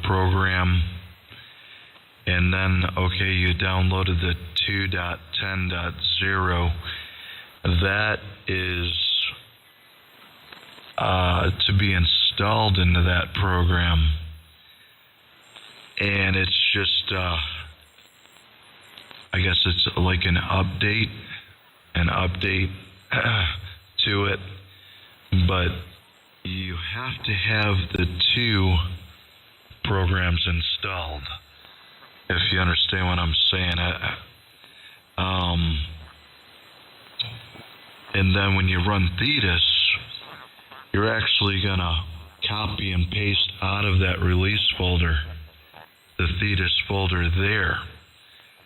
program, and then, okay, you downloaded the 2.10.0. That is to be installed into that program. And it's just, I guess it's like an update to it. But you have to have the two programs installed, if you understand what I'm saying. And then when you run Thetis, you're actually going to copy and paste out of that release folder, the Thetis folder there.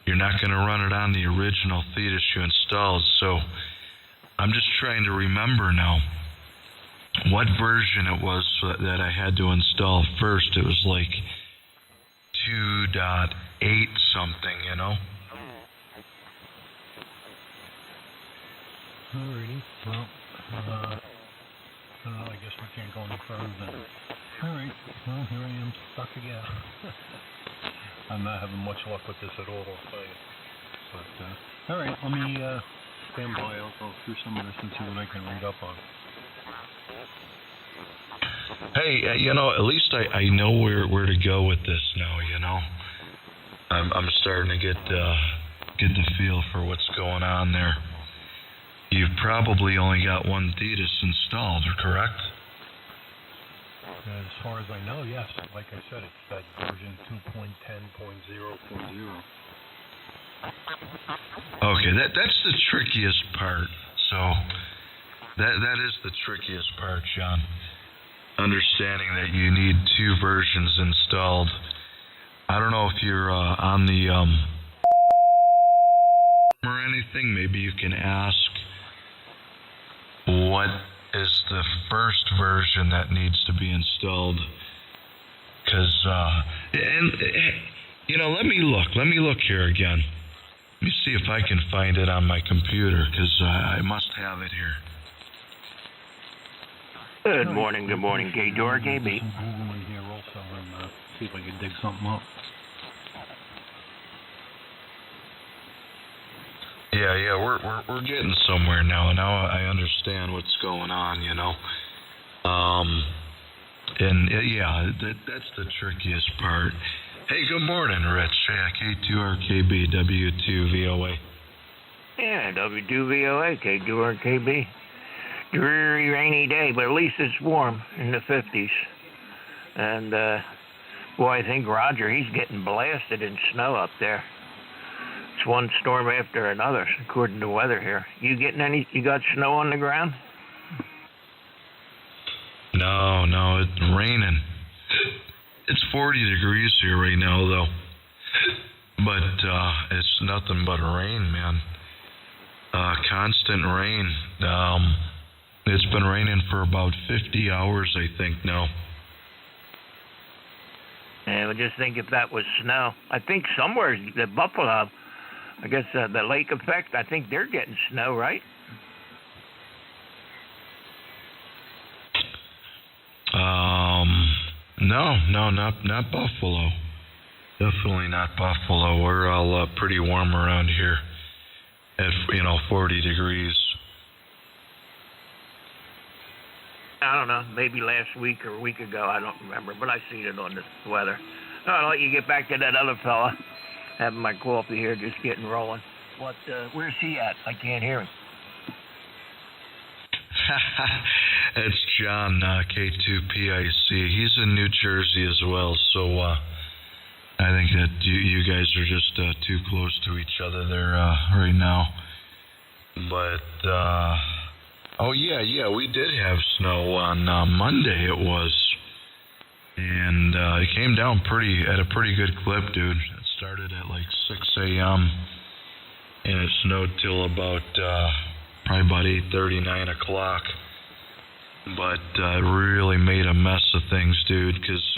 You're not going to run it on the original Thetis you installed. So I'm just trying to remember now what version it was that I had to install first. It was like 2.8 something, you know? Alrighty, well, I guess we can't go any further then. Alright, well, here I am, stuck again. I'm not having much luck with this at all, I'll tell you. But, alright, let me stand by. I'll go through some of this and see what I can read up on. Hey, you know, at least I know where to go with this now, you know? I'm starting to get the feel for what's going on there. You've probably only got one Thetis installed, correct? As far as I know, yes. Like I said, it's that version 2.10.0.0. Okay, that's the trickiest part. So that is the trickiest part, John. Understanding that you need two versions installed. I don't know if you're on the or anything. Maybe you can ask what is the first version that needs to be installed. Because, you know, let me look here again. Let me see if I can find it on my computer, because I must have it here. Good morning, K2R KB. Some Googling here also and see if I can dig something up. Yeah, we're getting somewhere now. Now I understand what's going on, you know. And yeah, that's the trickiest part. Hey, good morning, Rich. Yeah, K2RKB, W2VOA. Yeah, W2VOA, K2RKB. Dreary, rainy day, but at least it's warm in the 50s. And, boy, I think Roger, he's getting blasted in snow up there. It's one storm after another, according to weather here. You got snow on the ground? No, it's raining. It's 40 degrees here right now, though. But it's nothing but rain, man. Constant rain. It's been raining for about 50 hours, I think, now. Yeah, but just think if that was snow. I think somewhere, the Buffalo, I guess the lake effect, I think they're getting snow, right? No, not Buffalo. Definitely not Buffalo. We're all pretty warm around here at 40 degrees. I don't know, maybe last week or a week ago, I don't remember, but I seen it on the weather. I'll let you get back to that other fella. Having my coffee here, just getting rolling. Where's he at? I can't hear him. It's John, K2PIC. He's in New Jersey as well, so I think that you guys are just too close to each other there right now. But, oh yeah, we did have snow on Monday, it was. And it came down at a pretty good clip, dude. It started at like 6 a.m. and it snowed till about probably about 8:30, 9 o'clock. But it really made a mess of things, dude, because,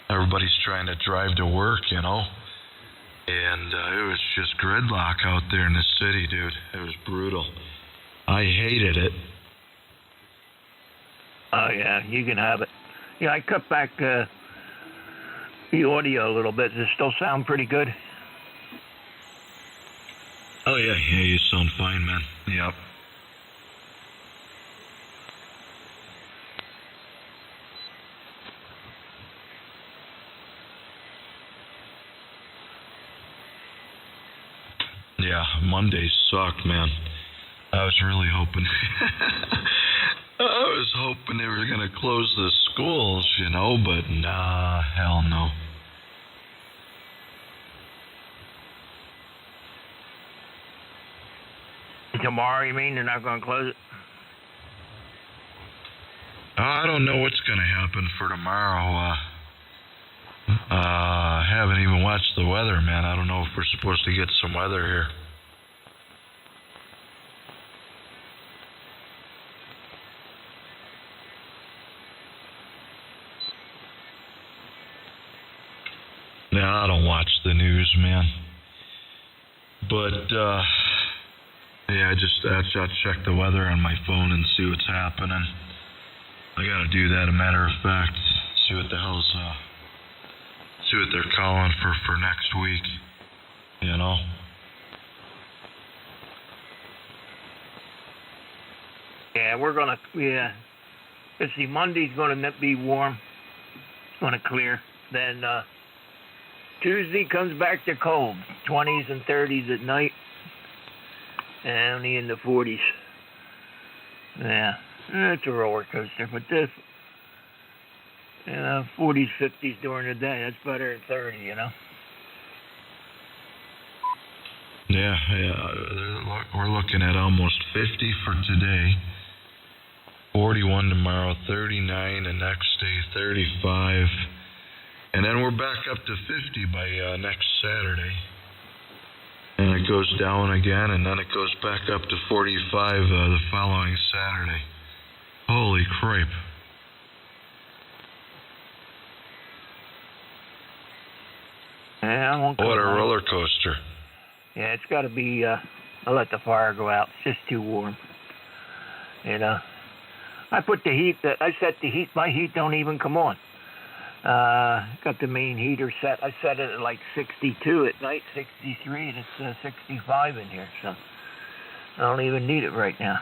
everybody's trying to drive to work, and it was just gridlock out there in the city, dude. It was brutal. I hated it. Oh, yeah, you can have it. Yeah, I cut back the audio a little bit. Does it still sound pretty good? Oh, yeah, you sound fine, man. Yep. Yeah, Mondays sucked, man. I was really hoping. I was hoping they were going to close the schools, you know, but nah, hell no. Tomorrow, you mean? They're not going to close it? I don't know what's going to happen for tomorrow. I haven't even watched the weather, man. I don't know if we're supposed to get some weather here. Yeah, I don't watch the news, man. But, yeah, I check the weather on my phone and see what's happening. I gotta do that, a matter of fact. See what the hell's, see what they're calling for next week, you know? Yeah, let's see, Monday's going to be warm. It's going to clear. Then, Tuesday comes back to cold. 20s and 30s at night. And only in the 40s. Yeah, it's a roller coaster. But this, 40s, 50s during the day, that's better than 30, you know? Yeah, we're looking at almost 50 for today. 41 tomorrow, 39 the next day, 35. And then we're back up to 50 by next Saturday. And it goes down again, and then it goes back up to 45 the following Saturday. Holy crap. Yeah, I won't go What a on. roller coaster. Yeah, it's got to be, I'll let the fire go out. It's just too warm. You know? I put the heat, I set the heat, my heat don't even come on. Got the main heater set. I set it at like 62 at night, 63, and it's 65 in here, so I don't even need it right now.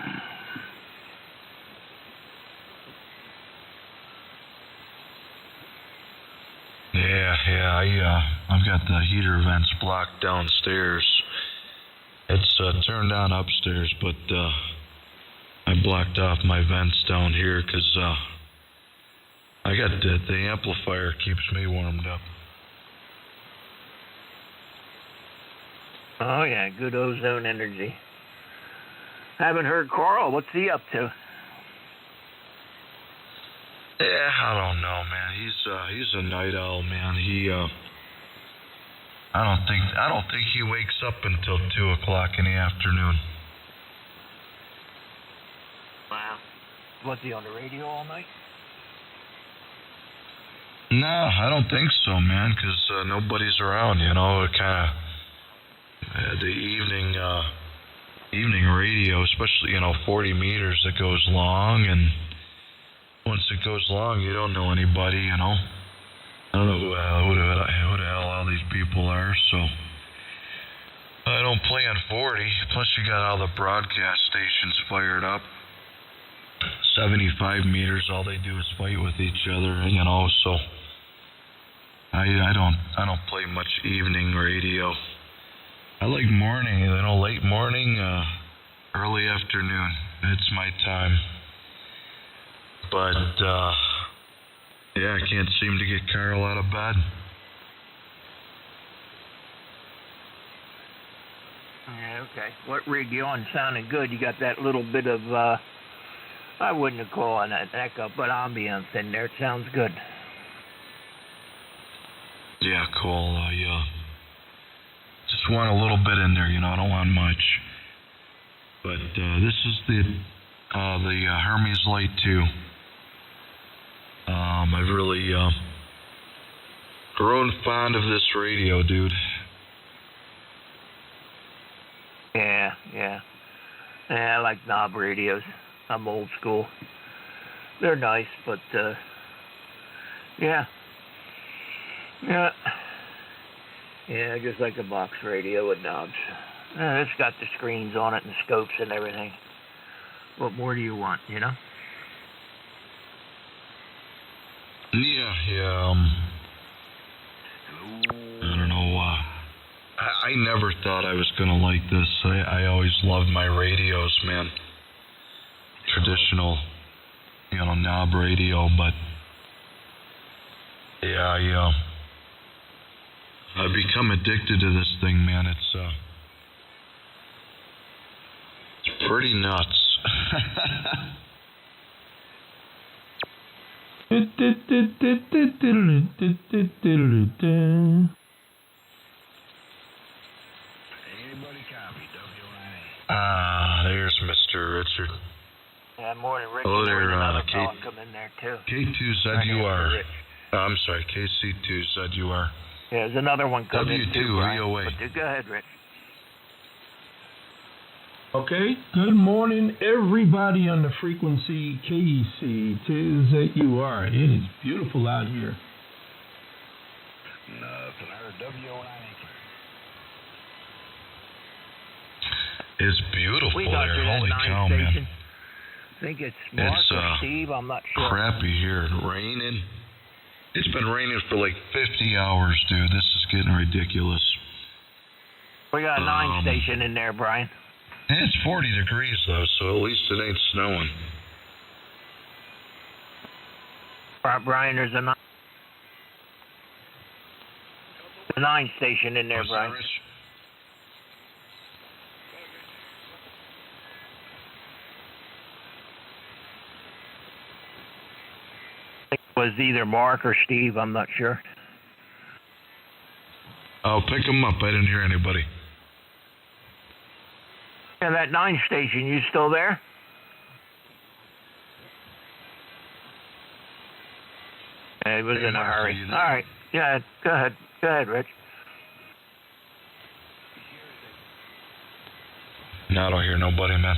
Yeah, I've got the heater vents blocked downstairs. It's turned on upstairs, but I blocked off my vents down here because I got the amplifier keeps me warmed up. Oh yeah, good ozone energy. Haven't heard Carl. What's he up to? Yeah, I don't know, man. He's a night owl, man. I don't think he wakes up until 2:00 in the afternoon. Wow. Was he on the radio all night? No, I don't think so, man, because nobody's around, you know. Kind of the evening radio, especially, 40 meters, it goes long, and once it goes long, you don't know anybody, you know. I don't know who the hell all these people are, so I don't play on 40. Plus, you got all the broadcast stations fired up. 75 meters, all they do is fight with each other, you know. So I don't play much evening radio. I like morning, late morning, early afternoon. It's my time. But yeah, I can't seem to get Carl out of bed. Yeah, okay. What rig you on? Sounding good. You got that little bit of, I wouldn't have called it echo, but ambience in there. It sounds good. Yeah, cool. I just want a little bit in there, I don't want much. But this is the Hermes Light 2. I've really grown fond of this radio, dude. Yeah. I like knob radios. I'm old school. They're nice, but yeah. Yeah. Yeah, just like a box radio with knobs. It's got the screens on it and scopes and everything. What more do you want, you know? Yeah. I don't know. I never thought I was gonna like this. I always loved my radios, man. Traditional, knob radio, but yeah, I've become addicted to this thing, man. It's pretty nuts. There's Mr. Richard. Yeah, morning, Rich. Hello there, another fella come in there too. K2ZUR. I'm sorry, KC2ZUR. Yeah, there's another one coming in too, W2VOA. But go ahead, Rich. Okay, good morning, everybody on the frequency KC2ZUR. It is beautiful out here. It's beautiful We got there. you that Holy 9 cow, station. man. I think it's Mark It's or Steve, I'm not sure. crappy here. Raining. It's been raining for like 50 hours, dude. This is getting ridiculous. We got a 9 station in there, Brian. And it's 40 degrees, though, so at least it ain't snowing. Brian, there's a 9 station in there, Brian. It was either Mark or Steve, I'm not sure. I'll pick them up. I didn't hear anybody. Yeah, that 9 station, you still there? Yeah, he was in a hurry. All right. Yeah, go ahead. Go ahead, Rich. No, I don't hear nobody, man.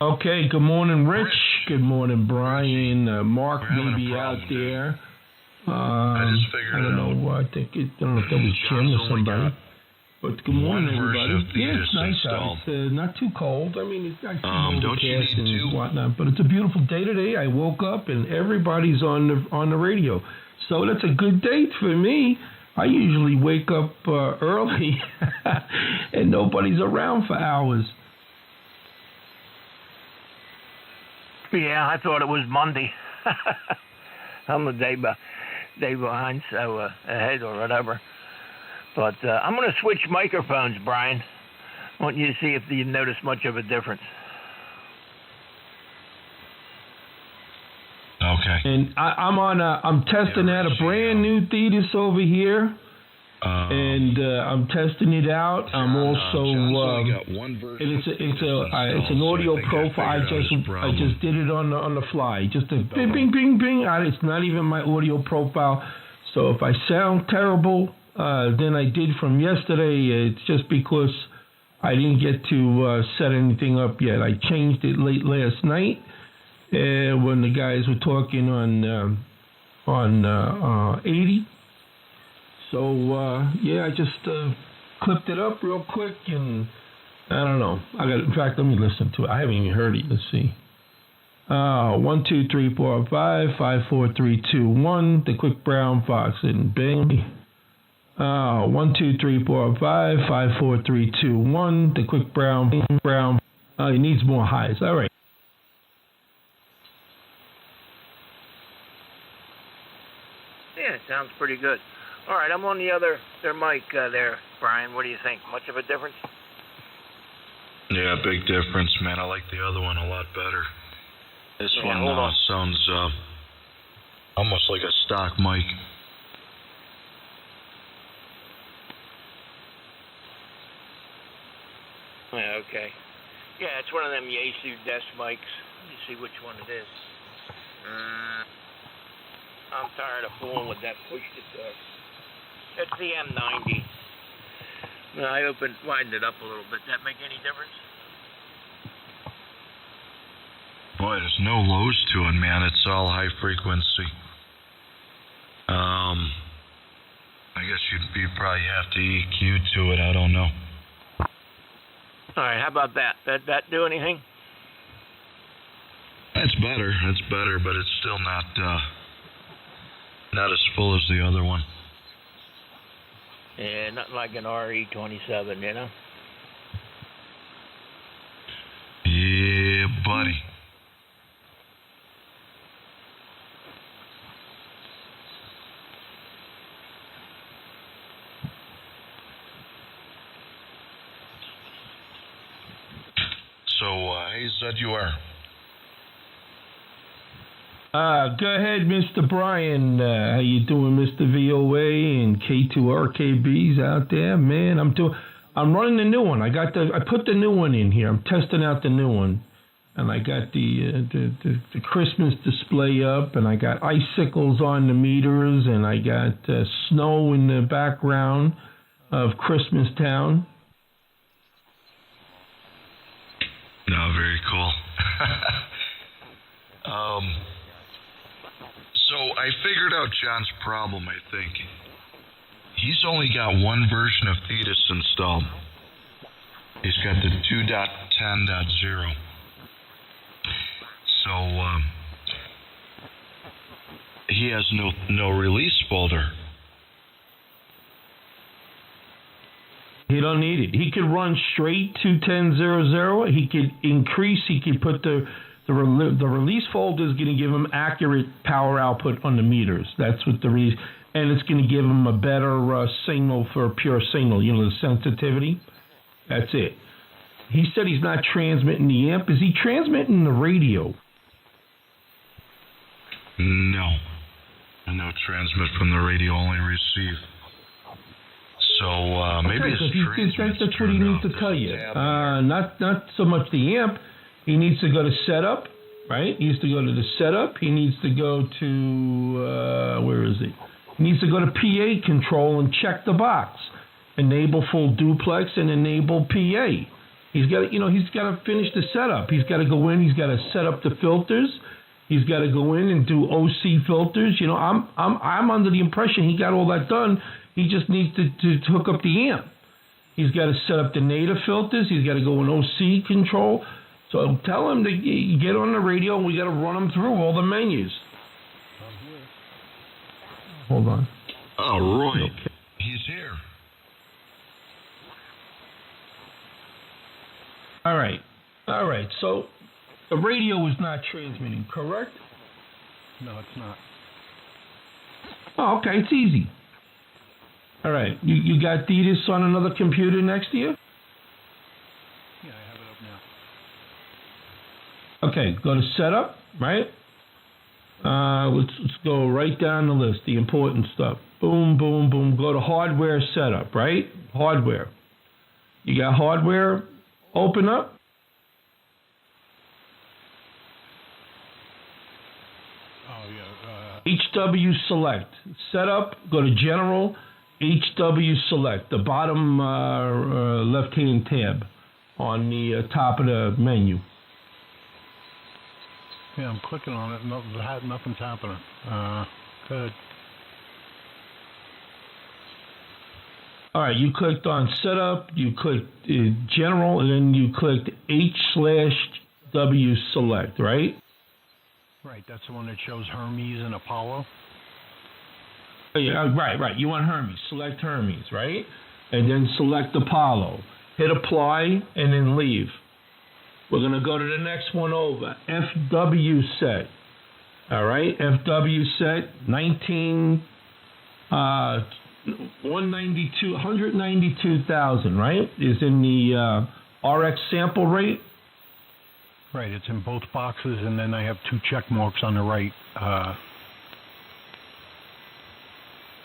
Okay, good morning, Rich. Good morning, Brian. Mark may be out dude. there. I just figured I don't know. I don't know if that was Jim or somebody. But good morning, everybody. Yeah, it's nice out. It's not too cold. I mean, it's got overcast and whatnot, but it's a beautiful day today. I woke up and everybody's on the radio, so that's a good date for me. I usually wake up early and nobody's around for hours. Yeah, I thought it was Monday. I'm a day behind, so ahead or whatever. But I'm going to switch microphones, Brian. I want you to see if you notice much of a difference. Okay. And I'm testing out a brand new Thetis over here. And I'm testing it out. I'm also and it's an audio profile. I just did it on the fly. Just a bing bing bing bing. It's not even my audio profile. So if I sound terrible than I did from yesterday, it's just because I didn't get to set anything up yet. I changed it late last night when the guys were talking on 80. So, yeah, I just clipped it up real quick, and I don't know. In fact, let me listen to it. I haven't even heard it. Let's see. 1, 2, 3, 4, 5, 5, 4, 3, 2, 1. The quick brown fox and bing. 1, 2, 3, 4, 5, 5, 4, 3, 2, 1. The quick brown. It needs more highs. All right. Yeah, it sounds pretty good. All right, I'm on the other mic there, Brian. What do you think? Much of a difference? Yeah, big difference, man. I like the other one a lot better. This one sounds almost like a stock mic. Yeah, okay. Yeah, it's one of them Yaesu desk mics. Let me see which one it is. I'm tired of fooling with that push-to-talk. It's the M90. I widened it up a little bit. Does that make any difference? there's no lows to it, man. It's all high frequency. I guess you probably have to EQ to it. I don't know. All right, how about that? That do anything? That's better. That's better, but it's still not as full as the other one. Yeah, nothing like an RE27, you know? Yeah, buddy. So, hey, Zed, you are. Go ahead, Mr. Brian. How you doing, Mr. VOA and K2RKBs out there, man? I'm running the new one. I put the new one in here. I'm testing out the new one, and I got the Christmas display up, and I got icicles on the meters, and I got snow in the background of Christmas Town. No, very cool. So I figured out John's problem, I think. He's only got one version of Thetis installed. He's got the 2.10.0. So he has no release folder. He don't need it. He could run straight 2.10.0.0. He could increase. He could put the release folder is going to give him accurate power output on the meters. That's what the release, and it's going to give him a better signal for a pure signal. You know, the sensitivity. That's it. He said he's not transmitting the amp. Is he transmitting the radio? No. No transmit from the radio, only receive. So maybe that's what he needs to tell you. Not so much the amp. He needs to go to setup, right? He needs to go to the setup. He needs to go to where is he? He needs to go to PA control and check the box. Enable full duplex and enable PA. He's got to finish the setup. He's got to go in. He's got to set up the filters. He's got to go in and do OC filters. You know, I'm under the impression he got all that done. He just needs to hook up the amp. He's got to set up the native filters. He's got to go in OC control. So tell him to get on the radio, and we got to run him through all the menus. Hold on. Oh, Roy. Okay. He's here. All right. So the radio is not transmitting, correct? No, it's not. Oh, okay. It's easy. All right. You got Thetis on another computer next to you? Yeah, I have it up now. Okay, go to setup, right? Let's go right down the list, the important stuff. Boom, boom, boom. Go to hardware setup, right? Hardware. You got hardware open up? Oh, yeah. HW select. Setup, go to general, HW select, the bottom left-hand tab on the top of the menu. Yeah, I'm clicking on it. Nothing's happening. Good. All right, you clicked on setup, you clicked general, and then you clicked H/W select, right? Right, that's the one that shows Hermes and Apollo. Oh, yeah, right. You want Hermes. Select Hermes, right? And then select Apollo. Hit apply, and then leave. We're going to go to the next one over. FW set. All right? FW set, 192,000, right? Is in the RX sample rate. Right, it's in both boxes, and then I have two check marks on the right.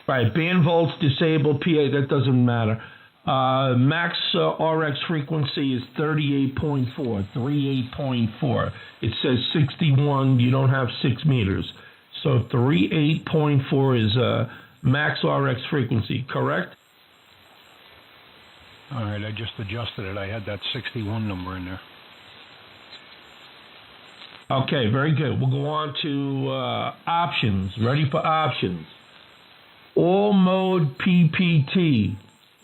Right, band volts disabled, PA, that doesn't matter. Max RX frequency is 38.4. It says 61, you don't have 6 meters. So 38.4 is max RX frequency, correct? All right, I just adjusted it. I had that 61 number in there. Okay, very good. We'll go on to options. Ready for options. All mode PPT.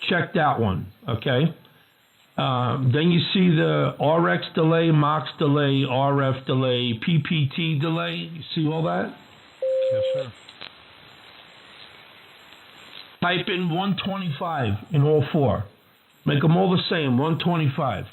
Check that one. Okay. Then you see the RX delay, MOX delay, RF delay, PPT delay. You see all that? Yes, sir. Type in 125 in all four. Make them all the same, 125.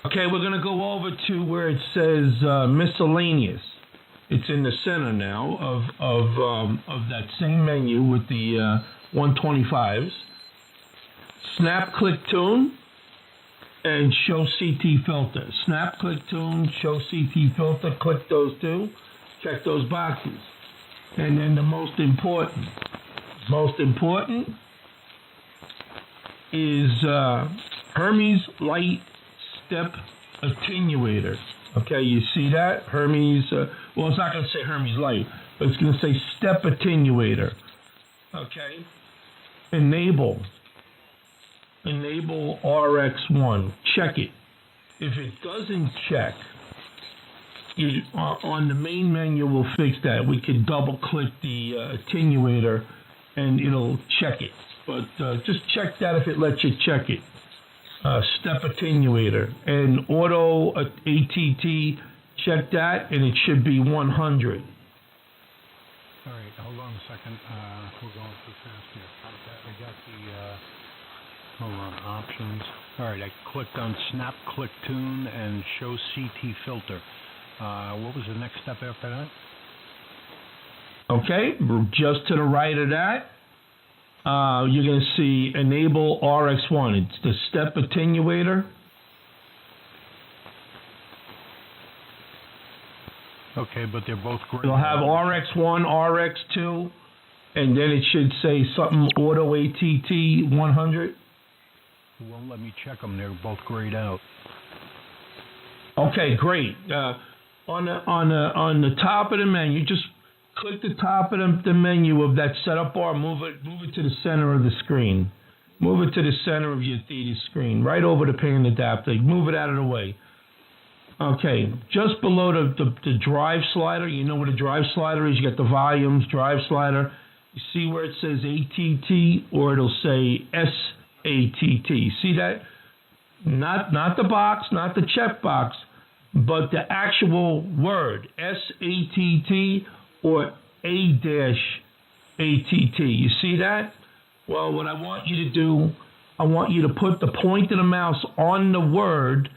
Okay, we're going to go over to where it says miscellaneous. It's in the center now of that same menu with the 125s. Snap, click, tune, and show CT filter. Snap, click, tune, show CT filter. Click those two. Check those boxes. And then the most important is Hermes light step attenuator. Okay, you see that? Hermes, well, it's not going to say Hermes light, but it's going to say step attenuator. Okay, enable RX1. Check it. If it doesn't check, you, on the main menu we'll fix that. We can double click the attenuator and it'll check it. But just check that if it lets you check it. Step attenuator and auto ATT, check that and it should be 100. All right, hold on a second. We're going too fast here. I got the, hold on, options. All right, I clicked on snap, click, tune, and show CT filter. What was the next step after that? Okay, just to the right of that. You're going to see enable RX1. It's the step attenuator. Okay, but they're both great. You'll have RX1, RX2, and then it should say something auto ATT 100. It won't let me check them. They're both grayed out. Okay, great. On the top of the menu, just click the top of the menu of that setup bar. Move it to the center of the screen. Move it to the center of your theater screen, right over the pan adapter. Move it out of the way. Okay, just below the drive slider. You know where the drive slider is. You got the volumes, drive slider. You see where it says ATT, or it'll say SATT. See that? Not the box, not the check box, but the actual word SATT or A-ATT. You see that? Well, what I want you to do, I want you to put the point of the mouse on the word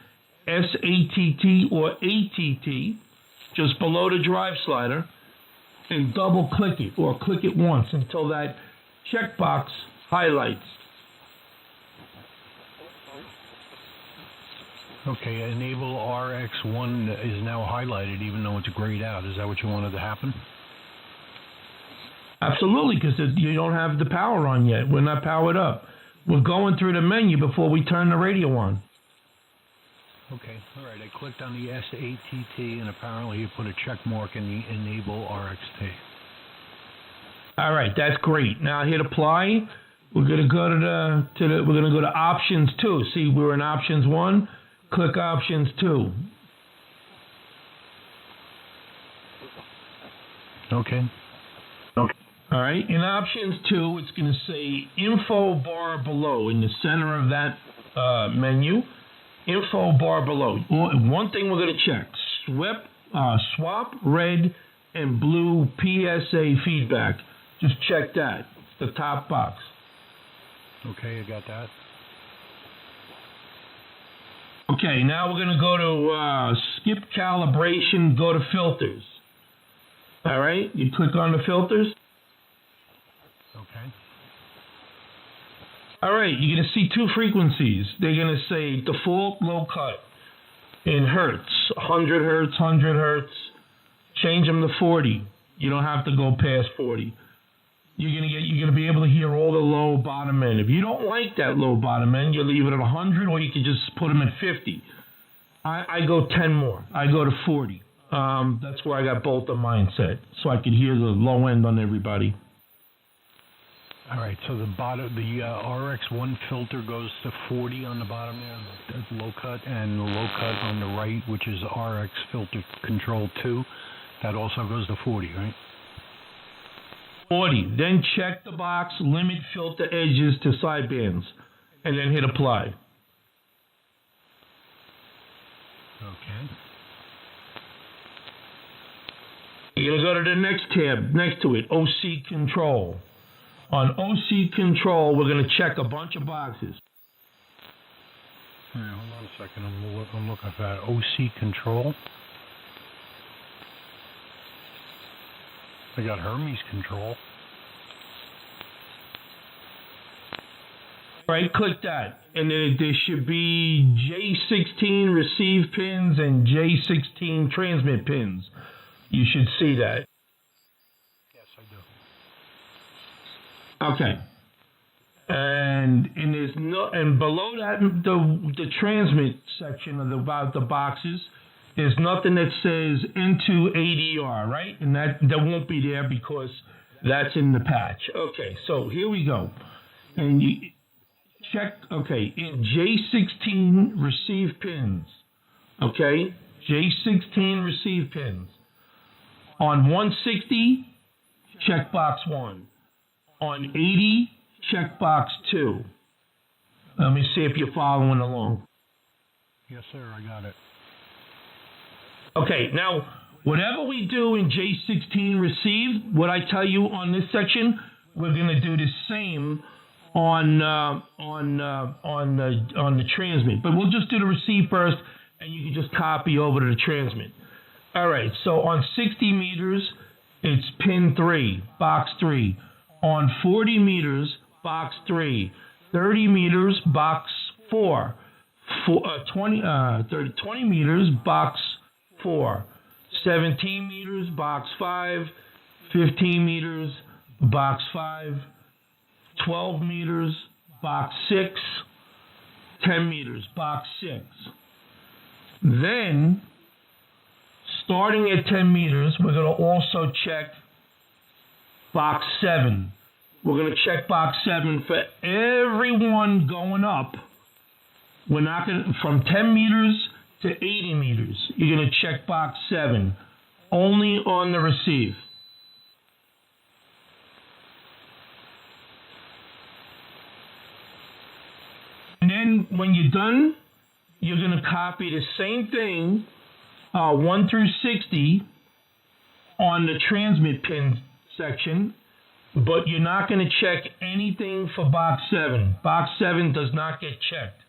SATT or ATT, just below the drive slider, and double click it, or click it once until that checkbox highlights. Okay, enable RX1 is now highlighted even though it's grayed out. Is that what you wanted to happen? Absolutely, because you don't have the power on yet. We're not powered up. We're going through the menu before we turn the radio on. Okay, all right. I clicked on the SATT, and apparently you put a check mark in the enable RXT. All right, that's great. Now hit apply. We're gonna go we're gonna go to options 2. See, we're in options 1. Click options 2. Okay. All right, in options 2, it's going to say info bar below in the center of that menu. Info bar below. One thing we're going to check: swap red and blue PSA feedback. Just check that. It's the top box. Okay, I got that. Okay, now we're going to go to skip calibration. Go to filters. All right, you click on the filters. Okay. All right, you're going to see 2 frequencies. They're going to say default low cut in hertz, 100 hertz, 100 hertz. Change them to 40. You don't have to go past 40. You're going to be able to hear all the low bottom end. If you don't like that low bottom end, you leave it at 100, or you can just put them at 50. I go 10 more. I go to 40. That's where I got both of mine set, so I can hear the low end on everybody. All right, so the bottom, the RX1 filter goes to 40 on the bottom there, the low cut, and the low cut on the right, which is RX filter control 2, that also goes to 40, right? 40. Then check the box, limit filter edges to sidebands, and then hit apply. Okay. You're going to go to the next tab next to it, OC Control. On OC Control, we're going to check a bunch of boxes. All right, hold on a second. I'm looking for that OC Control. I got Hermes Control. Right, click that. And then there should be J16 receive pins and J16 transmit pins. You should see that. Yes, I do. Okay. And there's no, and below that, the transmit section of the boxes, there's nothing that says into ADR, right? And that won't be there because that's in the patch. Okay, so here we go. And you check, okay, in J16 receive pins. Okay, J16 receive pins. On 160, check box 1. On 80, check box 2. Let me see if you're following along. Yes, sir, I got it. Okay, now, whatever we do in J16 receive, what I tell you on this section, we're going to do the same on the transmit. But we'll just do the receive first, and you can just copy over to the transmit. All right, so on 60 meters, it's pin 3, box 3. On 40 meters, box 3. 30 meters, box 4. 20 meters, box 4. 17 meters, box 5. 15 meters, box 5. 12 meters, box 6. 10 meters, box 6. Then, starting at 10 meters, we're going to also check box 7. We're going to check box 7 for everyone going up. We're not going to, from 10 meters to 80 meters, you're going to check box 7, only on the receive. And then when you're done, you're going to copy the same thing, 1 through 60, on the transmit pin section, but you're not going to check anything for box 7. Box 7 does not get checked.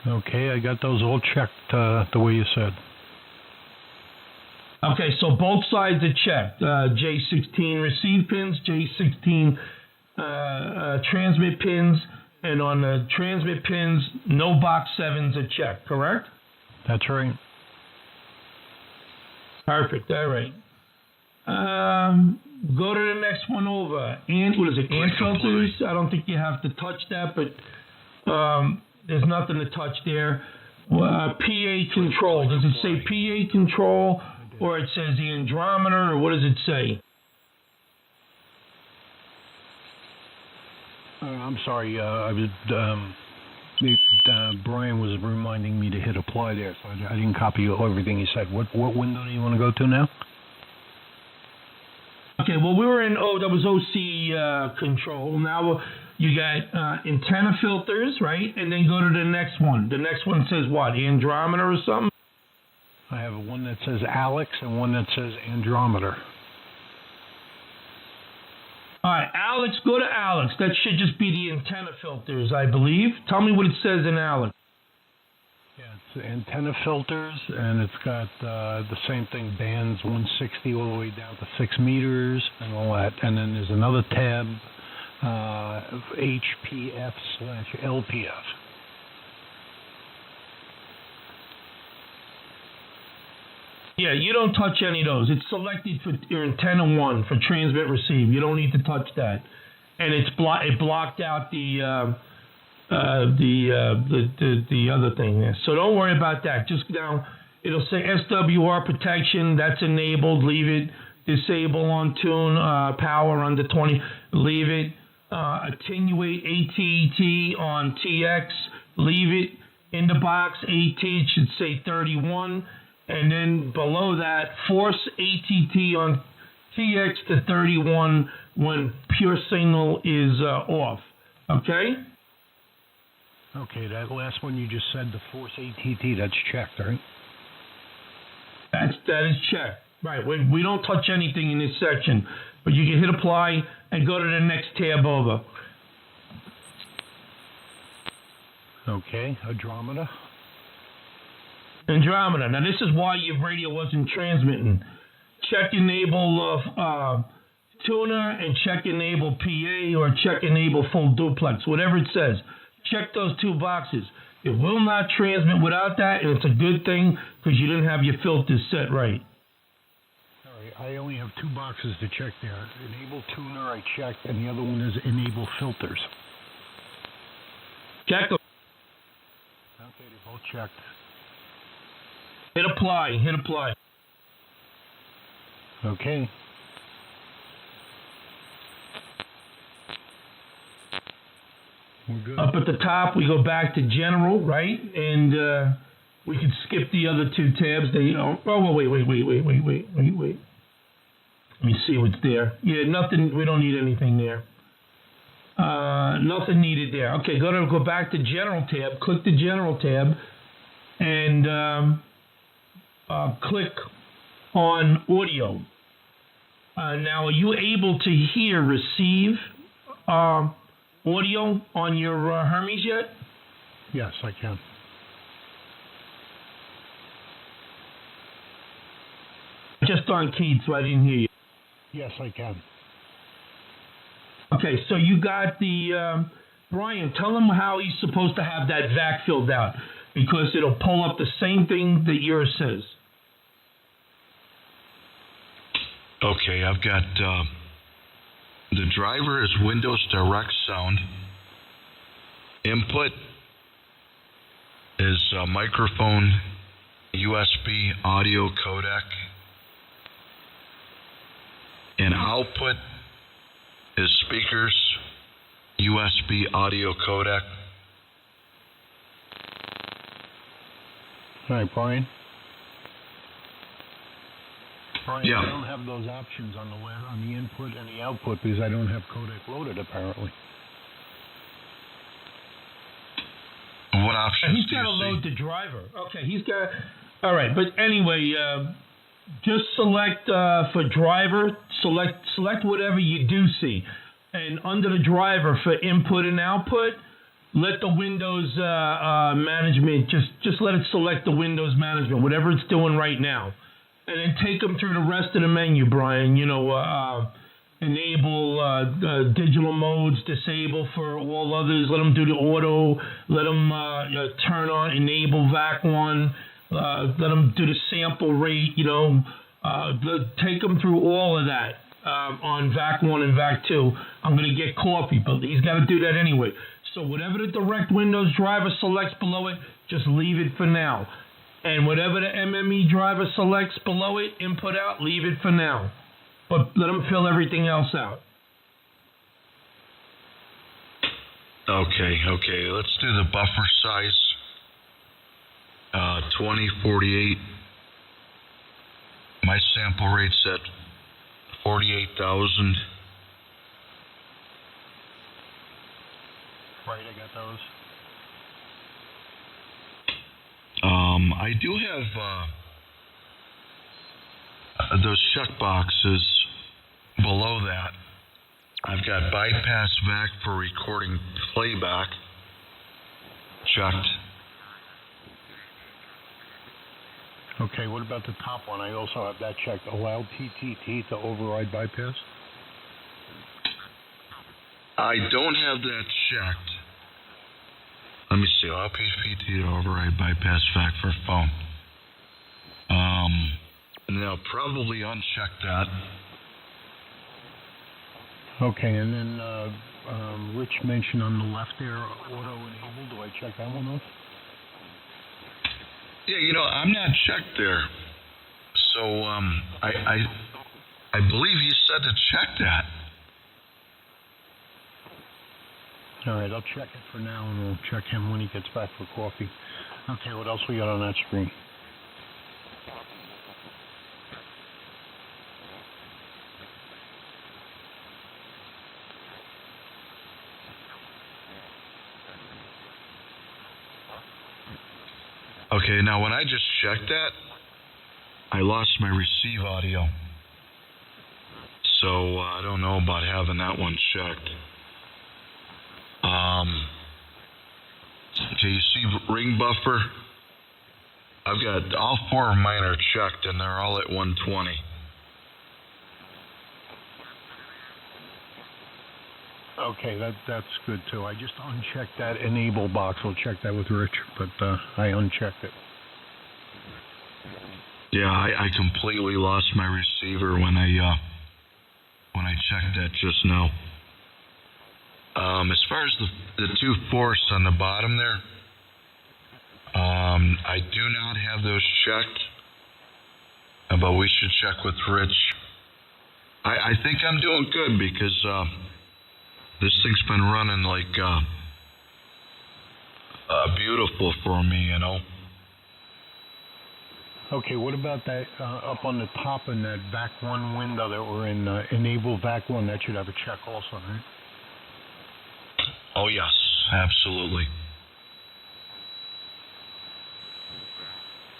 Okay, I got those all checked the way you said. Okay, so both sides are checked. J16 receive pins, J16 transmit pins, and on the transmit pins, no box 7s are checked, correct? That's right. Perfect, all right. Go to the next one over. What is it, ant filters? I don't think you have to touch that, but there's nothing to touch there. PA control. Does it say PA control, or it says the andrometer, or what does it say? I'm sorry. I was Brian was reminding me to hit apply there, so I didn't copy everything he said. What window do you want to go to now? Okay, well, we were in, that was OC control. Now you got antenna filters, right? And then go to the next one. The next one says what, andrometer or something? I have one that says Alex and one that says andrometer. All right, Alex, go to Alex. That should just be the antenna filters, I believe. Tell me what it says in Alex. Yeah, it's antenna filters, and it's got the same thing, bands 160 all the way down to 6 meters and all that. And then there's another tab, HPF/LPF. Yeah, you don't touch any of those. It's selected for your antenna 1 for transmit receive. You don't need to touch that, and it blocked out the other thing there. So don't worry about that. Just now, it'll say SWR protection. That's enabled. Leave it. disable on tune, power under 20, leave it. Attenuate AT on TX, leave it. In the box, AT, it should say 31. And then below that, force ATT on TX to 31 when pure signal is off. Okay? Okay, that last one you just said, the force ATT, that's checked, right? That is checked. Right. We don't touch anything in this section, but you can hit apply and go to the next tab over. Okay, Andromeda. Andromeda. Now this is why your radio wasn't transmitting. Check enable tuner and check enable PA or check enable full duplex, whatever it says. Check those two boxes. It will not transmit without that, and it's a good thing because you didn't have your filters set right. All right, I only have two boxes to check there. Enable tuner I checked, and the other one is enable filters. Check them. Okay, they're both checked. Hit apply. Hit apply. Okay. We're good. Up at the top, we go back to general, right? And we can skip the other two tabs. Wait. Let me see what's there. Yeah, nothing. We don't need anything there. Nothing needed there. Okay, go back to general tab. Click the general tab, and click on audio. Now, are you able to receive audio on your Hermes yet? Yes, I can. Just on keyed, so I didn't hear you. Yes, I can. Okay, so you got the Brian. Tell him how he's supposed to have that VAC filled out, because it'll pull up the same thing that yours says. Okay, I've got the driver is Windows Direct Sound. Input is microphone, USB audio codec. And output is speakers, USB audio codec. All right, Brian. Yeah. I don't have those options on the input and the output because I don't have codec loaded, apparently. What options He's do you got to see? load the driver. Okay, he's got. All right, but anyway, just select for driver. Select whatever you do see, and under the driver for input and output, let the Windows management just let it select the Windows management, whatever it's doing right now. And then take them through the rest of the menu, Brian. You know, enable digital modes, disable for all others. Let them do the auto. Let them turn on, enable VAC1. Let them do the sample rate. You know, take them through all of that on VAC1 and VAC2. I'm going to get coffee, but he's got to do that anyway. So whatever the direct Windows driver selects below it, just leave it for now. And whatever the MME driver selects below it, input out, leave it for now. But let them fill everything else out. Okay. Let's do the buffer size. 2048. My sample rate's at 48,000. Right, I got those. I do have those check boxes below that. I've got bypass VAC for recording playback checked. Okay, what about the top one? I also have that checked. Allow PTT to override bypass? I don't have that checked. Let me see. Allow PTT to override bypass VAC for phone. And I'll probably uncheck that. Okay, and then Rich mentioned on the left there, auto enable. Do I check that one off? Yeah, you know, I'm not checked there. So I I believe he said to check that. All right, I'll check it for now, and we'll check him when he gets back for coffee. Okay, what else we got on that screen? Okay, now when I just checked that, I lost my receive audio. So I don't know about having that one checked. Okay, you see ring buffer? I've got all 4 of mine are checked, and they're all at 120. Okay, that's good too. I just unchecked that enable box. We'll check that with Rich, but I unchecked it. Yeah, I completely lost my receiver when I checked that just now. As far as the 2 force on the bottom there, I do not have those checked, but we should check with Rich. I think I'm doing good because this thing's been running like beautiful for me, you know. Okay, what about that up on the top in that VAC 1 window that we're in, enable VAC 1? That should have a check also, right? Oh, yes, absolutely.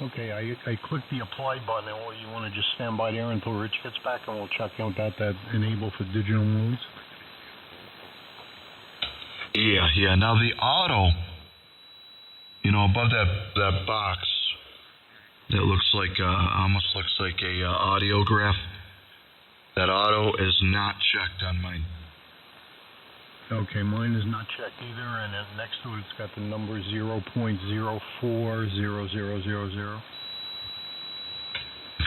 Okay, I clicked the apply button, or you want to just stand by there until Rich gets back, and we'll check out that enable for digital modes? Yeah. Now the auto, you know, above that box, that looks like almost looks like a audiograph. That auto is not checked on mine. Okay, mine is not checked either, and then next to it, it's got the number 0.040000.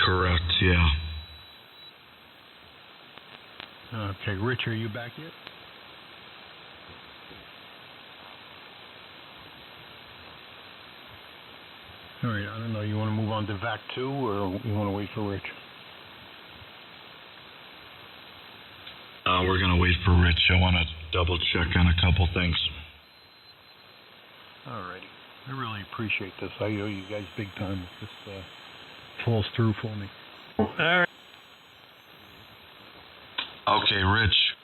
Correct. Yeah. Okay, Rich, are you back yet? All right, I don't know. You want to move on to VAC 2, or you want to wait for Rich? We're going to wait for Rich. I want to double check on a couple things. All righty. I really appreciate this. I owe you guys big time if this falls through for me. All right. Okay, Rich.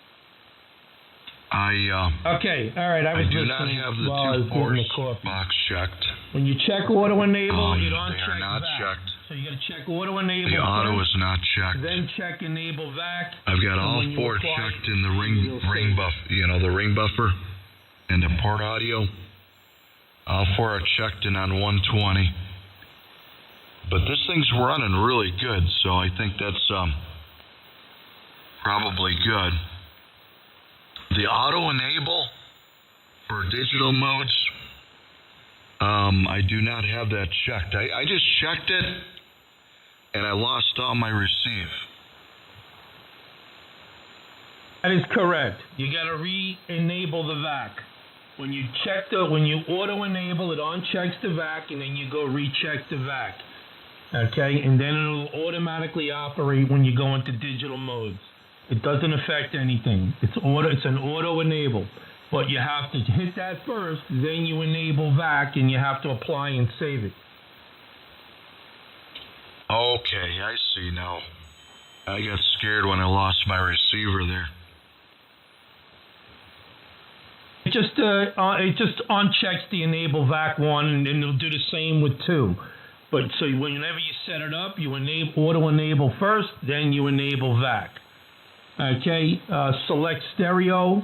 Okay, all right. I was do listening not have the while I was 2 force getting the coffee. box checked. When you check auto enable, it They unchecks are not VAC. checked. So you got to check auto enable. The auto first, is not checked. Then check enable VAC. I've got and all when you 4 apply, checked in the you'll ring see. buff, you know, the ring buffer and the port audio. All 4 are checked in on 120. But this thing's running really good, so I think that's probably good. The auto enable for digital modes, I do not have that checked. I just checked it, and I lost all my receive. That is correct. You got to re-enable the VAC. When you auto enable, it unchecks the VAC, and then you go recheck the VAC. Okay, and then it'll automatically operate when you go into digital modes. It doesn't affect anything. It's an auto enable. But you have to hit that first, then you enable VAC, and you have to apply and save it. Okay, I see now. I got scared when I lost my receiver there. It just unchecks the enable VAC 1, and then it'll do the same with 2. But so whenever you set it up, you auto enable first, then you enable VAC. Okay, select stereo,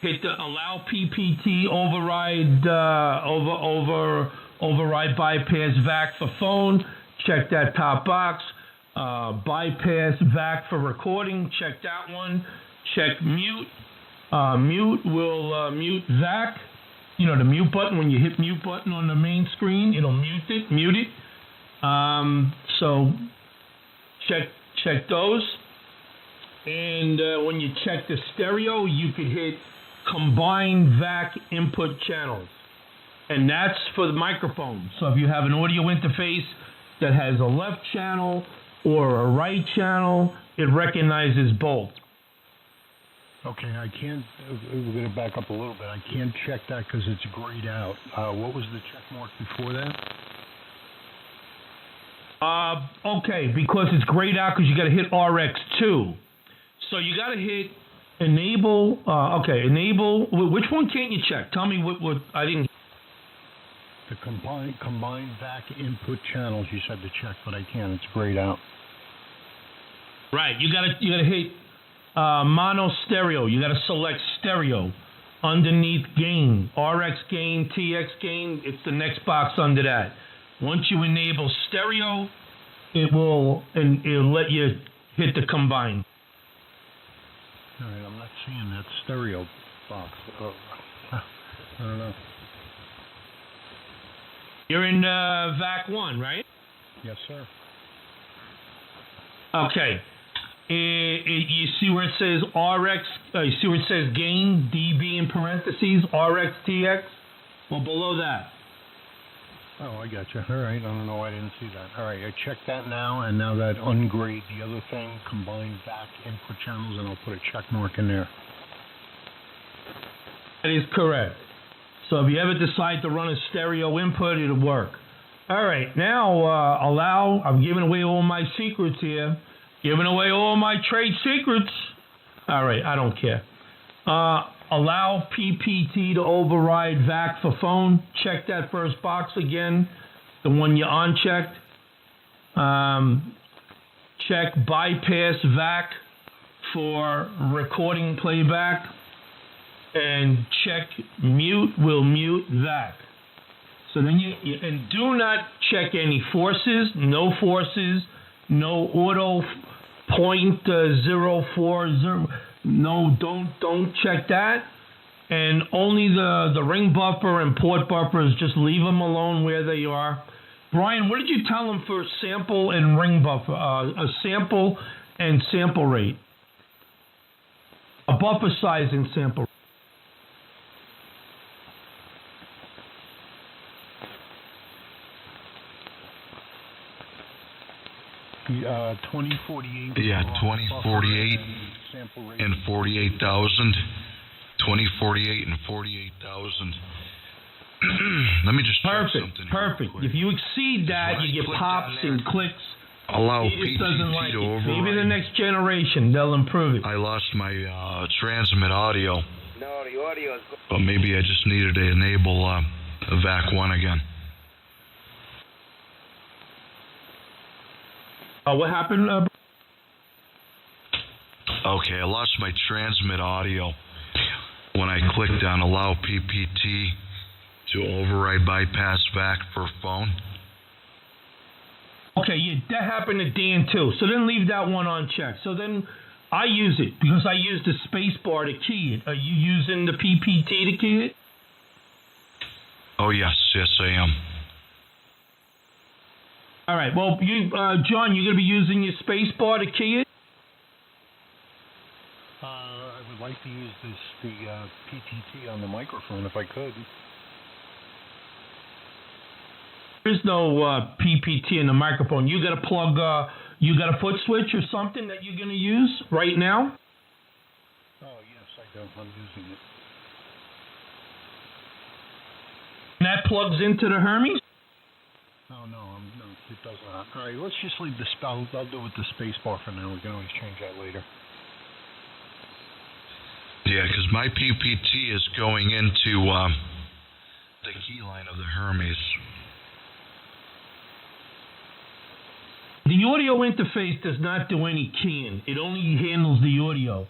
hit the allow PPT override bypass VAC for phone. Check that top box. Bypass VAC for recording. Check that one. Check mute. Mute will mute VAC. You know the mute button. When you hit mute button on the main screen, it'll mute it. So check those. And when you check the stereo, you could hit combine VAC input channels. And that's for the microphone. So if you have an audio interface that has a left channel or a right channel, it recognizes both. Okay, I can't. We're going to back up a little bit. I can't check that because it's grayed out. What was the check mark before that? Okay, because it's grayed out because you got to hit RX2. So you got to hit enable. Enable. Which one can't you check? Tell me what I didn't. The combined VAC input channels. You said to check, but I can't. It's grayed out. Right. You gotta hit mono stereo. You gotta select stereo underneath gain, RX gain, TX gain. It's the next box under that. Once you enable stereo, it'll let you hit the combine. All right, I'm not seeing that stereo box. I don't know. You're in VAC 1, right? Yes, sir. Okay. You see where it says RX, you see where it says gain, DB in parentheses, RX, TX? Well, below that. Oh, I got you. All right, I don't know why I didn't see that. All right, I checked that now, and now that ungrade the other thing, combine VAC input channels, and I'll put a check mark in there. That is correct. So if you ever decide to run a stereo input, it'll work. All right, now I'm giving away all my secrets here. Giving away all my trade secrets. All right, I don't care. Allow PPT to override VAC for phone. Check that first box again, the one you unchecked. Check bypass VAC for recording playback. And check mute will mute VAC. So then and do not check any forces, no auto .040. No, don't check that. And only the ring buffer and port buffers, just leave them alone where they are. Brian, what did you tell them for sample and ring buffer? A sample and sample rate. A buffer size and sample rate. 2048. Yeah, 2048 and 48,000. 2048 and 48,000. Let me just check something. Perfect. If you exceed that, you get pops and clicks. Allow PTT to override. Maybe the next generation they'll improve it. I lost my transmit audio. No, the audio is good. But maybe I just needed to enable VAC 1 again. What happened? Okay, I lost my transmit audio when I clicked on allow PPT to override bypass VAC for phone. Okay, yeah, that happened to Dan too. So then leave that one unchecked. So then I use it because I use the space bar to key it. Are you using the PPT to key it? Oh yes, I am. All right. Well, John, you're going to be using your space bar to key it? I would like to use the PTT on the microphone if I could. There's no PPT in the microphone. You got to plug. You got a foot switch or something that you're going to use right now? Oh yes, I do. I'm using it. And that plugs into the Hermes? Oh no, it does not. All right, let's just leave the spell. I'll do it with the space bar for now. We can always change that later. Yeah, because my PPT is going into the key line of the Hermes. The audio interface does not do any keying. It only handles the audio.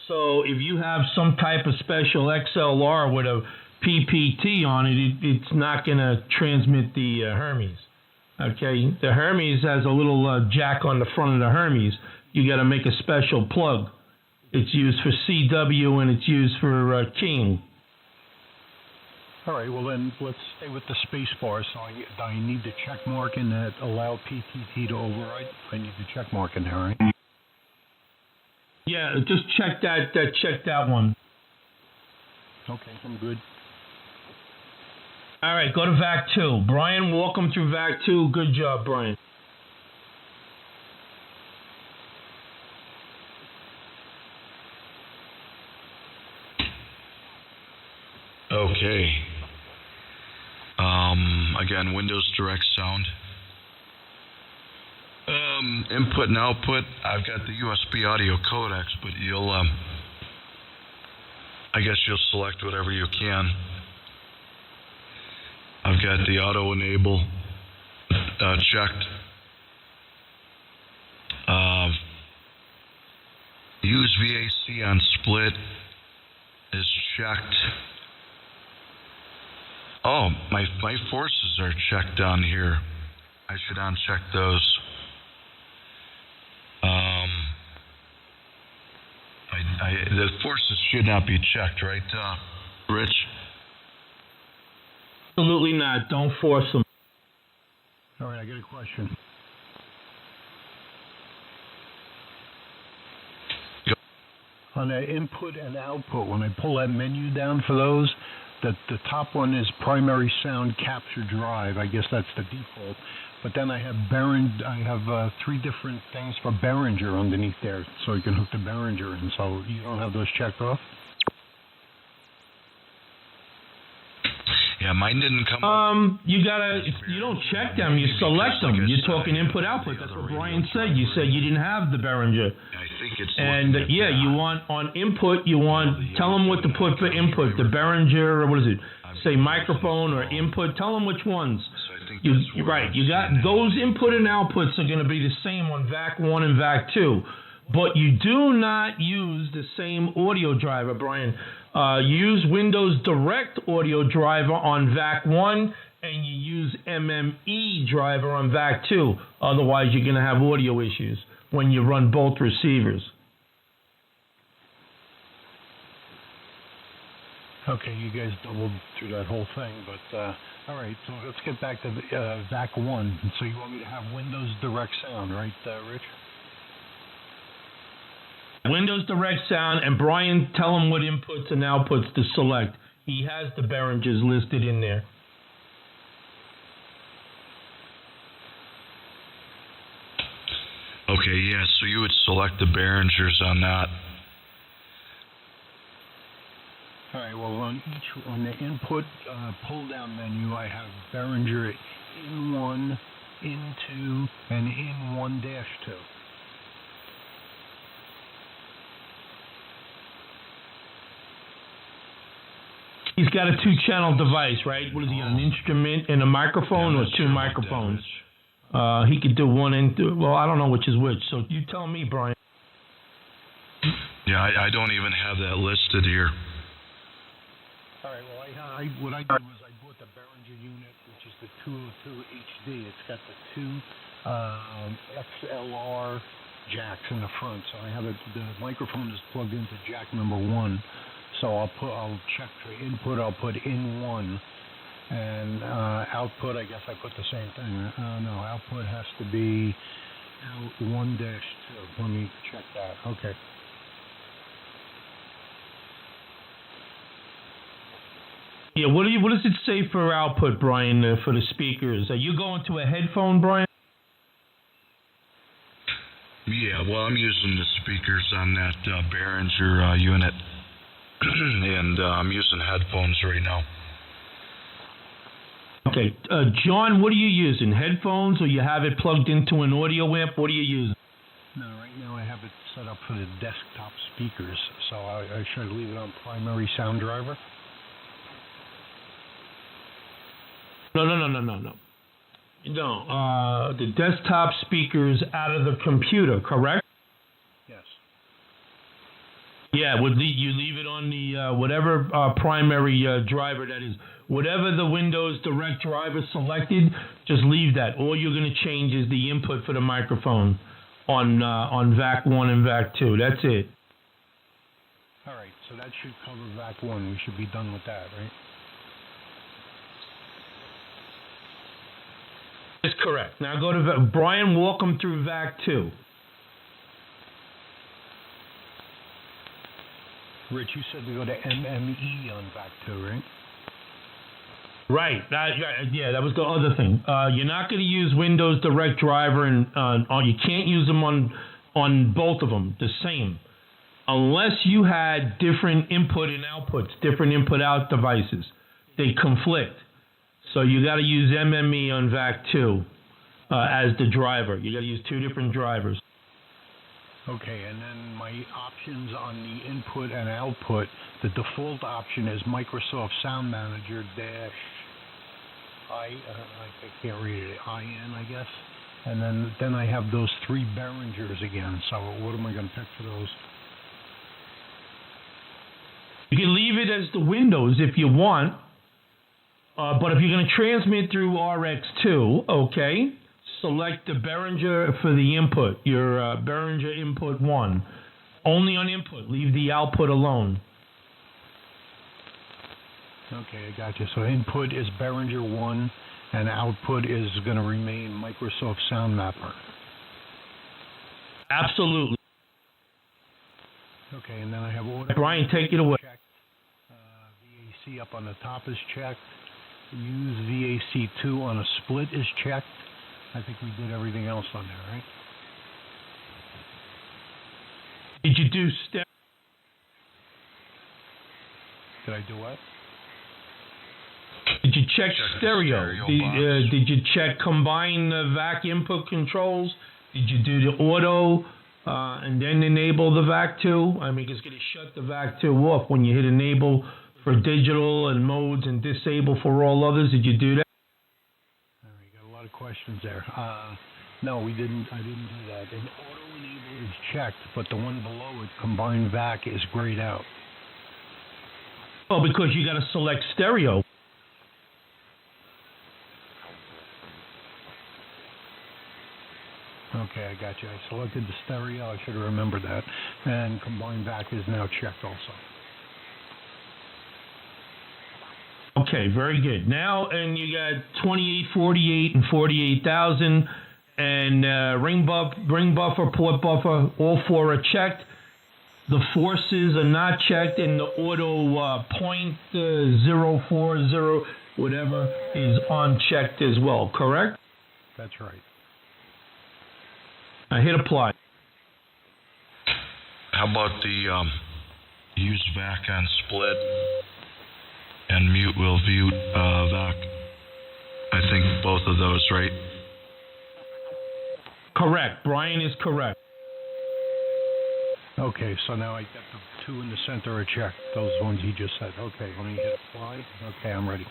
So if you have some type of special XLR with a PPT on it, it's not going to transmit the Hermes. Okay, the Hermes has a little jack on the front of the Hermes. You got to make a special plug. It's used for CW and it's used for keying. All right, well then let's stay with the space bar. So I need the check mark in that allow PTT to override. I need the check mark in there, right? Yeah, just check that one. Okay, I'm good. All right, go to VAC 2. Brian, walk them through VAC 2. Good job, Brian. okay. Again, Windows Direct Sound. Input and output, I've got the USB audio codecs, but you'll, I guess you'll select whatever you can. I've got the auto enable checked. Use VAC on split is checked. Oh, my forces are checked on here. I should uncheck those. The forces should not be checked, right, Rich? Absolutely not. Don't force them. All right, I got a question. Yep. On that input and output, when I pull that menu down for those, the top one is primary sound capture drive. I guess that's the default. But then I have three different things for Behringer underneath there, so you can hook the Behringer in. So you don't have those checked off? Yeah, mine didn't come. You gotta. If you don't check them, you select them. You're talking input output. That's what Brian said. You said you didn't have the Behringer. I think it's. And yeah, you want on input. You want tell them what to put for input. The Behringer, or what is it? Say microphone or input. Tell them which ones. You're right. You got those input and outputs are going to be the same on VAC 1 and VAC 2, but you do not use the same audio driver, Brian. Use Windows Direct audio driver on VAC 1, and you use MME driver on VAC 2. Otherwise, you're going to have audio issues when you run both receivers. Okay, you guys doubled through that whole thing, but all right, so let's get back to VAC 1. So you want me to have Windows Direct Sound, right, Rich? Windows Direct Sound, and Brian, tell him what inputs and outputs to select. He has the Behringers listed in there. Okay, yeah, so you would select the Behringers on that. All right, well, on the input pull-down menu, I have Behringer in 1, in 2, and in 1-2. He's got a 2-channel device, right? What is he, an instrument and a microphone, or 2 microphones? He could do 1 and 2. Well, I don't know which is which, so you tell me, Brian. Yeah, I don't even have that listed here. All right, well, what I did was I bought the Behringer unit, which is the 202 HD. It's got the 2 XLR jacks in the front, so I have the microphone is plugged into jack number 1. So I'll check for input. I'll put in 1, and output. I guess I put the same thing. No, output has to be out 1-2. Let me check that. Okay. Yeah, what does it say for output, Brian, for the speakers? Are you going to a headphone, Brian? Yeah, well, I'm using the speakers on that Behringer unit, and I'm using headphones right now. Okay, John, what are you using? Headphones, or you have it plugged into an audio amp? What are you using? No, right now I have it set up for the desktop speakers, so I should leave it on primary sound driver. No. The desktop speakers out of the computer, correct? Yes. Yeah, you leave it on the whatever primary driver that is. Whatever the Windows Direct driver selected, just leave that. All you're going to change is the input for the microphone on VAC 1 and VAC 2. That's it. All right, so that should cover VAC 1. We should be done with that, right? That's correct. Now go to Brian. Walk them through VAC 2. Rich, you said to go to MME on VAC 2, right? Right. That was the other thing. You're not going to use Windows Direct driver, and you can't use them on both of them the same. unless you had different input and outputs, different input-out devices. They conflict. So you got to use MME on VAC2 as the driver. You got to use 2 different drivers. Okay, and then my options on the input and output, the default option is Microsoft Sound Manager dash I can't read it, IN, I guess. And then I have those 3 Behringers again. So what am I going to pick for those? You can leave it as the Windows if you want. But if you're going to transmit through RX2, okay, select the Behringer for the input, your Behringer input 1. Only on input, leave the output alone. Okay, I got you. So input is Behringer 1, and output is going to remain Microsoft Sound Mapper. Absolutely. Okay, and then I have audio. Brian, take it away. Checked. VAC up on the top is checked. Use VAC2 on a split is checked. I think we did everything else on there, right? Did you do step? Did I do what? Did you check stereo? Did you check combine VAC input controls? Did you do the auto and then enable the VAC2? I mean, it's going to shut the VAC2 off when you hit enable for digital and modes and disable for all others. Did you do that? All right, got a lot of questions there. No, we didn't. I didn't do that. And auto enable is checked, but the one below it, combined VAC, is grayed out. Oh, because you got to select stereo. Okay, I got you. I selected the stereo. I should have remembered that. And combined VAC is now checked also. Okay, very good. Now, and you got 28, 48, and 48,000, and ring buffer, port buffer, all 4 are checked. The forces are not checked, and the auto .040 whatever is unchecked as well. Correct? That's right. I hit apply. How about the use VAC on split and mute will view VAC? I think both of those, right? Correct. Brian is correct. Okay, so now I got the 2 in the center are checked. Those ones he just said. Okay, let me hit apply. Okay, I'm ready.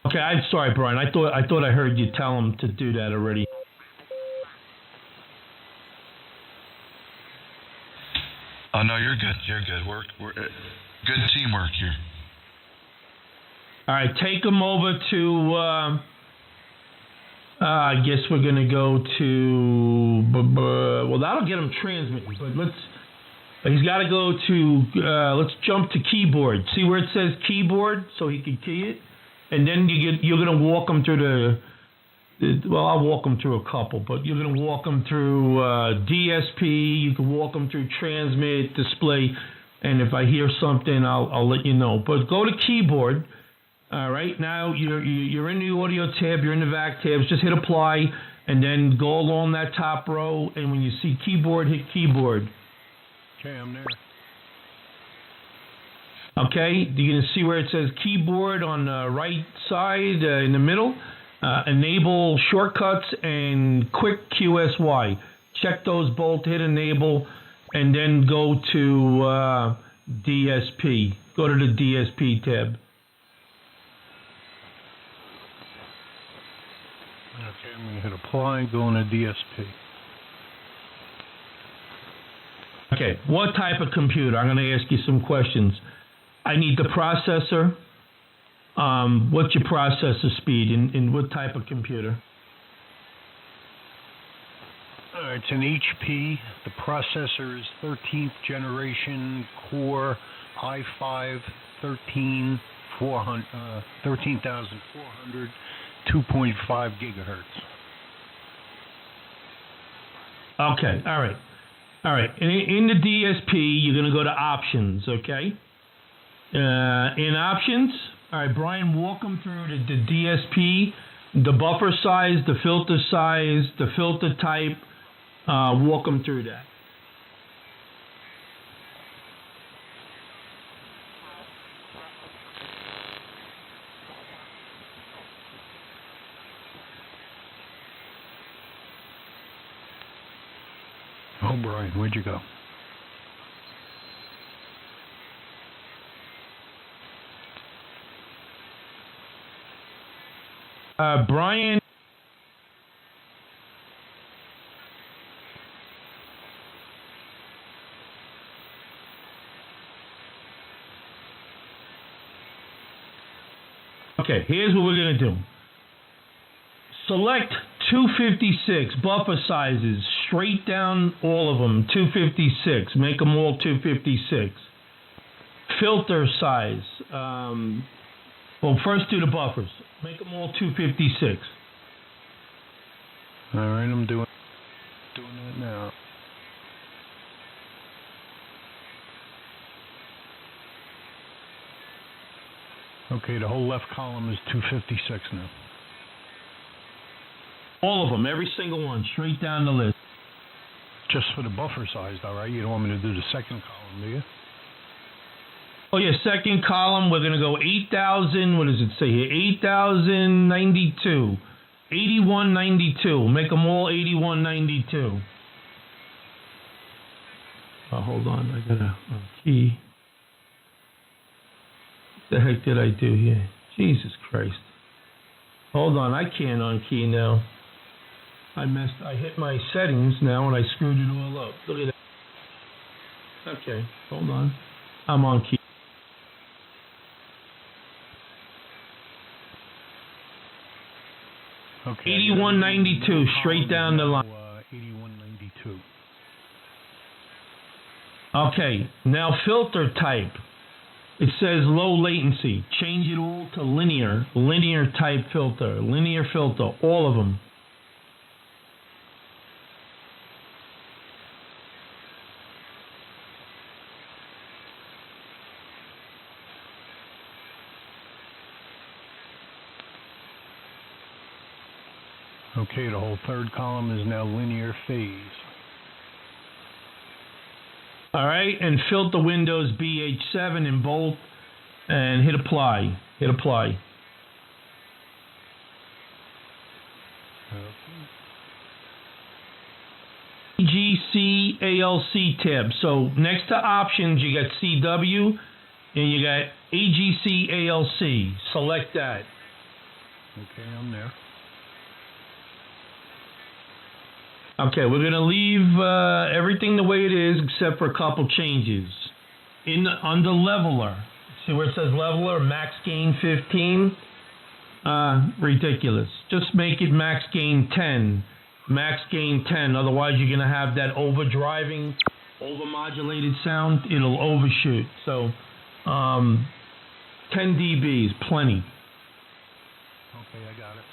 Okay, I'm sorry, Brian. I thought I heard you tell him to do that already. Oh no, you're good. You're good. We're good teamwork here. All right, take him over to. I guess we're gonna go to. Well, that'll get him transmitting. But he's got to go to. Let's jump to keyboard. See where it says keyboard, so he can key it. And then you're going to walk them through well, I'll walk them through a couple, but you're going to walk them through DSP, you can walk them through transmit, display, and if I hear something, I'll let you know. But go to keyboard. All right, now you're in the audio tab, you're in the VAC tabs, just hit apply, and then go along that top row, and when you see keyboard, hit keyboard. Okay, I'm there. Okay, you're going to see where it says keyboard on the right side in the middle. Enable shortcuts and quick QSY. Check those both, hit enable, and then go to DSP. Go to the DSP tab. Okay, I'm going to hit apply, go into DSP. Okay, what type of computer? I'm going to ask you some questions. I need the processor. What's your processor speed in what type of computer? It's an HP. The processor is 13th generation Core i5 13400, 2.5 gigahertz. Okay, all right. In the DSP, you're going to go to options, okay? In options, all right, Brian, walk them through the DSP the buffer size, the filter type. Walk them through that. Oh, Brian, where'd you go? Brian. Okay, here's what we're going to do. Select 256 buffer sizes, straight down all of them, 256. Make them all 256. Filter size. Well, first do the buffers. Make them all 256. All right, I'm doing that now. Okay, the whole left column is 256 now. All of them, every single one, straight down the list. Just for the buffer size, all right? You don't want me to do the second column, do you? Oh, yeah, second column, we're going to go 8,000, what does it say here? 8,092. 8192. Make them all 8192. Oh, hold on, I got a key. What the heck did I do here? Jesus Christ. Hold on, I can't unkey now. I hit my settings now and I screwed it all up. Look at that. Okay, hold on. I'm on key. Okay. 8192, straight down the line. 8192. Okay, now filter type. It says low latency. Change it all to linear type filter, all of them. Okay, the whole third column is now linear phase. All right, and filter windows BH7 in both, and hit apply. Hit apply. AGC ALC tab. So next to options, you got CW, and you got AGC ALC. Select that. Okay, I'm there. Okay, we're going to leave everything the way it is except for a couple changes. Under leveler, see where it says leveler, max gain 15? Ridiculous. Just make it max gain 10. Max gain 10, otherwise you're going to have that overdriving, overmodulated sound. It'll overshoot. So 10 dB is plenty. Okay, I got it.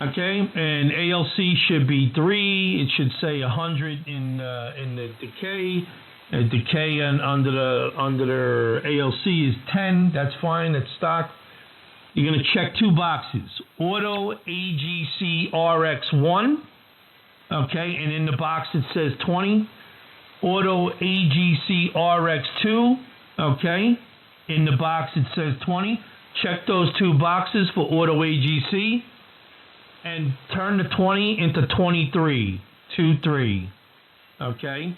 Okay, and ALC should be 3. It should say 100 in the decay. Decay and under the ALC is 10. That's fine. That's stock. You're going to check two boxes. Auto AGC RX1. Okay, and in the box it says 20. Auto AGC RX2. Okay, in the box it says 20. Check those two boxes for Auto AGC. And turn the 20 into 23, 23, okay?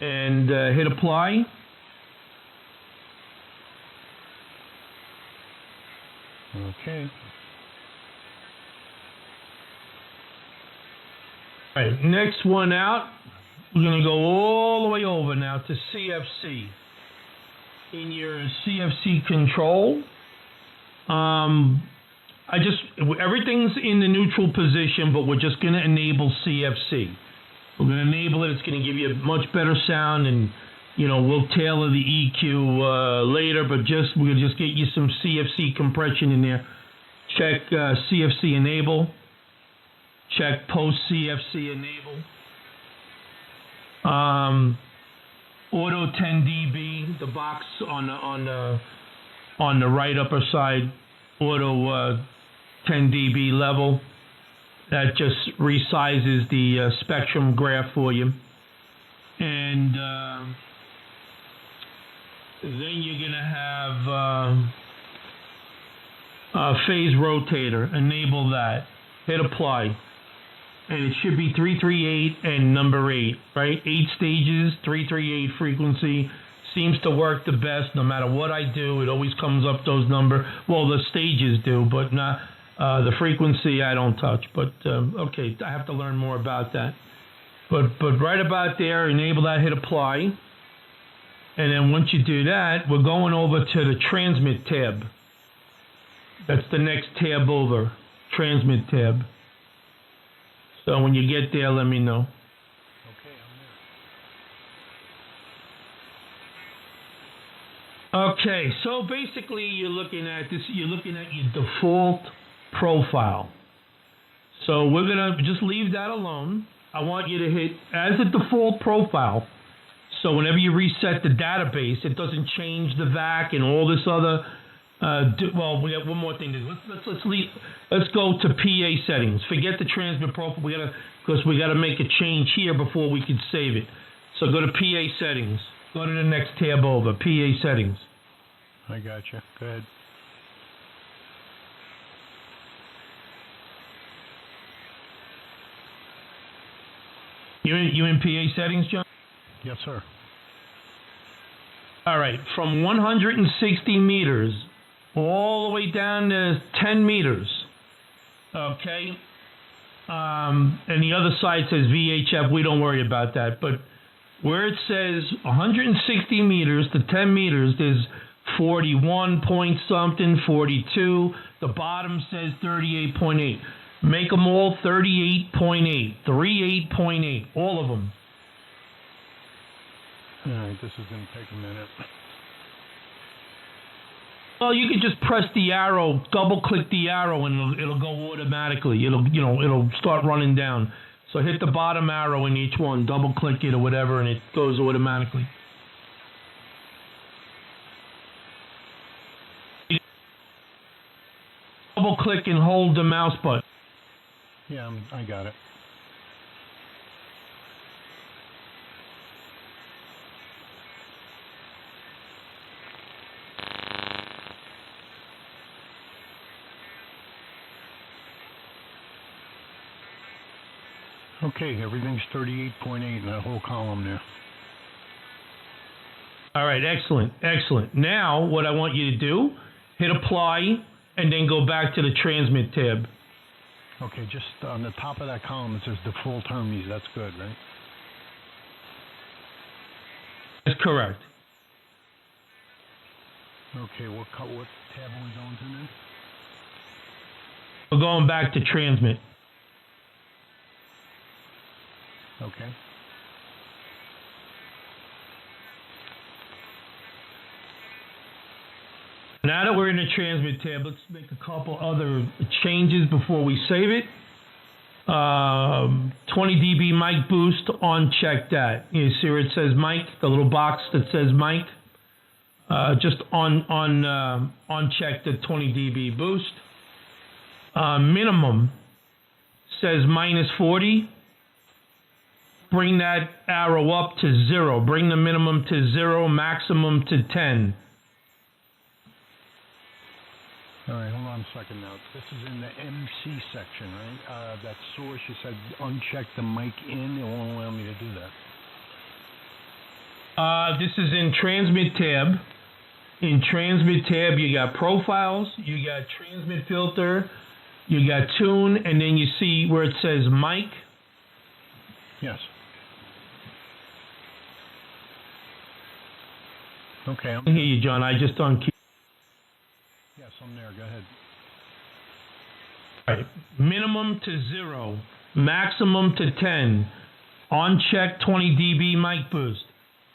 And hit apply. Okay. All right, next one out, we're going to go all the way over now to CFC. In your CFC control, everything's in the neutral position, but we're just going to enable CFC. We're going to enable it. It's going to give you a much better sound, and we'll tailor the EQ later. But we'll just get you some CFC compression in there. Check CFC enable. Check post CFC enable. Auto 10 dB. The box on the right upper side. auto 10 dB level. That just resizes the spectrum graph for you. And then you're going to have a phase rotator. Enable that. Hit apply. And it should be 338 and number 8, right? 8 stages, 338 frequency. Seems to work the best no matter what I do. It always comes up those numbers. Well, the stages do, but not the frequency I don't touch. But okay, I have to learn more about that. But right about there, enable that, hit apply. And then once you do that, we're going over to the transmit tab. That's the next tab over, transmit tab. So when you get there, let me know. Okay, I'm there. Okay, so basically you're looking at this. You're looking at your default profile. So we're gonna just leave that alone. I want you to hit as a default profile. So whenever you reset the database, it doesn't change the VAC and all this other. Well, we got one more thing to do. Let's go to PA settings. Forget the transmit profile. Because we gotta make a change here before we can save it. So go to PA settings. Go to the next tab over. PA settings. I gotcha. Go ahead. You in PA settings, John? Yes, sir. All right. From 160 meters all the way down to 10 meters. Okay. And the other side says VHF. We don't worry about that. But where it says 160 meters to 10 meters, there's 41 point something, 42. The bottom says 38.8. Make them all 38.8, 38.8, all of them. All right, this is going to take a minute. Well, you can just press the arrow, double-click the arrow, and it'll go automatically. It'll start running down. So hit the bottom arrow in each one, double-click it or whatever, and it goes automatically. Double-click and hold the mouse button. Yeah, I got it. Okay, everything's 38.8 in that whole column there. All right, excellent, excellent. Now, what I want you to do, hit apply, and then go back to the transmit tab. Okay, just on the top of that column it says default Hermes. That's good, right? That's correct. Okay, what tab are we going to now? We're going back to transmit. Okay. Now that we're in the transmit tab, let's make a couple other changes before we save it. 20 dB mic boost, uncheck that. You see where it says mic, the little box that says mic. Just uncheck the 20 dB boost. Minimum says -40. Bring that arrow up to 0. Bring the minimum to 0, maximum to 10. All right, hold on a second now. This is in the MC section, right? That source, you said uncheck the mic in. It won't allow me to do that. This is in transmit tab. In transmit tab, you got profiles, you got transmit filter, you got tune, and then you see where it says mic. Yes. Okay. I can hear you, John. I just unkeyed. Yes, I'm there. Go ahead. All right. Minimum to 0, maximum to 10. Uncheck 20 dB mic boost.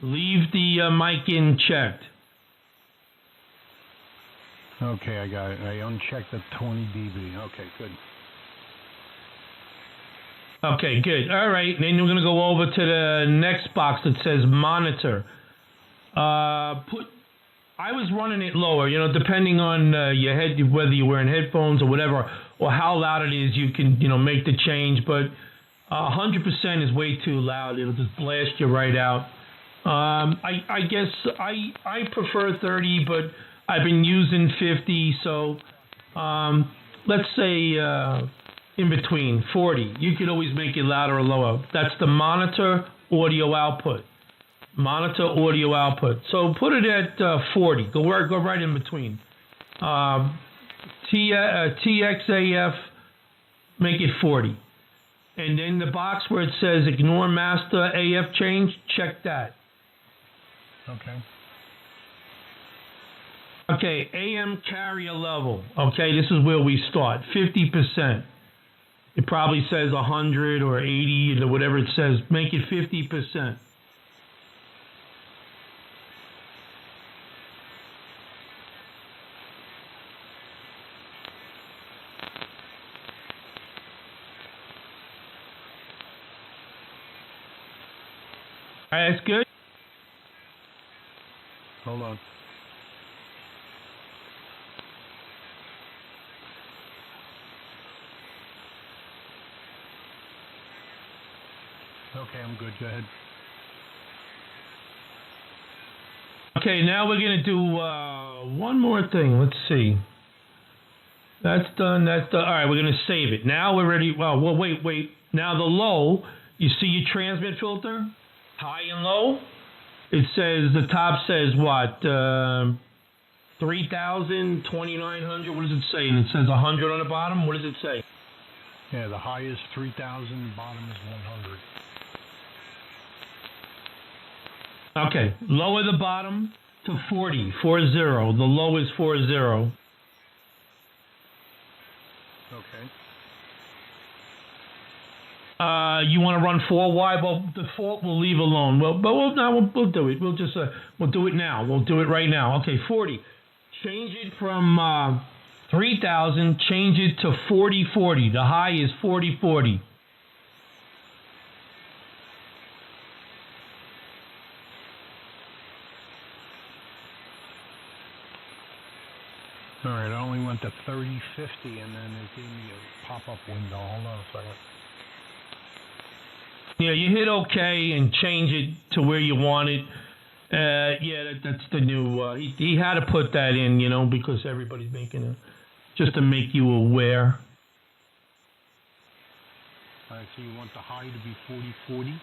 Leave the mic in checked. Okay, I got it. I unchecked the 20 dB. Okay, good. Okay, good. All right. Then we're going to go over to the next box that says monitor. I was running it lower, depending on your head, whether you're wearing headphones or whatever, or how loud it is, you can, make the change. But 100% is way too loud. It'll just blast you right out. I guess I prefer 30, but I've been using 50, so let's say in between 40. You could always make it louder or lower. That's the monitor audio output. Monitor audio output. So put it at 40. Go right in between. TXAF, make it 40. And then the box where it says ignore master AF change, check that. Okay. Okay, AM carrier level. Okay, this is where we start. 50%. It probably says 100 or 80 or whatever it says. Make it 50%. All right, that's good. Hold on. Okay, I'm good. Go ahead. Okay, now we're going to do one more thing. Let's see. That's done. All right, we're going to save it. Now we're ready. Well, wait. Now the low, you see your transmit filter? High and low? It says, the top says what? 3,000, 2,900? What does it say? And it says 100 on the bottom? What does it say? Yeah, the high is 3,000, the bottom is 100. Okay, lower the bottom to 40, 40. The low is 40. Okay. You want to run 4 wide? Well, default we'll leave alone. We'll do it. We'll just we'll do it now. We'll do it right now. Okay, 40. Change it from 3,000. Change it to 40. The high is 40. All right, I only went to 3050, and then it gave me a pop-up window. Hold on a second. Yeah, you hit OK and change it to where you want it. That's the new. He had to put that in, because everybody's making it, just to make you aware. All right, so you want the high to be 40.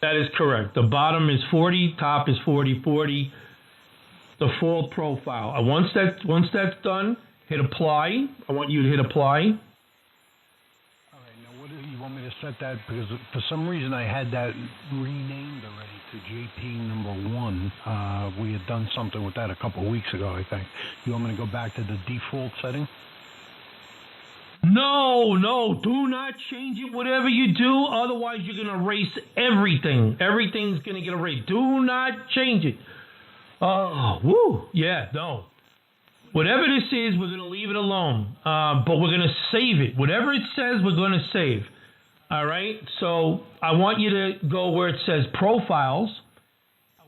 That is correct. The bottom is 40, top is 40. Default profile. Once that's done, hit apply. I want you to hit apply. What do you want me to set that? Because for some reason I had that renamed already to JP number 1. We had done something with that a couple of weeks ago, I think. You want me to go back to the default setting? No, do not change it. Whatever you do, otherwise you're going to erase everything. Everything's going to get erased. Do not change it. Oh, woo. Yeah, no. Whatever this is, we're going to leave it alone, but we're going to save it. Whatever it says, we're going to save. All right? So I want you to go where it says Profiles.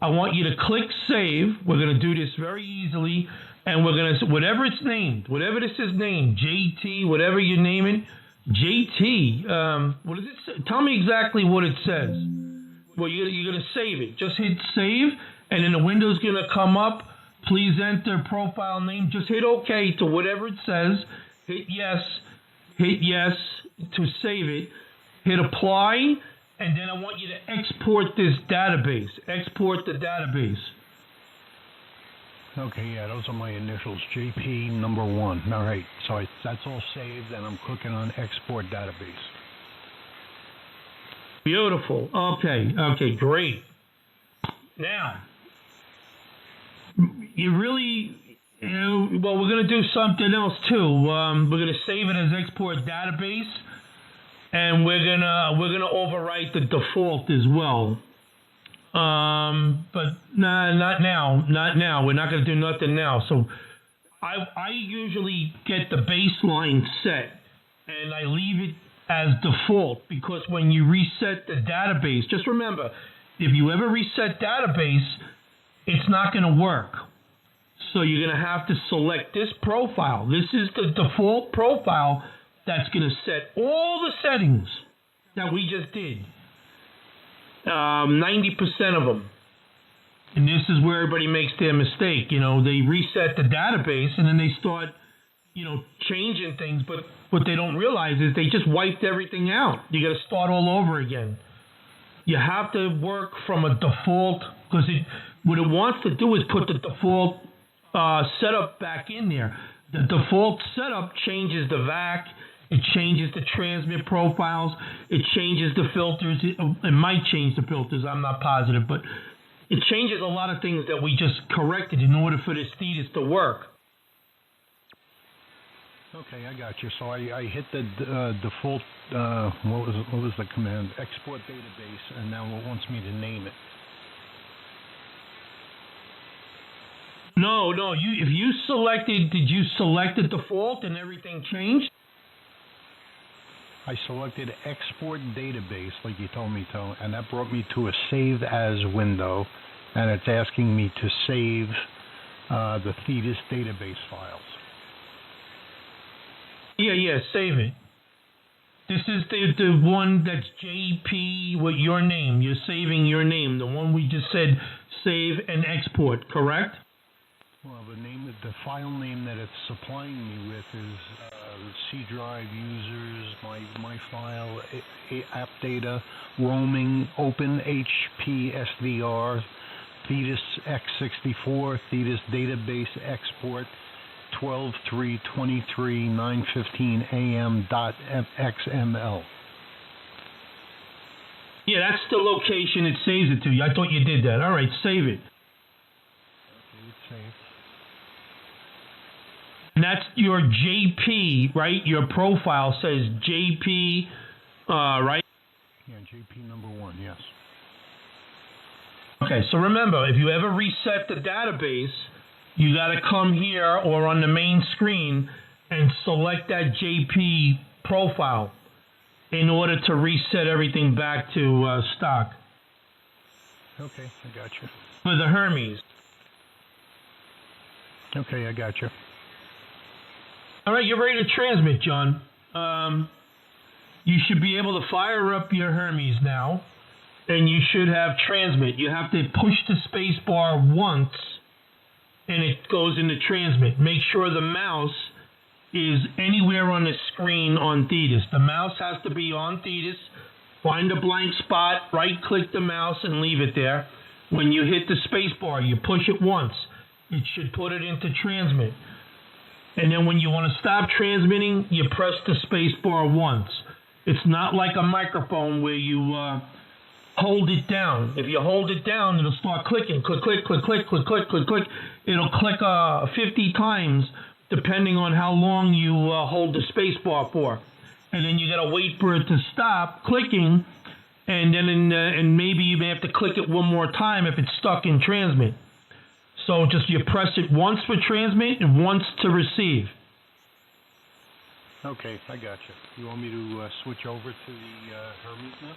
I want you to click Save. We're going to do this very easily, and we're going to, whatever it's named, whatever this is named, JT, whatever you name it, JT, what does it say? Tell me exactly what it says. Well, you're going to save it. Just hit Save, and then the window's going to come up. Please enter profile name. Just hit OK to whatever it says. Hit yes to save it. Hit apply, and then I want you to export this database. Export the database. Okay, yeah, those are my initials, JP number 1. All right, so that's all saved, and I'm clicking on export database. Beautiful. Okay, great. Now, you really, well, we're going to do something else too. We're going to save it as export database, and we're gonna overwrite the default as well. But not now. We're not going to do nothing now. So I usually get the baseline set, and I leave it as default, because when you reset the database, just remember, if you ever reset database, it's not going to work. So you're going to have to select this profile. This is the default profile that's going to set all the settings that we just did. 90% of them. And this is where everybody makes their mistake. You know, they reset the database and then they start, changing things. But what they don't realize is they just wiped everything out. You got to start all over again. You have to work from a default, because what it wants to do is put the default setup back in there. The default setup changes the VAC. It changes the transmit profiles. It changes the filters. It might change the filters. I'm not positive, but it changes a lot of things that we just corrected in order for this Thetis to work. Okay, I got you. So I hit the default. What was the command? Export database, and now it wants me to name it. No. Did you select the default and everything changed? I selected export database like you told me to, and that brought me to a save as window, and it's asking me to save the Thetis database files. Yeah, save it. This is the one that's JP with your name. You're saving your name. The one we just said save and export, correct? Well, the file name that it's supplying me with is C drive users, my file, app data, roaming, open HP SDR, Thetis X64, Thetis database export, 12/3/23 9:15 AM.xml. Yeah, that's the location it saves it to you. I thought you did that. All right, save it. Okay, it's saved. And that's your JP, right? Your profile says JP, right? Yeah, JP number 1, yes. Okay, so remember, if you ever reset the database, you got to come here or on the main screen and select that JP profile in order to reset everything back to stock. Okay, I got you. For the Hermes. Okay, I got you. All right, you're ready to transmit, John. You should be able to fire up your Hermes now, and you should have transmit. You have to push the space bar once, and it goes into transmit. Make sure the mouse is anywhere on the screen on Thetis. The mouse has to be on Thetis. Find a blank spot, right-click the mouse, and leave it there. When you hit the space bar, you push it once. It should put it into transmit. And then when you want to stop transmitting, you press the space bar once. It's not like a microphone where you hold it down. If you hold it down, it'll start clicking. Click, click, click, click, click, click, click, click. It'll click 50 times depending on how long you hold the space bar for. And then you got to wait for it to stop clicking. And then and maybe you may have to click it one more time if it's stuck in transmit. So just you press it once for transmit and once to receive. Okay, I got you. You want me to switch over to the Hermes now?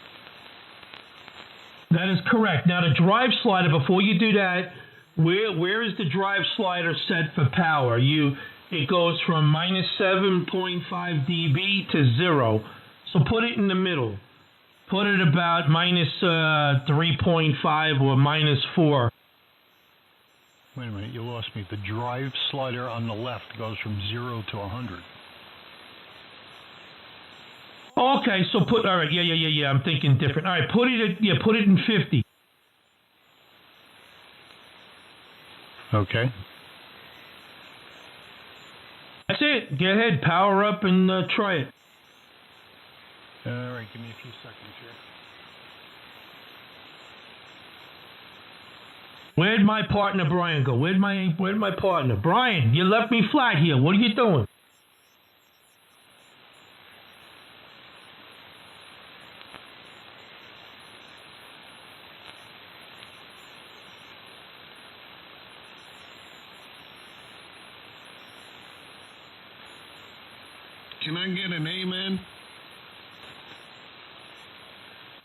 That is correct. Now the drive slider, before you do that, where is the drive slider set for power? It goes from minus 7.5 dB to 0. So put it in the middle. Put it about minus 3.5 or minus 4. Wait a minute, you lost me. The drive slider on the left goes from 0 to 100. Okay, so all right, yeah. I'm thinking different. All right, put it in 50. Okay. That's it. Go ahead, power up and try it. All right, give me a few seconds here. Where'd my partner Brian go? Where'd my partner? Brian, you left me flat here. What are you doing? Can I get an amen?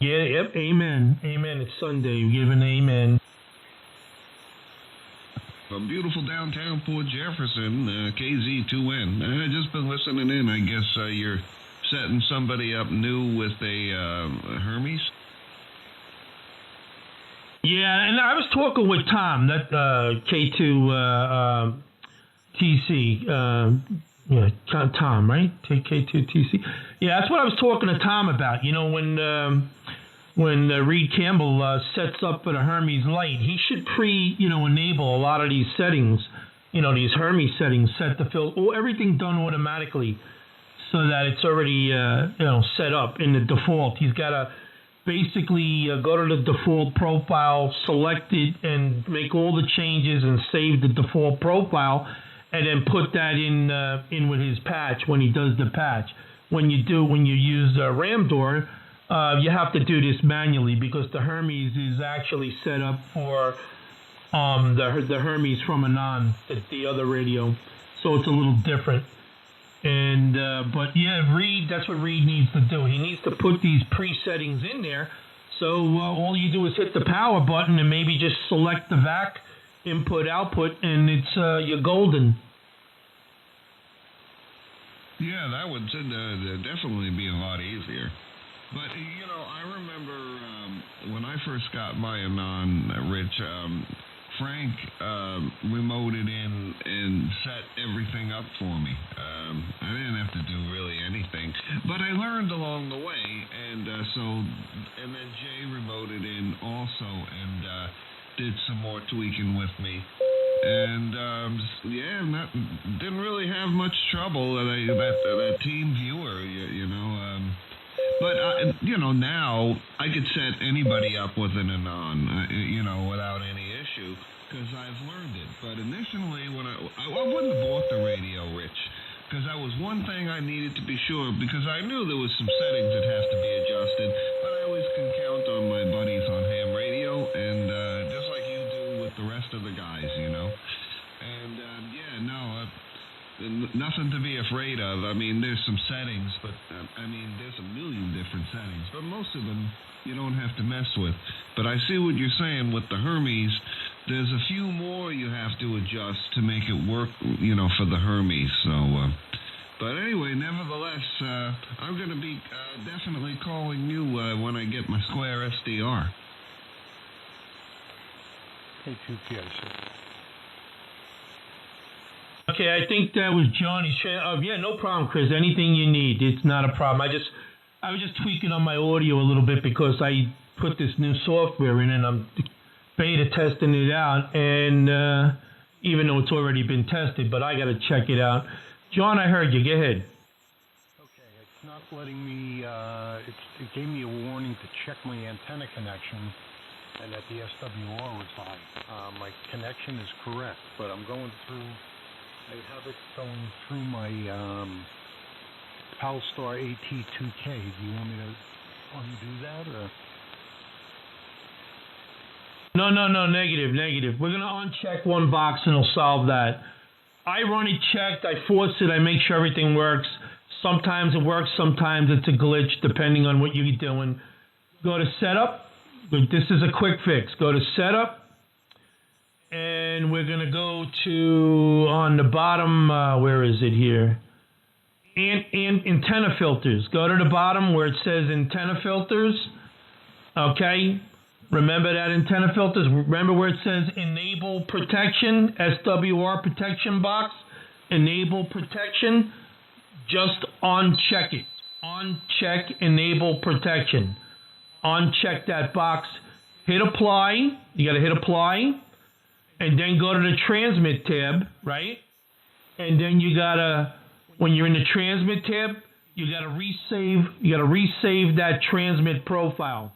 Yeah, yep, amen. Amen. It's Sunday. We give an amen. A beautiful downtown Port Jefferson, KZ2N. I just been listening in. I guess you're setting somebody up new with a Hermes? Yeah, and I was talking with Tom, that K2 TC. Yeah, Tom, right? K2 TC. Yeah, that's what I was talking to Tom about. You know, when Reed Campbell sets up for the Hermes Light, he should enable a lot of these settings, these Hermes settings, set the everything done automatically so that it's already, set up in the default. He's got to basically go to the default profile, select it, and make all the changes and save the default profile, and then put that in with his patch when he does the patch. When you use Ramdoor, you have to do this manually because the Hermes is actually set up for the Hermes from Anon, the other radio, so it's a little different. And but yeah, Reed, that's what Reed needs to do. He needs to put these pre-settings in there. So all you do is hit the power button and maybe just select the VAC input output, and it's you're golden. Yeah, that would definitely be a lot easier. But, I remember when I first got my Anon, Rich, Frank remoted in and set everything up for me. I didn't have to do really anything. But I learned along the way, and and then Jay remoted in also and did some more tweaking with me. And, didn't really have much trouble. That team viewer, But, now I could set anybody up with an Anon, without any issue, because I've learned it. But initially, when I wouldn't have bought the radio, Rich, because that was one thing I needed to be sure, because I knew there was some settings that have to be adjusted, but I always can count on my buddies on ham radio, and just like you do with the rest of the guys, And, nothing to be afraid of. I mean, there's some settings, but, there's a million different settings. But most of them you don't have to mess with. But I see what you're saying with the Hermes. There's a few more you have to adjust to make it work, for the Hermes. So, but anyway, nevertheless, I'm going to be definitely calling you when I get my Square SDR. K2PIC. Okay, I think that was Johnny. Yeah, no problem, Chris. Anything you need, it's not a problem. I was just tweaking on my audio a little bit because I put this new software in and I'm beta testing it out. And even though it's already been tested, but I got to check it out. John, I heard you. Go ahead. Okay, it's not letting me. It gave me a warning to check my antenna connection, and that the SWR was high. My connection is correct, but I'm going through. I have it going through my Palstar AT 2K. Do you want me to undo that, or? No, negative. We're going to uncheck one box and it'll solve that. I run it checked, I force it, I make sure everything works. Sometimes it works, sometimes it's a glitch, depending on what you're doing. Go to Setup. This is a quick fix. Go to Setup. And we're going to go to, on the bottom, where is it here? Antenna filters. Go to the bottom where it says antenna filters. Okay. Remember that antenna filters. Remember where it says enable protection, SWR protection box. Enable protection. Just uncheck it. Uncheck enable protection. Uncheck that box. Hit apply. You got to hit apply. And then go to the transmit tab, right? And then you gotta, when you're in the transmit tab, you gotta resave that transmit profile.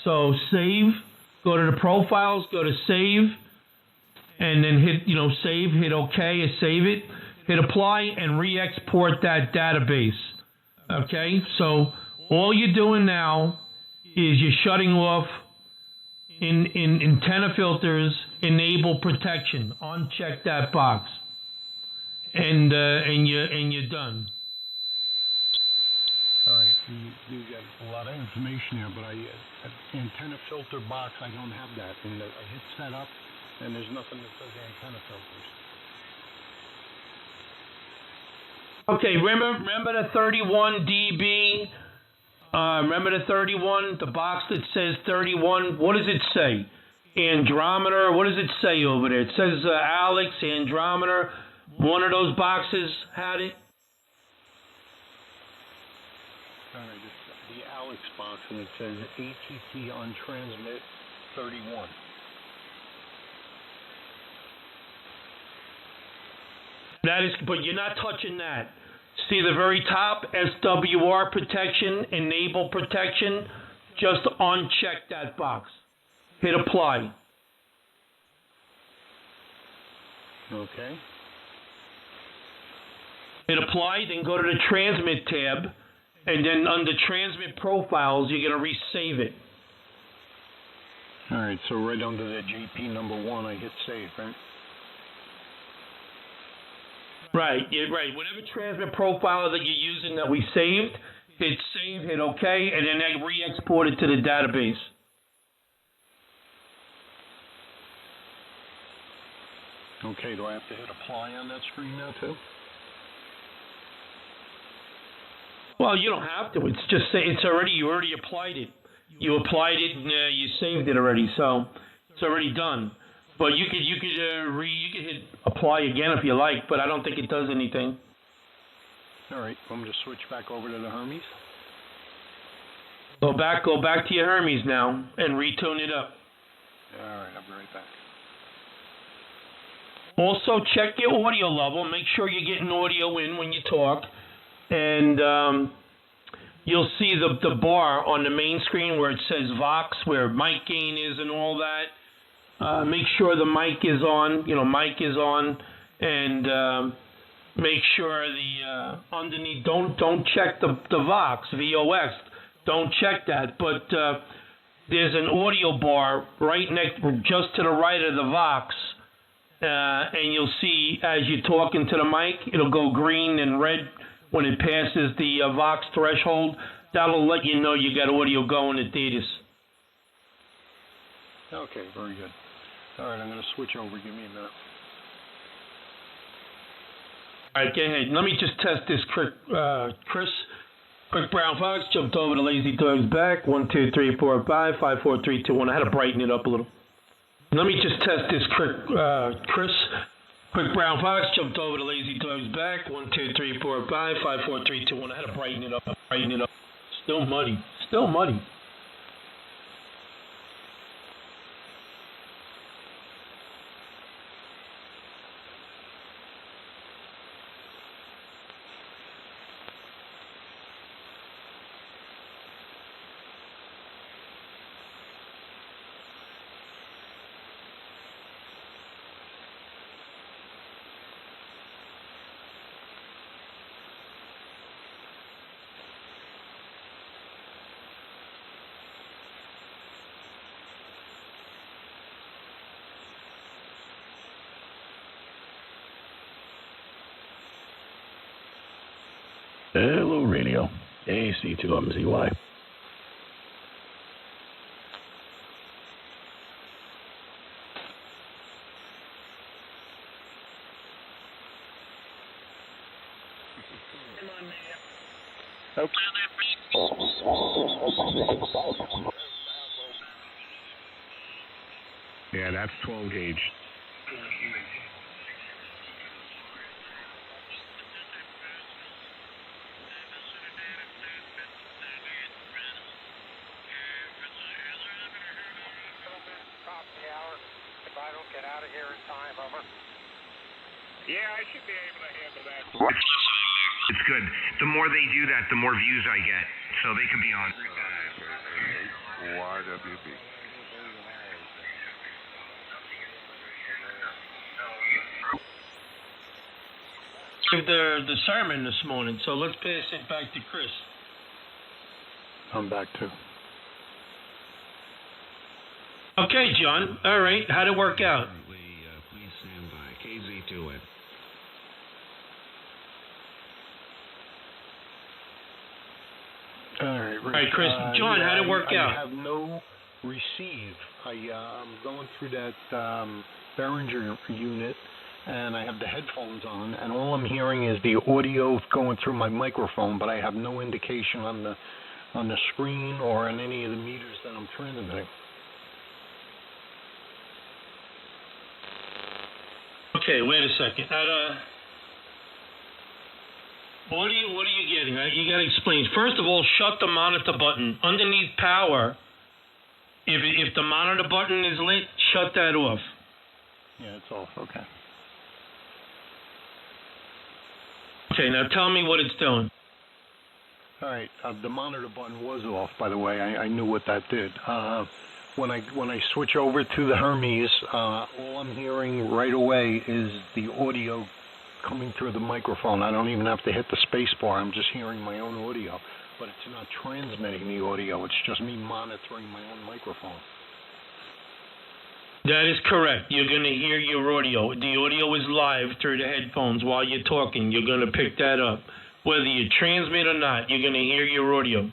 So save, go to the profiles, go to save, and then hit, save, hit OK, save it, hit apply, and re-export that database. Okay, so all you're doing now is you're shutting off in antenna filters, enable protection. Uncheck that box, and you're done. All right. you got a lot of information here, but antenna filter box, I don't have that. And I hit setup, and there's nothing that says antenna filters. Okay, remember the 31 dB? Remember the 31, the box that says 31? What does it say? Andrometer, what does it say over there? It says Alex, Andrometer. One of those boxes had it? All right, it's the Alex box, and it says ATT on transmit 31. That is, but you're not touching that. See the very top, SWR protection, enable protection. Just uncheck that box. Hit apply. Okay. Hit apply, then go to the transmit tab, and then under transmit profiles, you're going to resave it. All right, so right under the JP number 1, I hit save, right? Right, yeah, right. Whatever transmit profile that you're using that we saved, hit save, hit OK, and then they re-export it to the database. Okay, do I have to hit apply on that screen now too? Well, you don't have to. It's just you already applied it. You applied it and you saved it already, so it's already done. But you could hit apply again if you like, but I don't think it does anything. All right, I'm going to switch back over to the Hermes. Go back to your Hermes now and retune it up. All right, I'll be right back. Also, check your audio level. Make sure you're getting audio in when you talk. And you'll see the bar on the main screen where it says Vox, where mic gain is and all that. Make sure the mic is on. Mic is on. And make sure the underneath, don't check the Vox, VOX. Don't check that. But there's an audio bar right just to the right of the Vox. And you'll see as you're talking to the mic, it'll go green and red when it passes the Vox threshold. That'll let you know you got audio going at Datus. Okay, very good. All right, I'm going to switch over. Give me a minute. All right, go ahead. Let me just test this, Chris. Quick brown fox jumped over the lazy dog's back. 1, 2, 3, 4, 5, 5, 4, 3, 2, 1. I had to brighten it up a little. Let me just test this, Chris. Quick brown fox jumped over the lazy dog's back. 1, 2, 3, 4, 5, 5, 4, 3, 2, 1. I had to brighten it up. Still muddy. Hello, radio. AC2MZY. Yeah, that's 12 gauge. Yeah, I should be able to handle that. It's good. The more they do that, the more views I get. So they could be on. YWB. The sermon this morning, so let's pass it back to Chris. I'm back too. Okay, John. All right. How'd it work out? Please stand by. KZ to it. Rich. right, Chris. John, how'd it work out? I have no receive. I'm going through that Behringer unit, and I have the headphones on, and all I'm hearing is the audio going through my microphone, but I have no indication on the screen or on any of the meters that I'm transmitting. Okay, wait a second. What are you getting? You got to explain. First of all, shut the monitor button underneath power. If the monitor button is lit, shut that off. Yeah, it's off. Okay. Okay, now tell me what it's doing. All right. The monitor button was off, by the way. I knew what that did. When I switch over to the Hermes, all I'm hearing right away is the audio coming through the microphone. I don't even have to hit the space bar. I'm just hearing my own audio, but it's not transmitting the audio. It's just me monitoring my own microphone. That is correct. You're going to hear your audio. The audio is live through the headphones while you're talking. You're going to pick that up. Whether you transmit or not, you're going to hear your audio.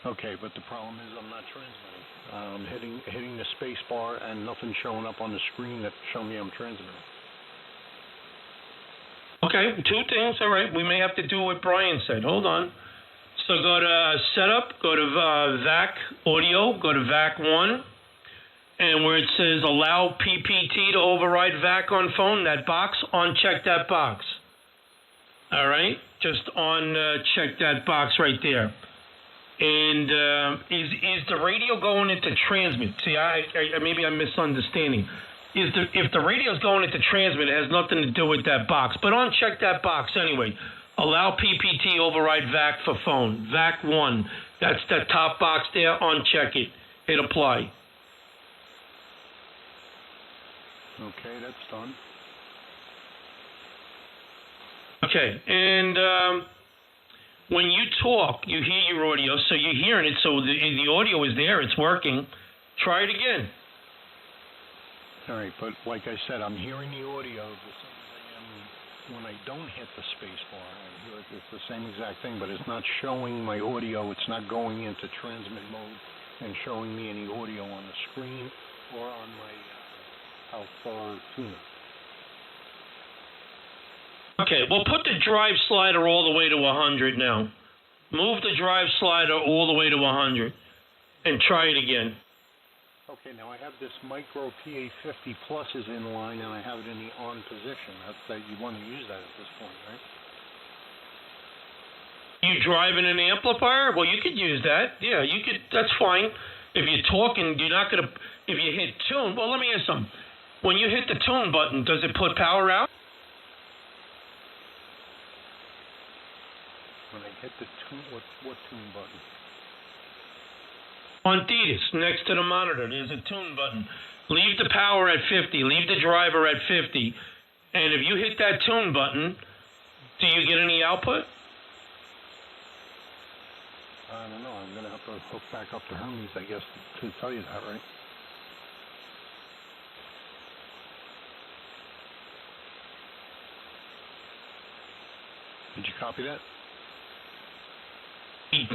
Okay, but the problem is I'm not transmitting. Hitting the space bar and nothing showing up on the screen that show me I'm transmitting. Okay, two things. All right, we may have to do what Brian said. Hold on. So go to Setup, go to VAC Audio, go to VAC 1, and where it says Allow PPT to override VAC on phone, that box, uncheck that box. All right, just check that box right there. And is the radio going into transmit? See, maybe I'm misunderstanding. If the radio is going into transmit, it has nothing to do with that box. But uncheck that box anyway. Allow PPT override VAC for phone. VAC 1. That's that top box there. Uncheck it. Hit apply. Okay, that's done. Okay, and when you talk, you hear your audio, so you're hearing it, so the audio is there, it's working. Try it again. All right, but like I said, I'm hearing the audio the same as I am when I don't hit the space bar. I hear it's the same exact thing, but it's not showing my audio. It's not going into transmit mode and showing me any audio on the screen or on my Palstar tuner. Okay, well, put the drive slider all the way to 100 now. Move the drive slider all the way to 100 and try it again. Okay, now I have this micro PA50 Plus is in line, and I have it in the on position. That you want to use that at this point, right? You driving an amplifier? Well, you could use that. Yeah, you could. That's fine. If you're talking, you're not gonna. If you hit tune, well, let me ask something. When you hit the tune button, does it put power out? When I hit the tune, what tune button? On Thetis, next to the monitor, there's a tune button. Leave the power at 50. Leave the driver at 50. And if you hit that tune button, do you get any output? I don't know. I'm going to have to hook back up to Hermes, I guess, to tell you that, right? Did you copy that?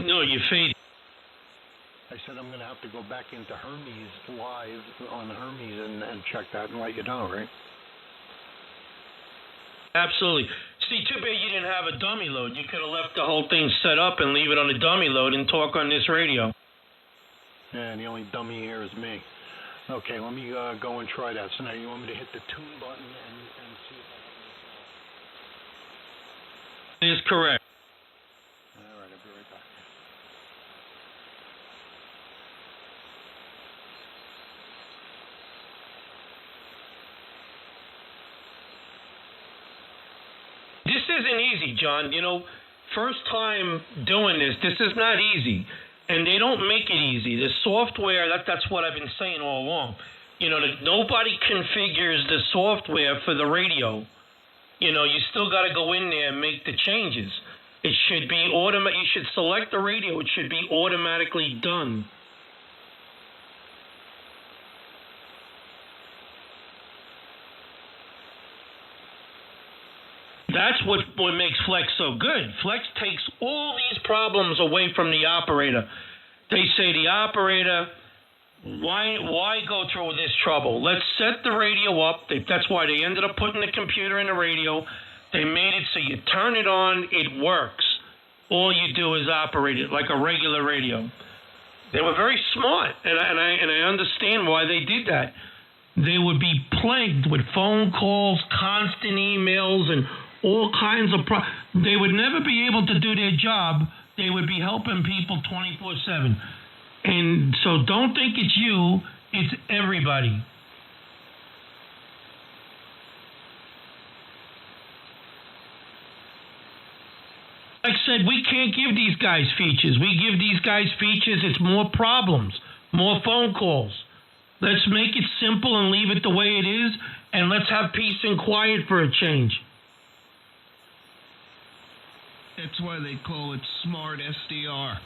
No, you fade. I said I'm going to have to go back into Hermes live on Hermes and check that and let you know, right? Absolutely. See, too bad you didn't have a dummy load. You could have left the whole thing set up and leave it on a dummy load and talk on this radio. Yeah, and the only dummy here is me. Okay, let me go and try that. So now you want me to hit the tune button and see if I have any. That is correct. All right, I'll be right back. This isn't easy, John. You know, first time doing this is not easy. And they don't make it easy. The software, that's what I've been saying all along. You know, nobody configures the software for the radio. You know, you still got to go in there and make the changes. It should be automatic. You should select the radio. It should be automatically done. That's that's what makes Flex so good. Flex takes all these problems away from the operator. They say the operator, why go through this trouble? Let's set the radio up. That's why they ended up putting the computer in the radio. They made it so you turn it on, it works. All you do is operate it like a regular radio. They were very smart, and I understand why they did that. They would be plagued with phone calls, constant emails, and all kinds of they would never be able to do their job. They would be helping people 24/7. And so don't think it's you, it's everybody. Like I said, we can't give these guys features. We give these guys features, it's more problems, more phone calls. Let's make it simple and leave it the way it is, and let's have peace and quiet for a change. That's why they call it Smart SDR.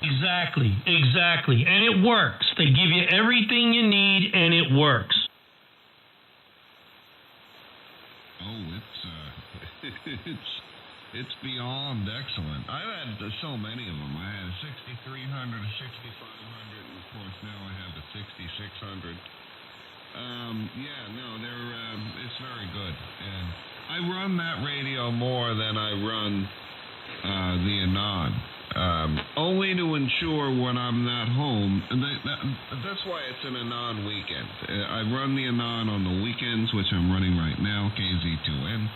Exactly. And it works. They give you everything you need, and it works. Oh, it's beyond excellent. I've had so many of them. I had a 6300, a 6500, and of course now I have a 6600. It's very good. And I run that radio more than I run the Anon. Only to ensure when I'm not home. And that's why it's an Anon weekend. I run the Anon on the weekends, which I'm running right now, KZ2N.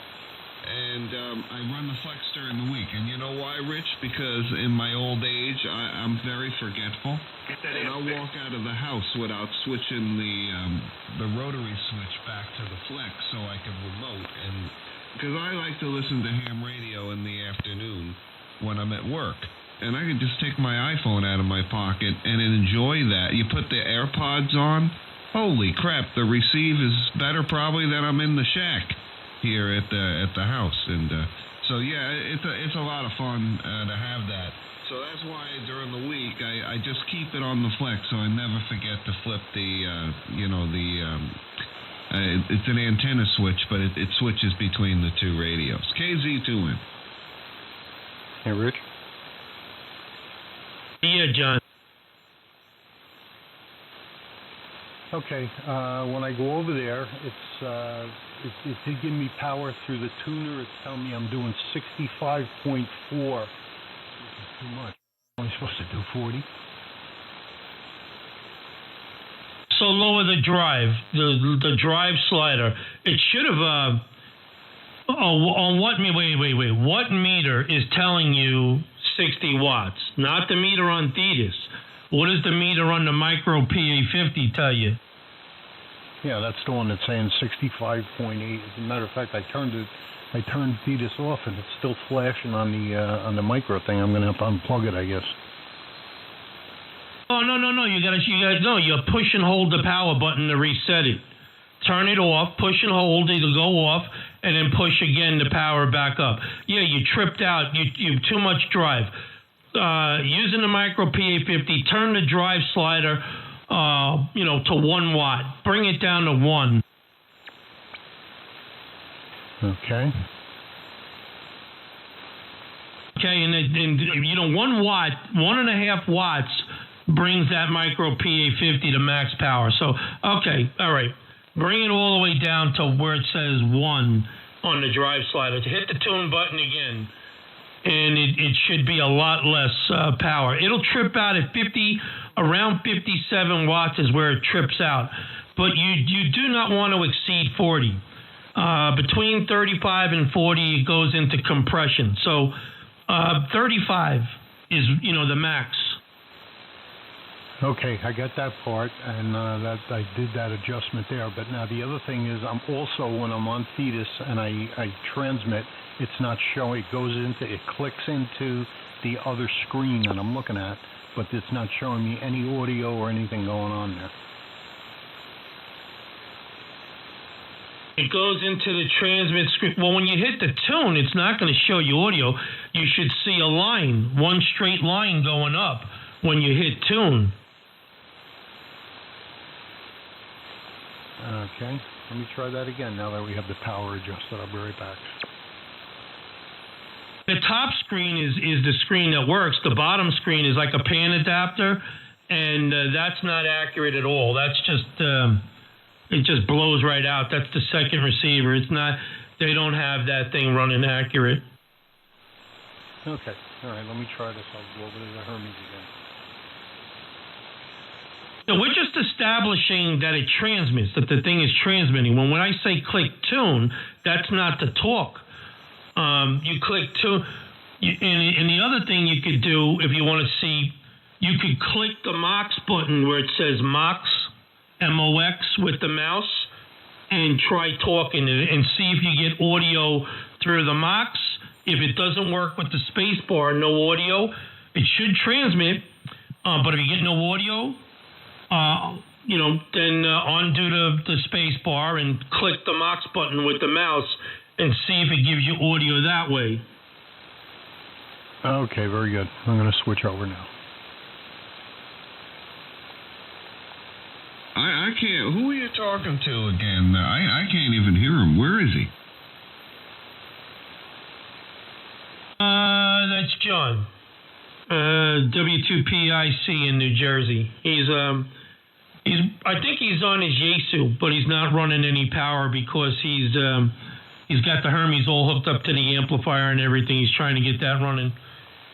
And I run the Flex during the week. And you know why, Rich? Because in my old age, I'm very forgetful. And I'll walk out of the house without switching the rotary switch back to the Flex so I can remote. And because I like to listen to ham radio in the afternoon when I'm at work. And I can just take my iPhone out of my pocket and enjoy that. You put the AirPods on, holy crap, the receive is better probably than I'm in the shack here at the house. And so yeah, it's a lot of fun to have that. So that's why during the week I just keep it on the Flex so I never forget to flip it's an antenna switch, but it switches between the two radios. KZ2N. Hey, Rich. Yeah, John. Okay, when I go over there, it did give me power through the tuner. It's telling me I'm doing 65.4. This is too much. I'm supposed to do 40. So lower the drive, the drive slider. It should have. On what? Wait. What meter is telling you 60 watts? Not the meter on Thetis. What does the meter on the Micro PA50 tell you? Yeah, that's the one that's saying 65.8. As a matter of fact, I turned Thetis off, and it's still flashing on the micro thing. I'm gonna have to unplug it, I guess. Oh no! You push and hold the power button to reset it. Turn it off, push and hold, it'll go off, and then push again to power back up. Yeah, you tripped out. You too much drive. Using the Micro PA50, turn the drive slider, to 1 watt. Bring it down to 1. Okay. Okay, and 1 watt, 1.5 watts brings that Micro PA50 to max power. So, okay, all right. Bring it all the way down to where it says 1 on the drive slider. Hit the tune button again, and it should be a lot less power. It'll trip out at around 57 watts is where it trips out. But you do not want to exceed 40. Between 35 and 40, it goes into compression. So 35 is, the max. Okay, I got that part, and that I did that adjustment there. But now the other thing is, I'm also, when I'm on Thetis and I transmit, it's not showing. It clicks into the other screen that I'm looking at, but it's not showing me any audio or anything going on there. It goes into the transmit screen. Well, when you hit the tune, it's not going to show you audio. You should see a line, one straight line going up when you hit tune. Okay. Let me try that again now that we have the power adjusted. I'll be right back. The top screen is the screen that works. The bottom screen is like a pan adapter, and that's not accurate at all. That's just it just blows right out. That's the second receiver. It's not. They don't have that thing running accurate. Okay. All right. Let me try this. I'll go over to the Hermes again. So we're just establishing that it transmits, that the thing is transmitting. When I say click tune, that's not to talk. You click tune, and the other thing you could do if you want to see, you could click the Mox button where it says Mox, M-O-X with the mouse, and try talking and see if you get audio through the Mox. If it doesn't work with the space bar, no audio, it should transmit, but if you get no audio, then undo the space bar and click the Mox button with the mouse and see if it gives you audio that way. Okay, very good. I'm going to switch over now. I can't. Who are you talking to again? I can't even hear him. Where is he? That's John. W2PIC in New Jersey. I think he's on his Yaesu, but he's not running any power because he's got the Hermes all hooked up to the amplifier and everything. He's trying to get that running,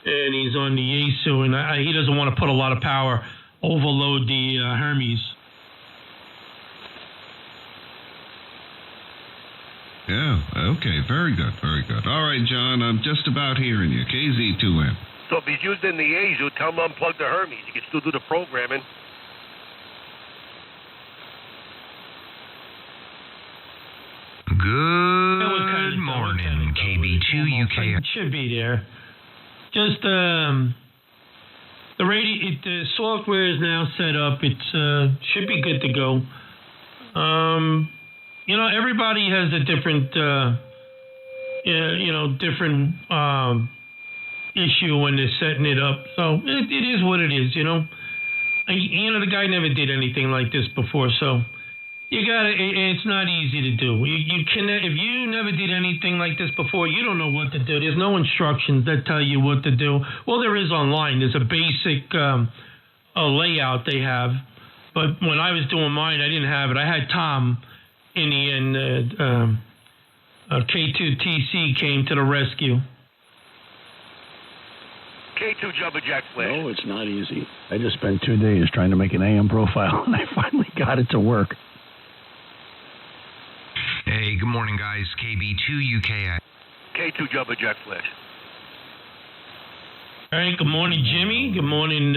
and he's on the Yaesu, and he doesn't want to put a lot of power, overload the Hermes. Yeah, okay, very good, very good. All right, John, I'm just about hearing you. KZ2M. So if he's using the Yaesu, tell him to unplug the Hermes. You can still do the programming. Good morning, KB2UK. It should be there. Just the software is now set up. It should be good to go. Everybody has a different different issue when they're setting it up. So it is what it is. The guy never did anything like this before, so. It's not easy to do. You can, if you never did anything like this before, you don't know what to do. There's no instructions that tell you what to do. Well, there is online. There's a basic layout they have. But when I was doing mine, I didn't have it. I had Tom in the end. K2TC came to the rescue. K2 Jumbo Jack Flash. No, it's not easy. I just spent 2 days trying to make an AM profile, and I finally got it to work. Hey, good morning, guys. KB2UK. K2 Jumbo Jack Flash. All right, good morning, Jimmy. Good morning,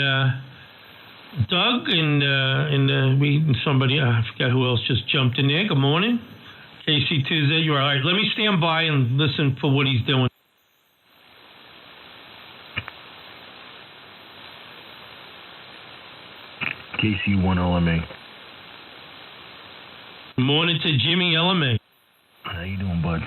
Doug, and somebody, I forgot who else just jumped in there. Good morning. KC2Z, you are all right. Let me stand by and listen for what he's doing. KC1LMA. Good morning to Jimmy LMA. How you doing, bud?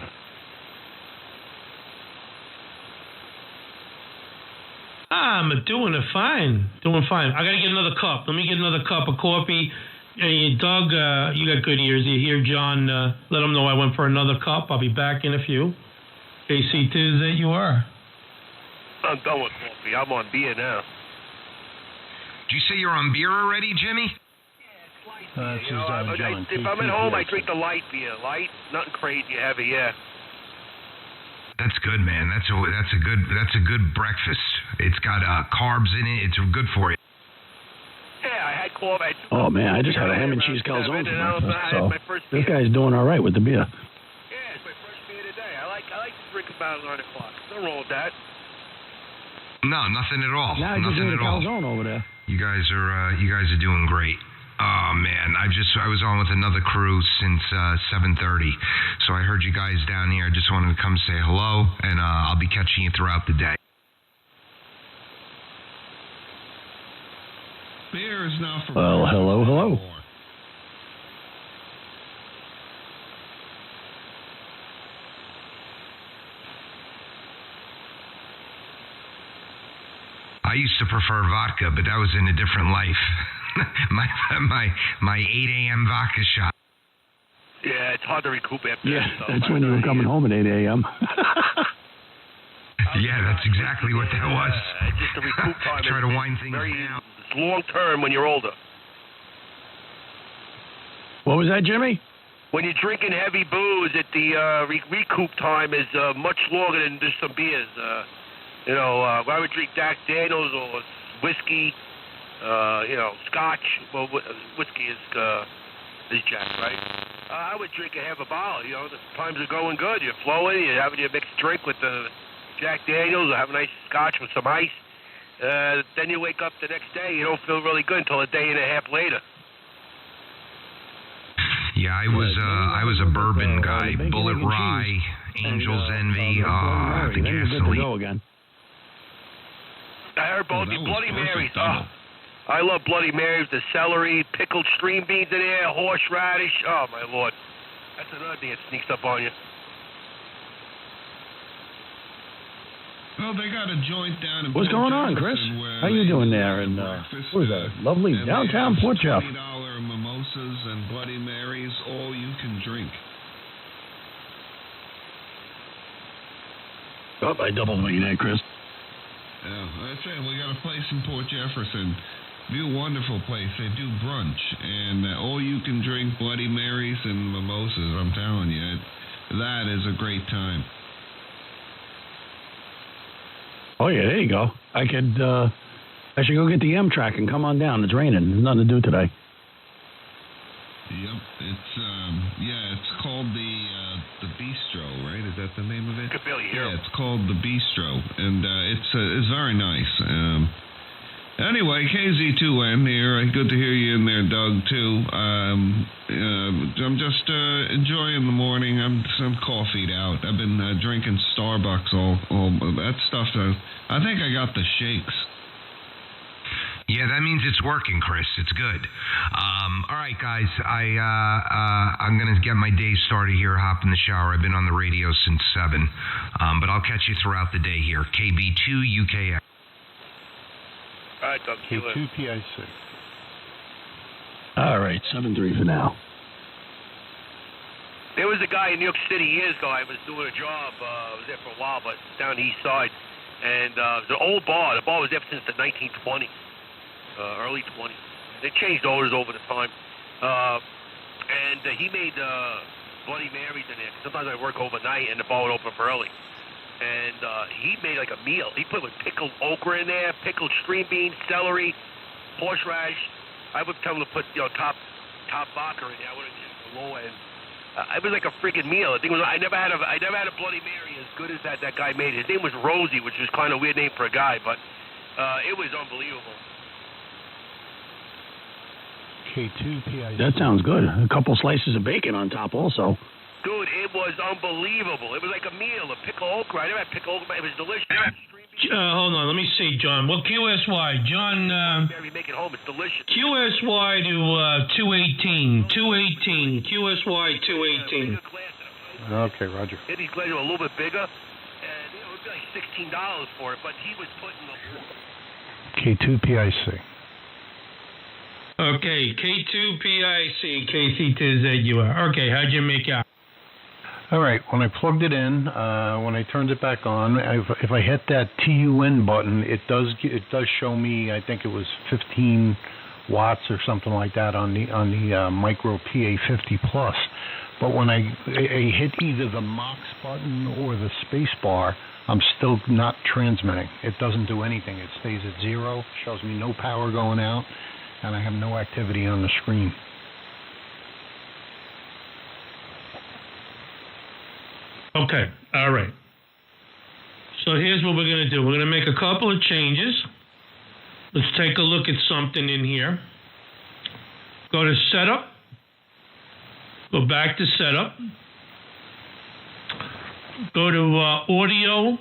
I'm doing it fine. Doing fine. I got to get another cup. Let me get another cup of coffee. Hey, Doug, you got good ears. You hear John, let him know I went for another cup. I'll be back in a few. KC2Z, you are. I'm done with coffee. I'm on beer now. Did you say you're on beer already, Jimmy? If I'm at home, I drink the light beer. Light, nothing crazy heavy, yeah. That's good, man. That's a good breakfast. It's got carbs in it. It's good for you. Yeah, I had coffee. Oh man, I just had a ham and cheese calzone for breakfast. So this guy's doing all right with the beer. Yeah, it's my first beer today. I like to drink about 9 o'clock. Nothing wrong with that. No, nothing at all. Now nothing doing at a all. calzone over there. You guys are doing great. Oh man, I was on with another crew since 7:30, so I heard you guys down here. I just wanted to come say hello, and I'll be catching you throughout the day. Beer is now for. Well, hello. I used to prefer vodka, but that was in a different life. my 8 a.m. vodka shot. Yeah, it's hard to recoup after Yeah, that stuff. that's when you were coming home at 8 a.m. Yeah, that's exactly what that was. Just the recoup time. Try to wind things very down. It's long term when you're older. What was that, Jimmy? When you're drinking heavy booze, the recoup time is much longer than just some beers. I would drink Jack Daniels or whiskey, scotch. Well, whiskey is Jack, right? I would drink a half a bottle. The times are going good. You're flowing. You're having your mixed drink with the Jack Daniels, or have a nice scotch with some ice. Then you wake up the next day. You don't feel really good until a day and a half later. Yeah, I was a bourbon guy, Bullet Rye, Angel's Envy, the gasoline. I heard both the Bloody Marys. Double. I love Bloody Marys, the celery, pickled string beans in there, horseradish. Oh, my Lord. That's another thing that sneaks up on you. Well, they got a joint down in What's Port going on, Chris? Jefferson where How you they doing do there? And breakfast, what is that? Lovely and downtown they have Port Jeff. $20 mimosas and Bloody Marys, all you can drink. Oh, I doubled what you did, Chris. Yeah, that's it. We got a place in Port Jefferson. Real wonderful place. They do brunch, and all you can drink Bloody Marys and mimosas. I'm telling you, that is a great time. Oh yeah, there you go. I should go get the Amtrak and come on down. It's raining. There's nothing to do today. Yep, it's called the Bistro, right? Is that the name of it? Could barely hear Yeah, him. it's called the Bistro, and it's very nice. Anyway, KZ2N here. Good to hear you in there, Doug, too. I'm just enjoying the morning. I'm coffeeed out. I've been drinking Starbucks all that stuff. I think I got the shakes. Yeah, that means it's working, Chris. It's good. All right, guys. I'm gonna get my day started here. Hop in the shower. I've been on the radio since 7, but I'll catch you throughout the day here. KB2 UKX. All right, Doug. See you later. K2PIC. All right, 7-3 for now. There was a guy in New York City years ago. I was doing a job. I was there for a while, but down the east side. And it was an old bar. The bar was there since the 1920s, early 20s. They changed owners over the time. And he made Bloody Marys in there. Sometimes I work overnight, and the bar would open up early. And he made like a meal. He put pickled okra in there, pickled string beans, celery, horseradish. I would tell him to put top vodka in there. I wouldn't use the low end. It was like a freaking meal. The thing was, I never had a Bloody Mary as good as that guy made. His name was Rosie, which is kind of a weird name for a guy, but it was unbelievable. K2PIC. That sounds good. A couple slices of bacon on top also. Dude, it was unbelievable. It was like a meal, a pickled okra. I never had pickled okra. It was delicious. Hold on, let me see, John. Well, QSY, John. Mary, make it home. It's delicious. QSY to 218. 218. QSY 218. Okay, Roger. These glasses were a little bit bigger, and it would be like $16 for it. But he was putting the K2PIC. Okay, K2PIC, KC2ZUR. Okay, how'd you make out? All right, when I plugged it in, when I turned it back on, if I hit that TUN button, it does show me. I think it was 15 watts or something like that on the Micro PA50 Plus. But when I hit either the MOX button or the space bar, I'm still not transmitting. It doesn't do anything. It stays at 0. Shows me no power going out, and I have no activity on the screen. Okay, all right. So here's what we're going to do. We're going to make a couple of changes. Let's take a look at something in here. Go to Setup. Go back to Setup. Go to Audio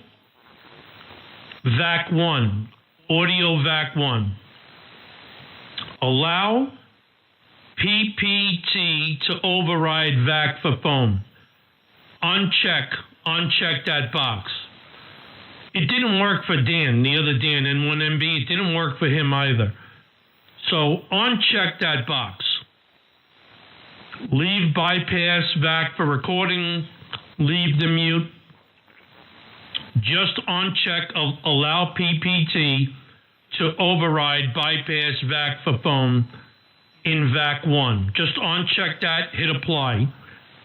VAC 1. Audio VAC 1. Allow PPT to override VAC for phone. Uncheck that box. It didn't work for Dan, the other Dan, N1MB. It didn't work for him either. So uncheck that box. Leave bypass VAC for recording. Leave the mute. Just on check of allow PPT to override bypass VAC for phone in VAC 1. Just on check that, hit apply,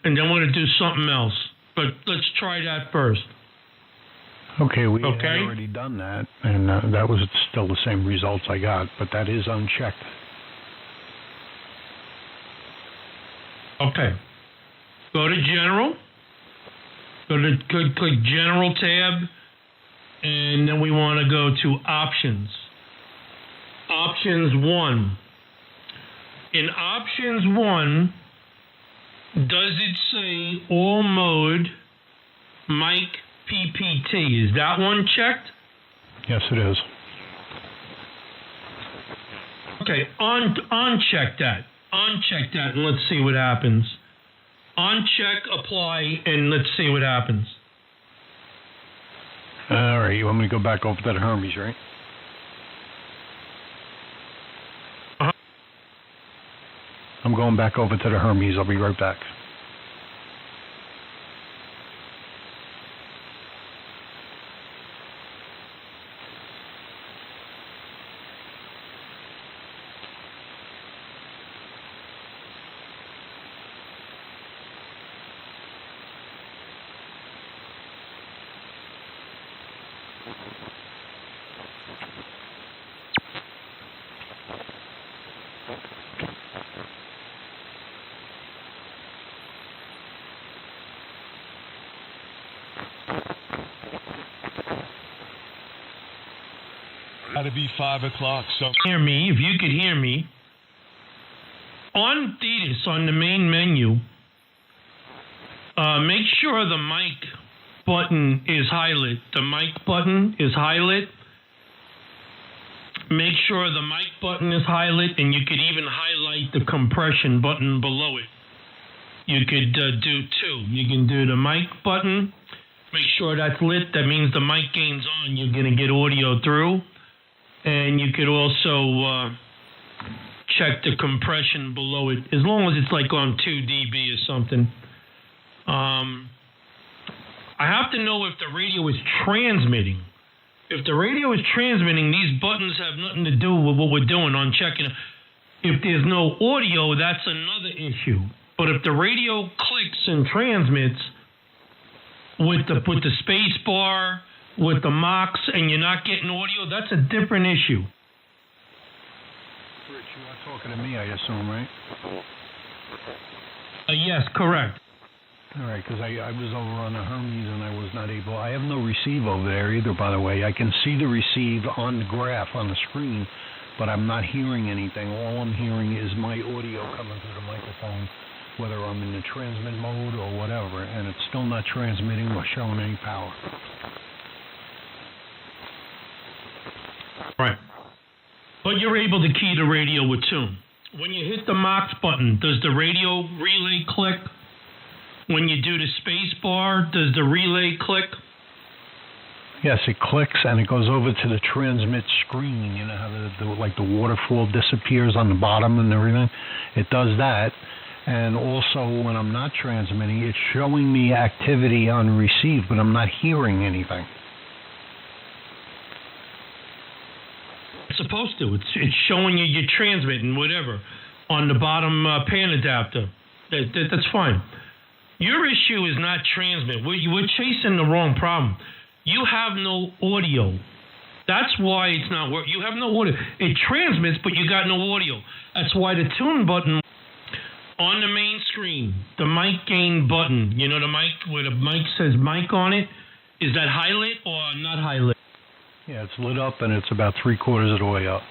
and then we're going to do something else. But let's try that first. Okay, we had already done that, and that was still the same results I got, but that is unchecked. Okay. Go to General. Click General tab, and then we want to go to Options. Options 1. In Options 1, does it say All Mode Mic PPT? Is that one checked? Yes, it is. Okay, uncheck that. Uncheck that, and let's see what happens. Uncheck, apply, and let's see what happens. All right, you want me to go back over to the Hermes, right? Uh-huh. I'm going back over to the Hermes. I'll be right back. Gotta be 5 o'clock, so Hear me, if you could hear me. On Thetis, on the main menu, make sure the mic button is highlighted. The mic button is highlighted. Make sure the mic button is highlighted, and you could even highlight the compression button below it. You could do two. You can do the mic button. Make sure that's lit. That means the mic gain's on. You're going to get audio through. And you could also check the compression below it, as long as it's like on 2 dB or something. I have to know if the radio is transmitting. If the radio is transmitting, these buttons have nothing to do with what we're doing on checking. If there's no audio, that's another issue. But if the radio clicks and transmits with the space bar, with the mocks, and you're not getting audio, that's a different issue. Rich, you are talking to me, I assume, right? Yes, correct. All right, because I was over on the Hermes and I was not able. I have no receive over there either, by the way. I can see the receive on the graph on the screen, but I'm not hearing anything. All I'm hearing is my audio coming through the microphone, whether I'm in the transmit mode or whatever, and it's still not transmitting or showing any power. Right. But you're able to key the radio with tune. When you hit the Mox button, does the radio relay click? When you do the space bar, does the relay click? Yes, it clicks and it goes over to the transmit screen. You know how the waterfall disappears on the bottom and everything? It does that. And also when I'm not transmitting, it's showing me activity on receive, but I'm not hearing anything. Supposed to. It's showing you you're transmitting whatever on the bottom pan adapter. That's fine. Your issue is not transmit. We're chasing the wrong problem. You have no audio. That's why it's not working. You have no audio. It transmits, but you got no audio. That's why the tune button on the main screen, the mic gain button, you know, the mic where the mic says mic on it, is that highlight or not highlight? Yeah, it's lit up and it's about 3/4 of the way up.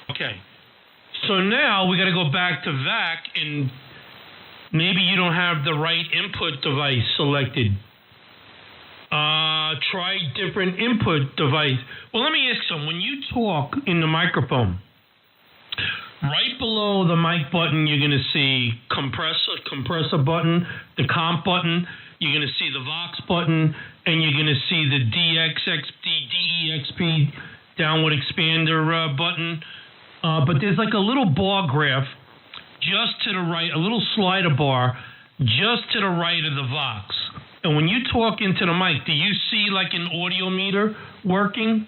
Okay. So now we got to go back to VAC, and maybe you don't have the right input device selected. Try different input device. Well, let me ask you, when you talk in the microphone, right below the mic button, you're going to see compressor button, the comp button. You're going to see the Vox button, and you're going to see the DEXP downward expander button. But there's like a little bar graph just to the right, a little slider bar just to the right of the Vox. And when you talk into the mic, do you see like an audio meter working?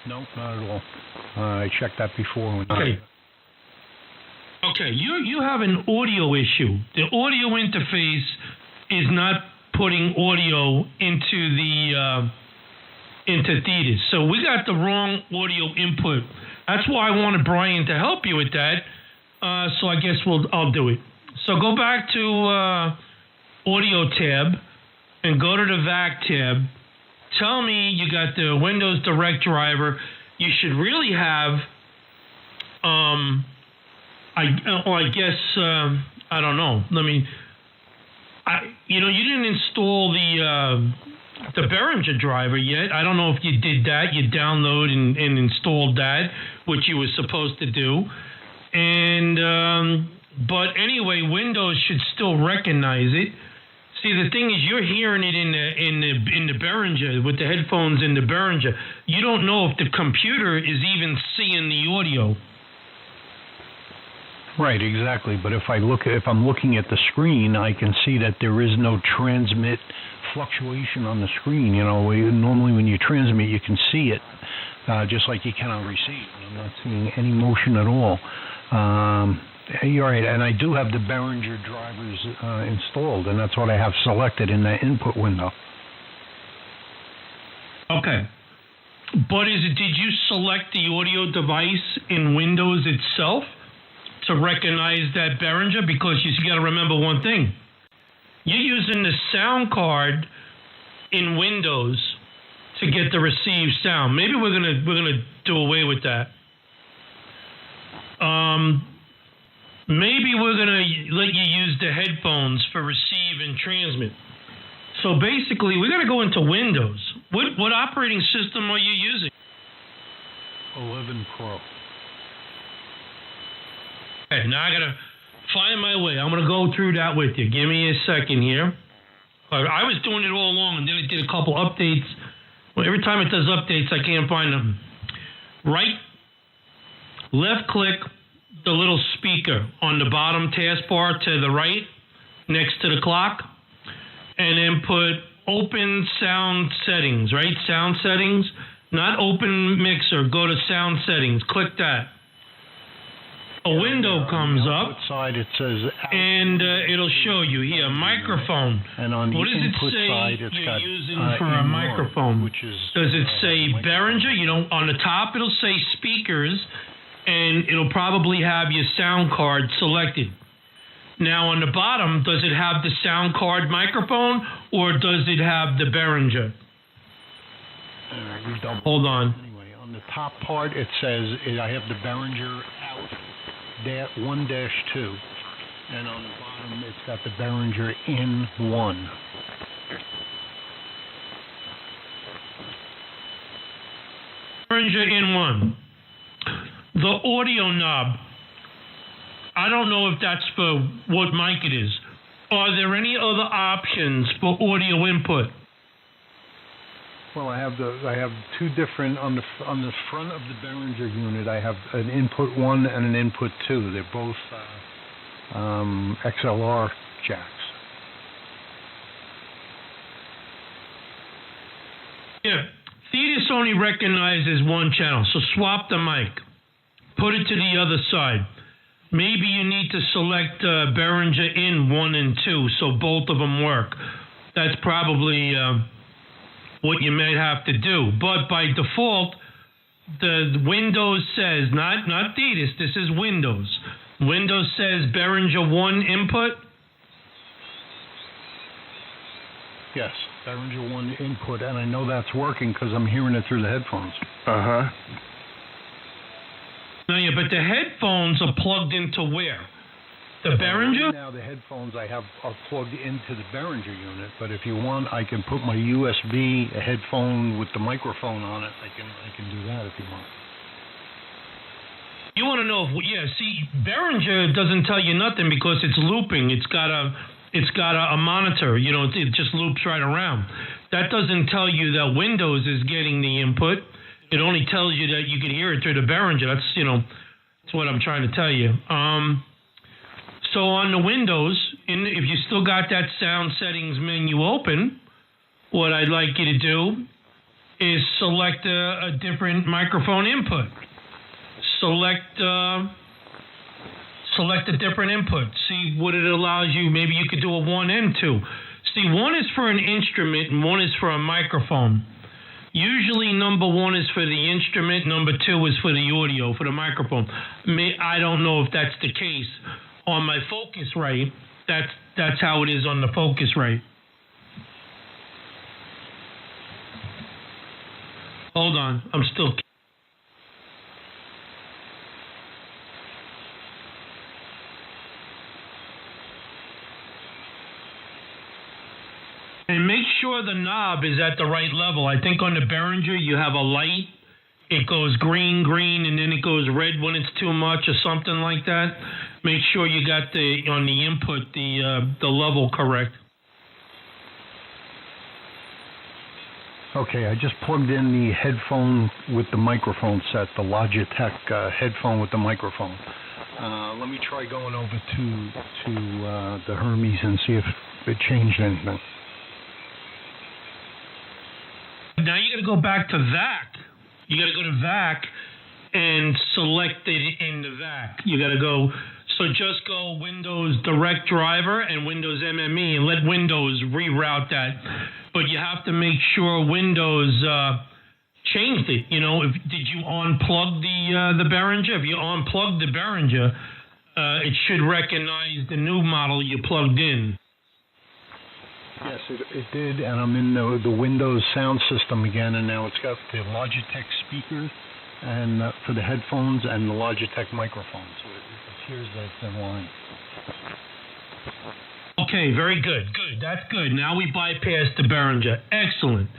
No, not at all. I checked that before. Okay. Okay, you have an audio issue. The audio interface is not putting audio into the into Thetis. So we got the wrong audio input. That's why I wanted Brian to help you with that. So I guess I'll do it. So go back to audio tab and go to the VAC tab. Tell me you got the Windows Direct driver. You should really have I guess I don't know. You didn't install the Behringer driver yet. I don't know if you did that. You download and installed that, which you were supposed to do. And but anyway, Windows should still recognize it. See, the thing is, you're hearing it in the Behringer with the headphones in the Behringer. You don't know if the computer is even seeing the audio. Right, exactly. But if I'm looking at the screen, I can see that there is no transmit fluctuation on the screen. Normally when you transmit, you can see it, just like you can on receive. I'm not seeing any motion at all. You're right, and I do have the Behringer drivers installed, and that's what I have selected in that input window. Okay. But did you select the audio device in Windows itself to recognize that Behringer? Because you got to remember one thing. You're using the sound card in Windows to get the received sound. Maybe we're gonna do away with that. Maybe we're gonna let you use the headphones for receive and transmit. So basically, we're gonna go into Windows. What operating system are you using? 11 Pro. Okay, now I gotta find my way. I'm gonna go through that with you. Give me a second here. I was doing it all along, and then it did a couple updates. Well, every time it does updates, I can't find them. Left click the little speaker on the bottom taskbar to the right, next to the clock, and then put open sound settings, right? Sound settings, not open mixer. Go to sound settings. Click that. A window comes up, side it says and it'll show you here microphone. And on the what does it input say side, it's you're got using for a microphone? Does it say Behringer? On the top it'll say speakers, and it'll probably have your sound card selected. Now on the bottom, does it have the sound card microphone, or does it have the Behringer? Hold on. Anyway, on the top part it says I have the Behringer out 1-2, and on the bottom it's got the Behringer in 1. Behringer in 1. The audio knob, I don't know if that's for what mic it is. Are there any other options for audio input? Well, I have two different on the front of the Behringer unit. I have an input 1 and an input 2. They're both XLR jacks. Yeah, Thetis only recognizes one channel, so swap the mic. Put it to the other side. Maybe you need to select Behringer in 1 and 2, so both of them work. That's probably what you may have to do. But by default, the Windows says, not Thetis, this is Windows. Windows says Behringer 1 input. Yes, Behringer 1 input, and I know that's working because I'm hearing it through the headphones. Uh-huh. No, yeah, but the headphones are plugged into where? The Behringer? Right now the headphones I have are plugged into the Behringer unit, but if you want, I can put my USB headphone with the microphone on it. I can do that if you want. You want to know see, Behringer doesn't tell you nothing because it's looping. It's got a monitor, it just loops right around. That doesn't tell you that Windows is getting the input. It only tells you that you can hear it through the Behringer. That's what I'm trying to tell you. So on the Windows, if you still got that sound settings menu open, what I'd like you to do is select a different microphone input. Select a different input. See what it allows you. Maybe you could do a 1 and 2. See, 1 is for an instrument and 1 is for a microphone. Usually number 1 is for the instrument, number 2 is for the audio, for the microphone. I don't know if that's the case. On my Focusrite, that's how it is on the Focusrite. Hold on, I'm still... And make sure the knob is at the right level. I think on the Behringer you have a light. It goes green, and then it goes red when it's too much or something like that. Make sure you got on the input the level correct. Okay, I just plugged in the headphone with the microphone set, the Logitech headphone with the microphone. Let me try going over to the Hermes and see if it changed anything. Now you got to go back to VAC. You got to go to VAC and select it in the VAC. You got to go. So just go Windows Direct Driver and Windows MME and let Windows reroute that. But you have to make sure Windows changed it. You know, did you unplug the Behringer? If you unplug the Behringer, it should recognize the new model you plugged in. Yes, it did, and I'm in the Windows sound system again, and now it's got the Logitech speakers and for the headphones and the Logitech microphone. So it appears that it's in line. Okay, very good. Good, that's good. Now we bypass the Behringer. Excellent.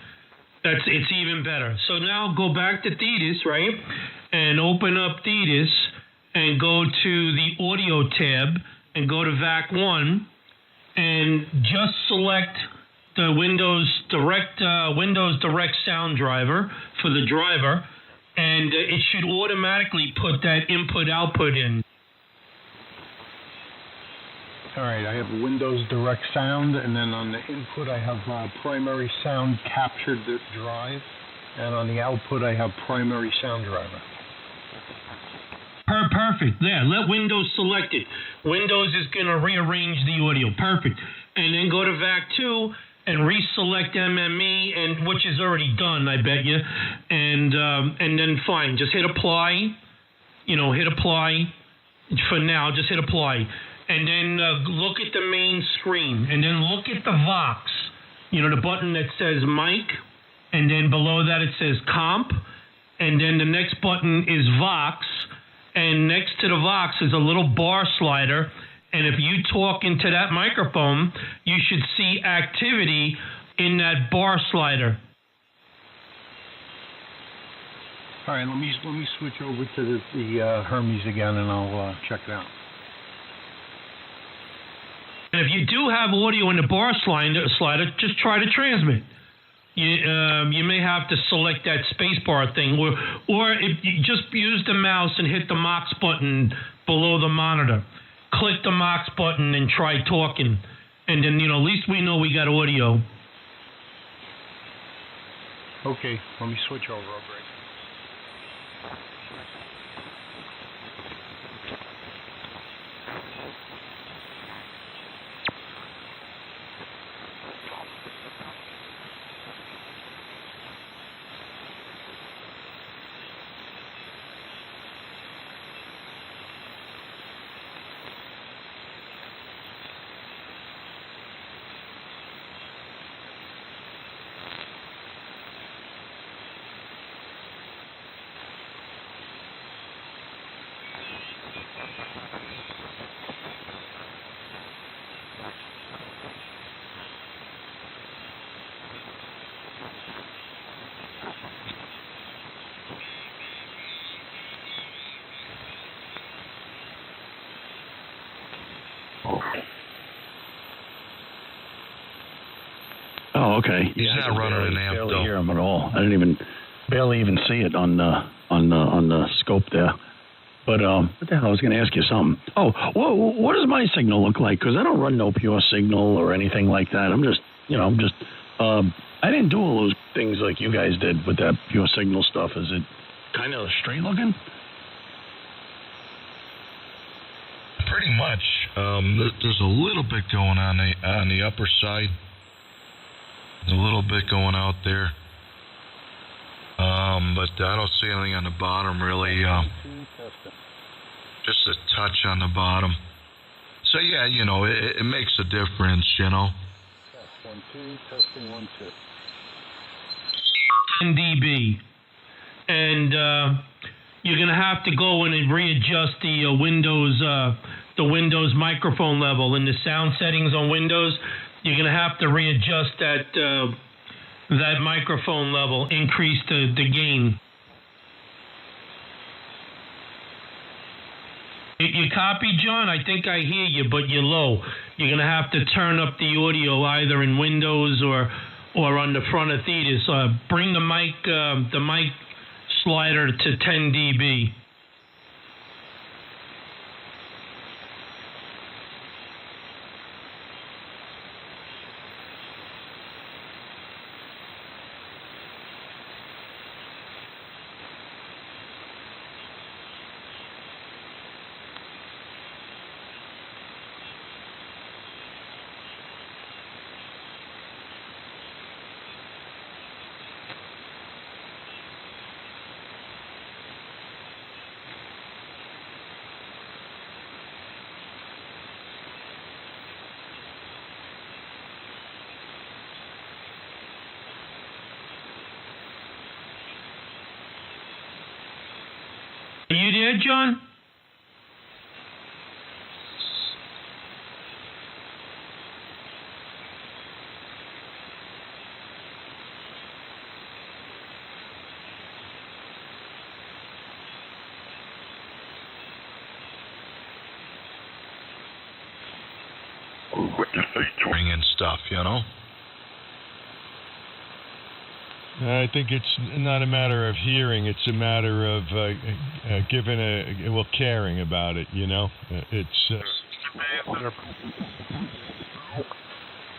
It's even better. So now go back to Thetis, right, and open up Thetis and go to the Audio tab and go to VAC 1. And just select the Windows Direct Sound Driver for the driver, and it should automatically put that input-output in. All right, I have Windows Direct Sound, and then on the input I have Primary Sound Captured Drive, and on the output I have Primary Sound Driver. Perfect. There, let Windows select it. Windows is going to rearrange the audio. Perfect. And then go to VAC 2 and reselect MME, and which is already done, I bet you. And then fine, just hit apply. Hit apply for now. Just hit apply, and then look at the main screen, and then look at the Vox. The button that says mic, and then below that it says comp, and then the next button is Vox. And next to the Vox is a little bar slider. And if you talk into that microphone, you should see activity in that bar slider. All right, let me switch over to the Hermes again, and I'll check it out. And if you do have audio in the bar slider, just try to transmit. You may have to select that spacebar thing, or if you just use the mouse and hit the Mox button below the monitor. Click the Mox button and try talking, and then at least we know we got audio. Okay, let me switch over. I'll break. Oh, okay. He's not running an amp, barely though. hear him at all. I didn't barely even see it on the scope there. But what the hell? I was going to ask you something. Oh, what does my signal look like? Because I don't run no pure signal or anything like that. I'm just, I didn't do all those things like you guys did with that pure signal stuff. Is it kind of straight looking? Pretty much. There's a little bit going on the upper side. There's a little bit going out there. But I don't see anything on the bottom really. Just a touch on the bottom. So yeah, it makes a difference, Test 1 2, testing 1 2. 10 dB, and you're gonna have to go in and readjust the Windows microphone level in the sound settings on Windows. You're gonna have to readjust that microphone level, increase the gain. You copy, John? I think I hear you, but you're low. You're gonna have to turn up the audio either in Windows or on the front of theaters. Bring the mic slider to 10 dB. Are you there, John? Bring in stuff, I think it's not a matter of hearing; it's a matter of caring about it. It's.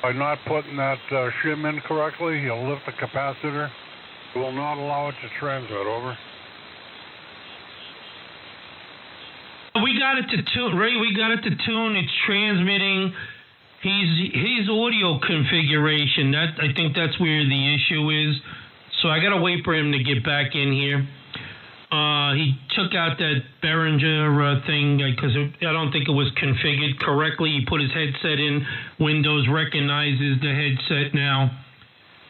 By not putting that shim in correctly, you'll lift the capacitor. It will not allow it to transmit. Over. We got it to tune, Ray. We got it to tune. It's transmitting. His audio configuration. I think that's where the issue is. So I gotta wait for him to get back in here. He took out that Behringer thing because I don't think it was configured correctly. He put his headset in. Windows recognizes the headset now,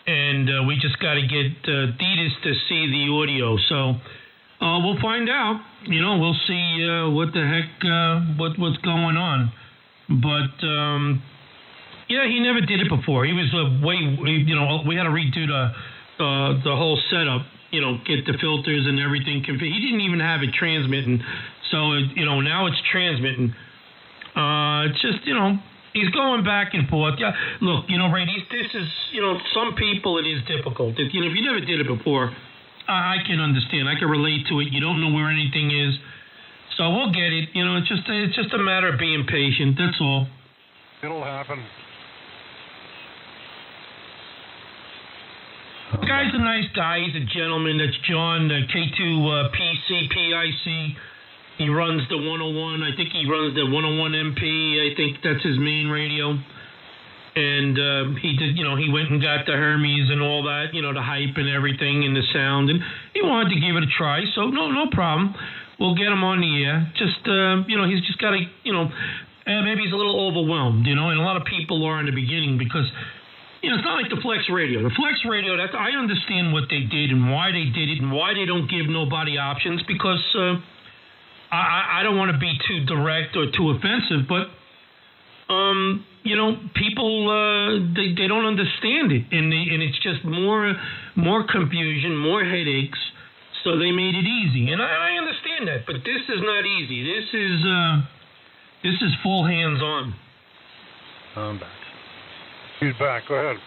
and we just got to get Deedus to see the audio. So we'll find out. We'll see what the heck what's going on. But yeah, he never did it before. He was we had to redo the whole setup, get the filters and everything configured. He didn't even have it transmitting, so now it's transmitting. It's just he's going back and forth. Yeah, look, Ray, this is some people it is difficult. If you never did it before, I can understand. I can relate to it. You don't know where anything is, so we'll get it. It's just a matter of being patient. That's all. It'll happen. The guy's a nice guy. He's a gentleman. That's John, K2 PIC. He runs the 101. I think he runs the 101 MP. I think that's his main radio. And he did, he went and got the Hermes and all that, the hype and everything and the sound. And he wanted to give it a try. So no problem. We'll get him on the air. Just, he's just got to, maybe he's a little overwhelmed, and a lot of people are in the beginning because, it's not like the Flex Radio. The Flex Radio, I understand what they did and why they did it and why they don't give nobody options because I don't want to be too direct or too offensive, but, people, they don't understand it and it's just more confusion, more headaches, so they made it easy. And I understand that, but this is not easy. This is full hands-on. I'm back. He's back. Go ahead.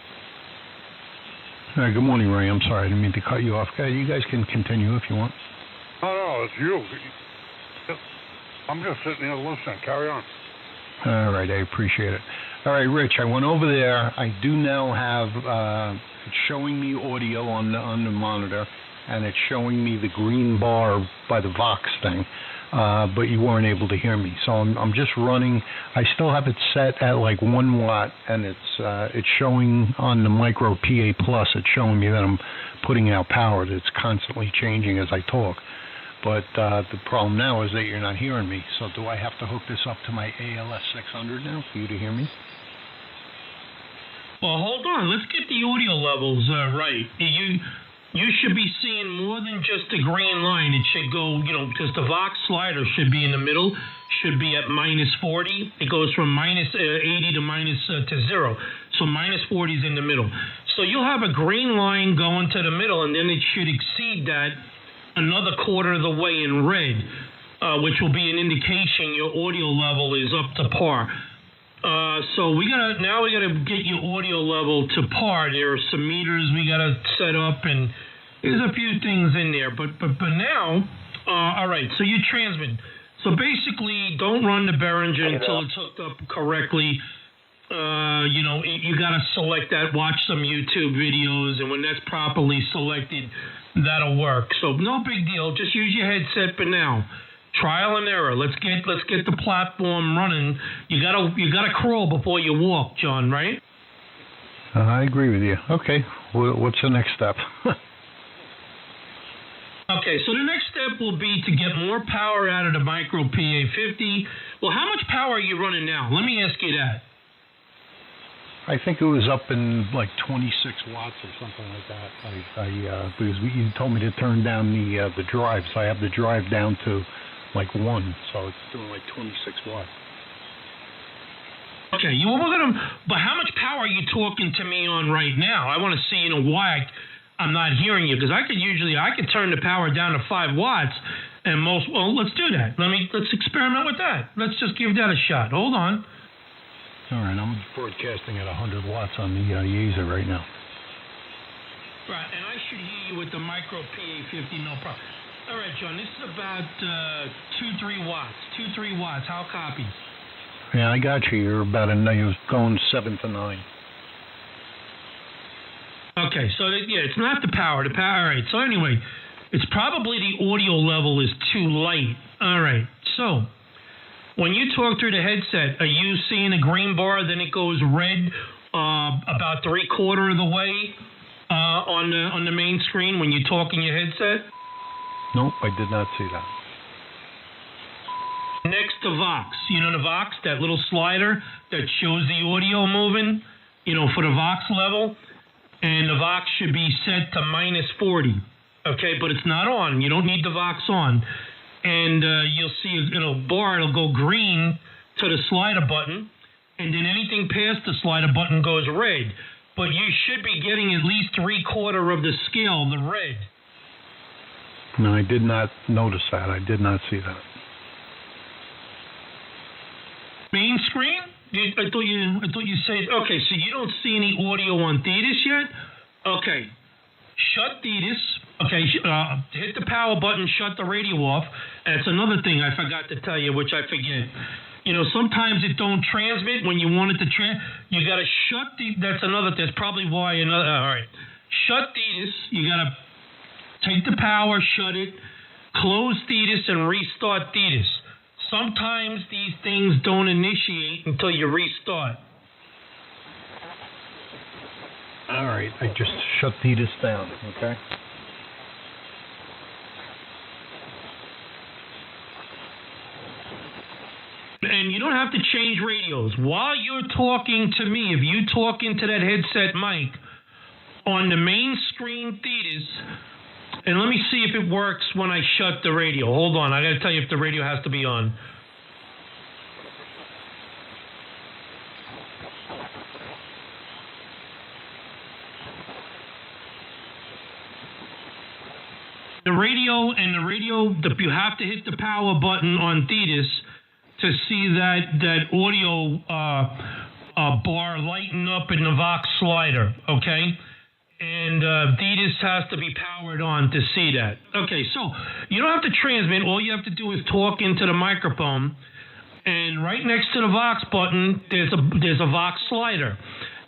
Good morning, Ray. I'm sorry. I didn't mean to cut you off. You guys can continue if you want. No, it's you. I'm just sitting here listening. Carry on. All right, I appreciate it. All right, Rich, I went over there. I do now have it's showing me audio on the monitor, and it's showing me the green bar by the Vox thing, but you weren't able to hear me. So I'm just running. I still have it set at like 1 watt, and it's showing on the Micro PA Plus. It's showing me that I'm putting out power. It's constantly changing as I talk. But the problem now is that you're not hearing me. So do I have to hook this up to my ALS 600 now for you to hear me? Well, hold on. Let's get the audio levels right. You should be seeing more than just a green line. It should go, because the Vox slider should be in the middle, should be at -40. It goes from -80 to 0. So -40 is in the middle. So you'll have a green line going to the middle, and then it should exceed that another quarter of the way in red, which will be an indication your audio level is up to par. So we gotta get your audio level to par. There are some meters we gotta set up, and there's a few things in there. But now, all right. So you transmit. So basically, don't run the Behringer until it's hooked up correctly. You gotta select that. Watch some YouTube videos, and when that's properly selected, that'll work. So no big deal. Just use your headset for now. Trial and error. Let's get the platform running. You gotta crawl before you walk, John. Right? I agree with you. Okay. What's the next step? Okay. So the next step will be to get more power out of the Micro PA50. Well, how much power are you running now? Let me ask you that. I think it was up in like 26 watts or something like that. Because you told me to turn down the drive, so I have the drive down to like 1, so it's doing like 26 watts. Okay, but how much power are you talking to me on right now? I want to see, why I'm not hearing you, because I could turn the power down to 5 watts, and let's do that. Let's experiment with that. Let's just give that a shot. Hold on. All right, I'm broadcasting at 100 watts on the Yaesu right now. Right, and I should hear you with the Micro PA50, no problem. All right, John, this is about 2-3 watts. 2-3 watts. How copy? Yeah, I got you. You're you're going 7 to 9. Okay, so it's not the power. The power. All right. So anyway, it's probably the audio level is too light. All right. So when you talk through the headset, are you seeing a green bar? Then it goes red about 3/4 of the way on the main screen when you talk in your headset. Nope, I did not see that. Next to Vox, the Vox, that little slider that shows the audio moving, for the Vox level, and the Vox should be set to -40. Okay, but it's not on. You don't need the Vox on, and you'll see it'll go green to the slider button, and then anything past the slider button goes red. But you should be getting at least 3/4 of the scale, the red. No, I did not notice that. I did not see that. Main screen? I thought you said, okay, so you don't see any audio on Thetis yet? Okay. Shut Thetis. Okay, hit the power button, shut the radio off. And it's another thing I forgot to tell you, which I forget. Sometimes it don't transmit when you want it to you got to shut that's another, that's probably why all right. Shut Thetis. You got to take the power, shut it, close Thetis, and restart Thetis. Sometimes these things don't initiate until you restart. All right, I just shut Thetis down, okay? And you don't have to change radios. While you're talking to me, if you talk into that headset mic on the main screen Thetis, and let me see if it works when I shut the radio. Hold on, I got to tell you if the radio has to be on. The radio, you have to hit the power button on Thetis to see that audio bar lighten up in the Vox slider, okay? And DDIS has to be powered on to see that. Okay, so you don't have to transmit. All you have to do is talk into the microphone. And right next to the Vox button, there's a Vox slider.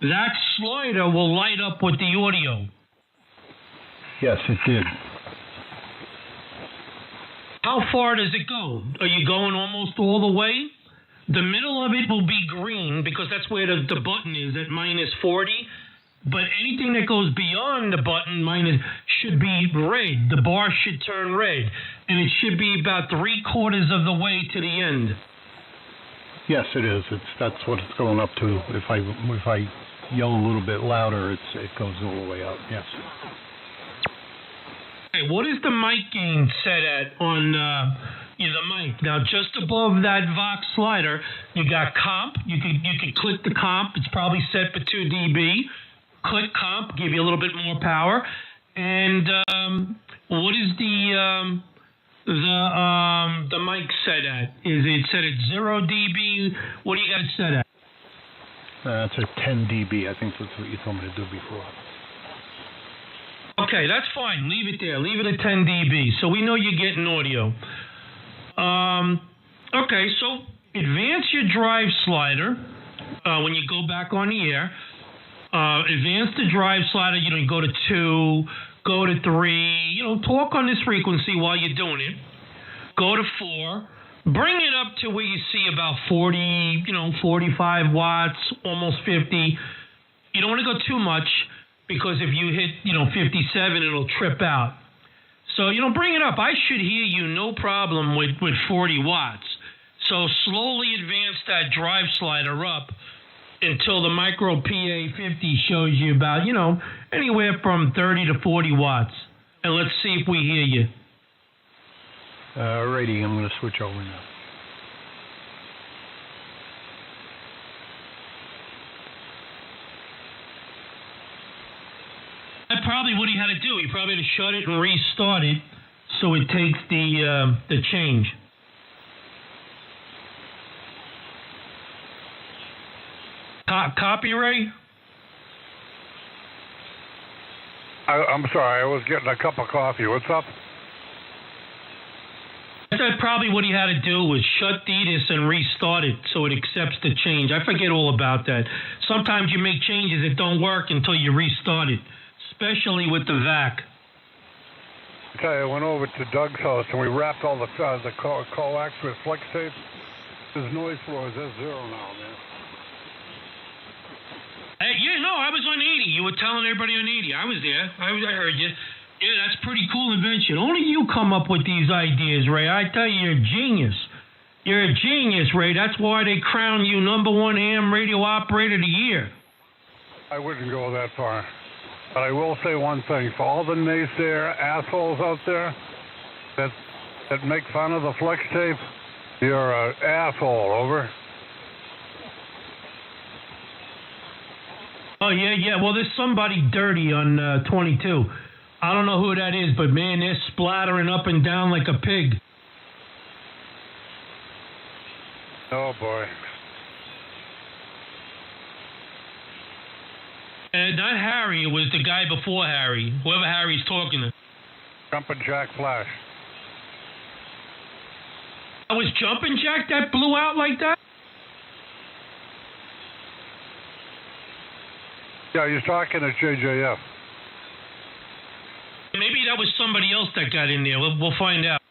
That slider will light up with the audio. Yes, it did. How far does it go? Are you going almost all the way? The middle of it will be green because that's where the button is at -40. But anything that goes beyond the button should be red. The bar should turn red. And it should be about 3/4 of the way to the end. Yes, it is. That's what it's going up to. If I yell a little bit louder, it goes all the way up. Yes. Okay, what is the mic gain set at on the mic? Now, just above that Vox slider, you got comp. You can click the comp. It's probably set for 2 dB. Click comp, give you a little bit more power. And what is the mic set at? Is it set at 0 dB? What do you got it set at? It's at 10 dB. I think that's what you told me to do before. Okay, that's fine. Leave it there. Leave it at 10 dB. So we know you're getting audio. Okay, so advance your drive slider when you go back on the air. Advance the drive slider. You go to 2, go to 3. Talk on this frequency while you're doing it. Go to 4. Bring it up to where you see about 40, 45 watts, almost 50. You don't want to go too much because if you hit, 57, it'll trip out. So, bring it up. I should hear you no problem with 40 watts. So slowly advance that drive slider up until the micro PA50 shows you about, anywhere from 30 to 40 watts. And let's see if we hear you. Alrighty, I'm going to switch over now. That's probably what he had to do. He probably had to shut it and restart it so it takes the change. Copy, Ray? I'm sorry, I was getting a cup of coffee. What's up? I said probably what he had to do was shut DDIS and restart it so it accepts the change. I forget all about that. Sometimes you make changes that don't work until you restart it, especially with the VAC. Okay, I went over to Doug's house and we wrapped all the coax with flex tape. His noise floor is at 0 now, man. Hey, I was on 80. You were telling everybody on 80. I was there. I heard you. Yeah, that's a pretty cool invention. Only you come up with these ideas, Ray. I tell you, you're a genius. You're a genius, Ray. That's why they crown you #1 AM radio operator of the year. I wouldn't go that far. But I will say one thing. For all the naysayer assholes out there that make fun of the flex tape, you're an asshole. Over. Oh, yeah. Well, there's somebody dirty on 22. I don't know who that is, but, man, they're splattering up and down like a pig. Oh, boy. Not Harry. It was the guy before Harry. Whoever Harry's talking to. Jumpin' Jack Flash. I was Jumpin' Jack that blew out like that? Yeah, you're talking to JJF. Maybe that was somebody else that got in there. We'll find out.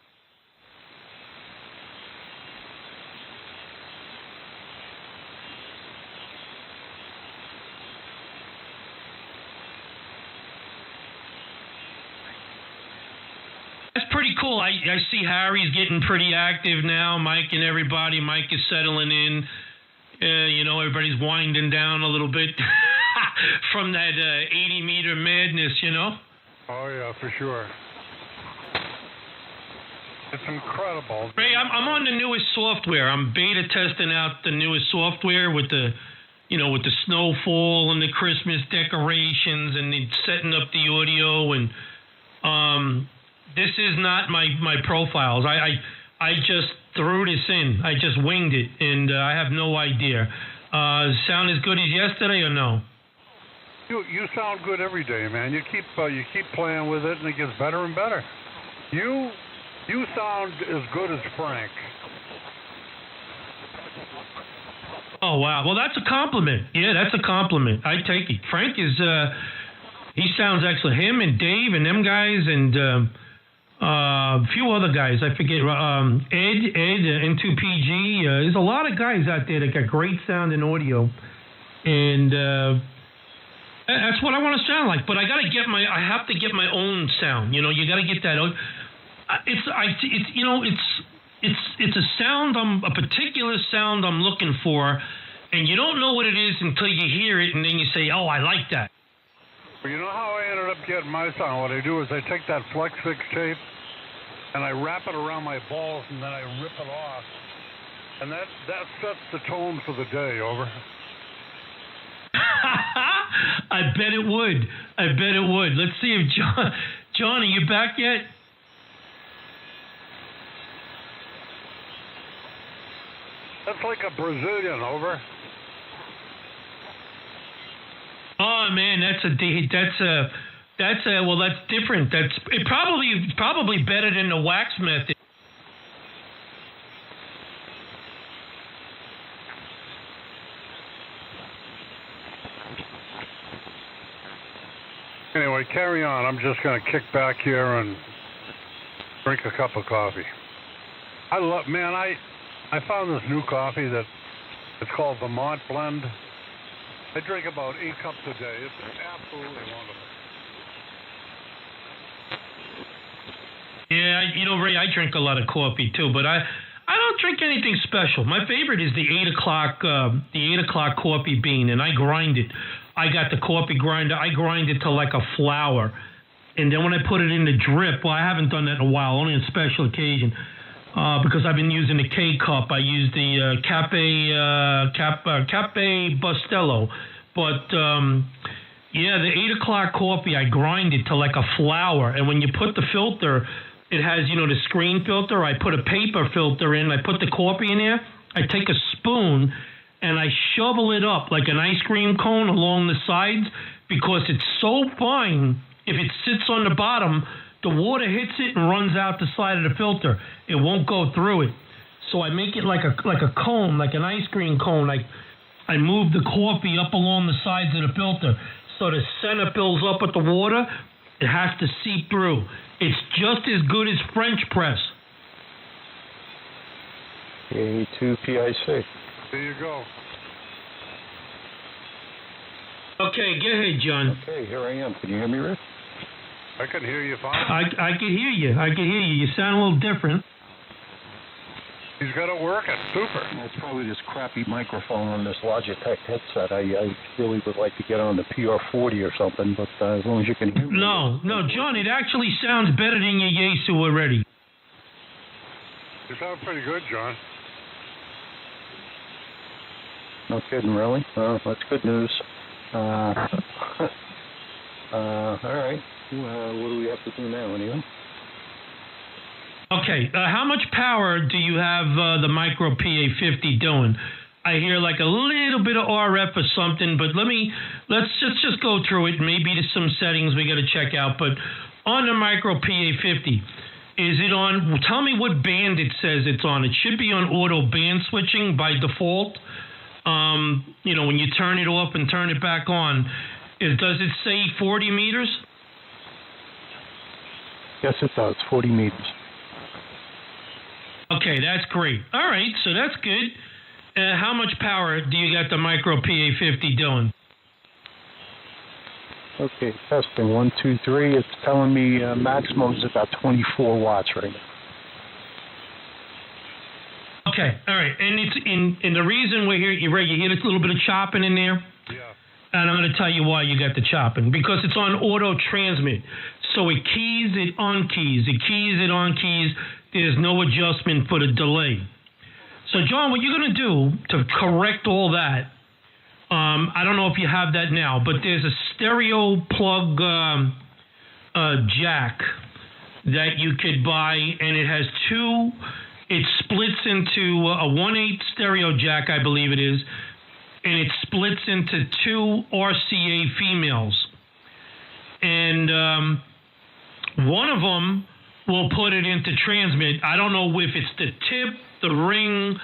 That's pretty cool. I see Harry's getting pretty active now. Mike and everybody. Mike is settling in. Everybody's winding down a little bit from that 80-meter madness, Oh, yeah, for sure. It's incredible. Ray, I'm on the newest software. I'm beta testing out the newest software with the snowfall and the Christmas decorations and setting up the audio. And this is not my profiles. I just threw this in. I just winged it, and I have no idea. Sound as good as yesterday or no? You sound good every day, man. You keep playing with it, and it gets better and better. You sound as good as Frank. Oh, wow. Well, that's a compliment. Yeah, that's a compliment. I take it. Frank is, he sounds excellent. Him and Dave and them guys and a few other guys. I forget. Ed, N2PG. There's a lot of guys out there that got great sound and audio. And that's what I want to sound like. But I have to get my own sound. You know, you got to get that. It's a sound, a particular sound I'm looking for, and you don't know what it is until you hear it, and then you say, oh, I like that. Well, you know how I ended up getting my sound? What I do is I take that Flex 6 tape, and I wrap it around my balls, and then I rip it off. And that sets the tone for the day, over. I bet it would. Let's see if John, are you back yet? That's like a Brazilian, over. Oh man, that's different. That's probably better than the wax method. Anyway, carry on. I'm just going to kick back here and drink a cup of coffee. I found this new coffee that it's called the Mont Blend. I drink about 8 cups a day. It's absolutely wonderful. Yeah, you know, Ray, I drink a lot of coffee too, but I don't drink anything special. My favorite is the 8 o'clock coffee bean, and I grind it. I got the coffee grinder. I grind it to like a flour, and then when I put it in the drip, well, I haven't done that in a while, only on special occasion. Because I've been using the K cup. I use the Cafe Bustelo. But, yeah, the 8 o'clock coffee, I grind it to like a flour. And when you put the filter, it has, you know, the screen filter. I put a paper filter in. I put the coffee in there. I take a spoon and I shovel it up like an ice cream cone along the sides because it's so fine. If it sits on the bottom, the water hits it and runs out the side of the filter. It won't go through it. So I make it like a cone, like an ice cream cone. I move the coffee up along the sides of the filter so the center fills up with the water. It has to seep through. It's just as good as French press. A2PIC. There you go. Okay, go ahead, John. Okay, here I am. Can you hear me, Rick? I can hear you fine. I can hear you. You sound a little different. He's got it working. Super. It's probably this crappy microphone on this Logitech headset. I really would like to get on the PR40 or something, but as long as you can hear me. No, John, it actually sounds better than your Yaesu already. You sound pretty good, John. No kidding, really? That's good news. All right. What do we have to do now, anyway? Okay, how much power do you have the Micro PA50 doing? I hear like a little bit of RF or something, but let's just go through it. Maybe there's some settings we got to check out. But on the Micro PA50, is it on? Tell me what band it says it's on. It should be on auto band switching by default. You know, when you turn it off and turn it back on, does it say 40 meters? Yes, it does. 40 meters. Okay, that's great. All right, so that's good. How much power do you got the Micro PA50 doing? Okay, testing. 1, 2, 3. It's telling me maximum is about 24 watts right now. Okay, all right. And it's in the reason we're here, you hear this little bit of chopping in there? Yeah. And I'm going to tell you why you got the chopping. Because it's on auto transmit. So it keys, it unkeys. It keys, it unkeys. There's no adjustment for the delay. So, John, what you're going to do to correct all that, I don't know if you have that now, but there's a stereo plug jack that you could buy, and it has two. It splits into a 1/8 stereo jack, I believe it is, and it splits into 2 RCA females. And one of them will put it into transmit. I don't know if it's the tip, the ring,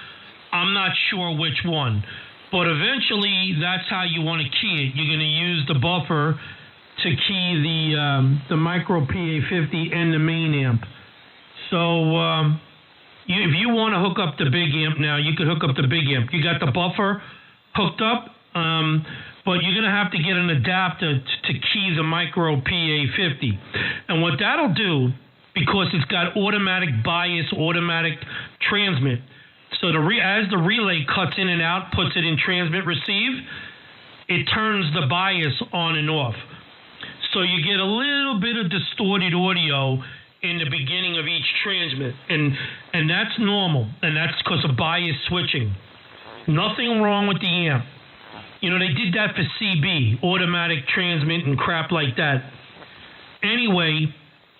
I'm not sure which one. But eventually, that's how you want to key it. You're going to use the buffer to key the micro PA50 and the main amp. So if you want to hook up the big amp now, you could hook up the big amp. You got the buffer hooked up, but you're going to have to get an adapter to key the micro PA50. And what that'll do, because it's got automatic bias, automatic transmit, so as the relay cuts in and out, puts it in transmit receive, it turns the bias on and off. So you get a little bit of distorted audio in the beginning of each transmit, and that's normal, and that's because of bias switching. Nothing wrong with the amp. You know, they did that for CB, automatic transmit and crap like that. Anyway,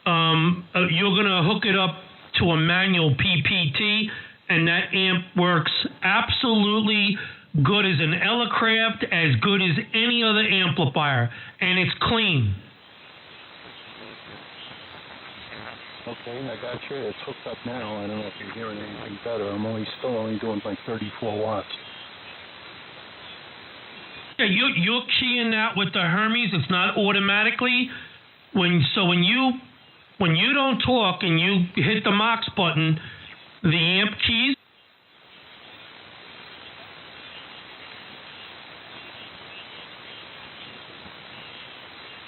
you're going to hook it up to a manual PPT, and that amp works absolutely good as an Elecraft, as good as any other amplifier, and it's clean. Okay, I got you. It's hooked up now. I don't know if you're hearing anything better. I'm still only doing like 34 watts. Yeah, you're keying that with the Hermes. It's not automatically. When you don't talk and you hit the Mox button, the amp keys.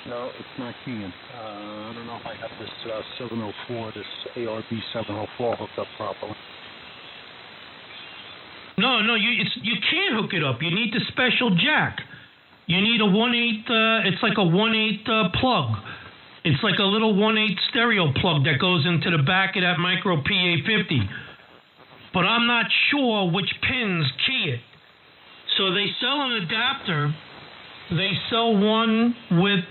No, it's not keying. I don't know if I have this 704, this ARB 704 hooked up properly. No, you can't hook it up. You need the special jack. You need a 1/8. It's like a 1/8 plug. It's like a little 1/8 stereo plug that goes into the back of that micro PA50. But I'm not sure which pins key it. So they sell an adapter. They sell one with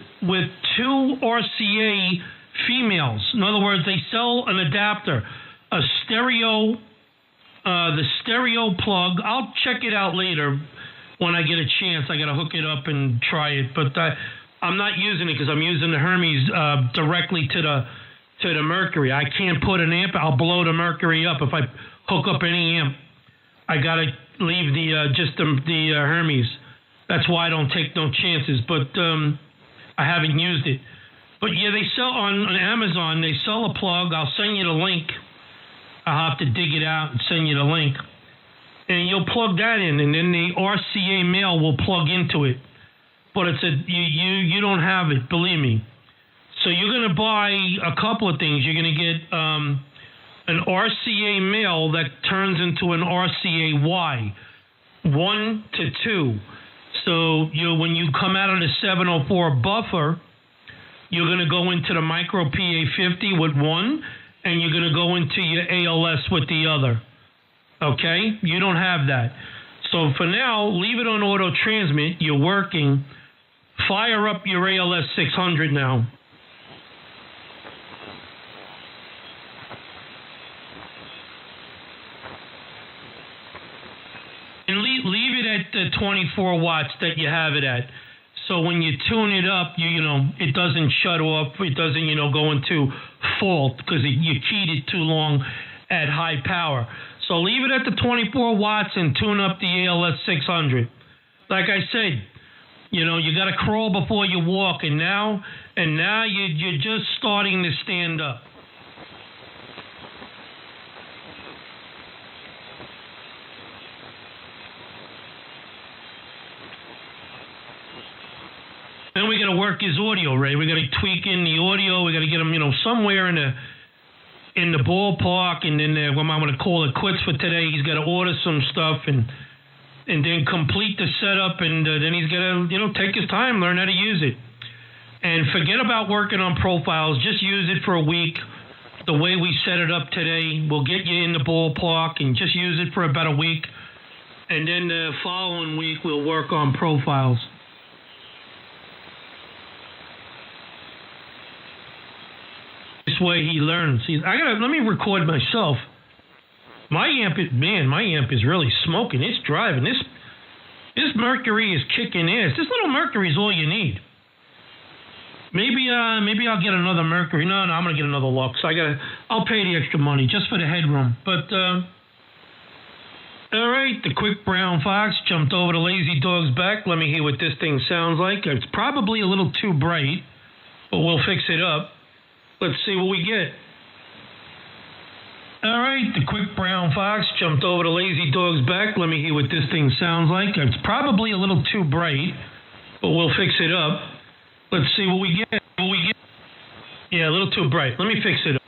2 RCA females. In other words, they sell an adapter, a stereo, the stereo plug. I'll check it out later when I get a chance. I got to hook it up and try it. But I'm not using it because I'm using the Hermes directly to the Mercury. I can't put an amp. I'll blow the Mercury up if I hook up any amp. I got to leave the Hermes. That's why I don't take no chances. But I haven't used it. But yeah, they sell on Amazon. They sell a plug. I'll send you the link. I'll have to dig it out and send you the link. And you'll plug that in, and then the RCA male will plug into it. But you don't have it, believe me. So you're going to buy a couple of things. You're going to get an RCA male that turns into an RCA Y, 1 to 2. So when you come out of the 704 buffer, you're going to go into the micro PA50 with one, and you're going to go into your ALS with the other. Okay? You don't have that. So for now, leave it on auto transmit. You're working. Fire up your ALS 600 now. And leave it at the 24 watts that you have it at. So when you tune it up, it doesn't shut off. It doesn't, go into fault because you keyed it too long at high power. So leave it at the 24 watts and tune up the ALS 600. Like I said, you got to crawl before you walk, and now you're just starting to stand up. Then we got to work his audio, Ray. We got to tweak in the audio. We got to get him, somewhere in the ballpark, and then I'm going to call it quits for today. He's got to order some stuff and then complete the setup, and then he's got to, take his time, learn how to use it. And forget about working on profiles. Just use it for a week. The way we set it up today, we'll get you in the ballpark, and just use it for about a week. And then the following week, we'll work on profiles. This way he learns. Let me record myself. My amp is really smoking. It's driving. This Mercury is kicking ass. This little Mercury is all you need. Maybe I'll get another Mercury. No, I'm gonna get another Lux. I'll pay the extra money just for the headroom. But all right, the quick brown fox jumped over the lazy dog's back. Let me hear what this thing sounds like. It's probably a little too bright, but we'll fix it up. Let's see what we get. All right, the quick brown fox jumped over the lazy dog's back. Let me hear what this thing sounds like. It's probably a little too bright, but we'll fix it up. Let's see what we get. Yeah, a little too bright. Let me fix it up.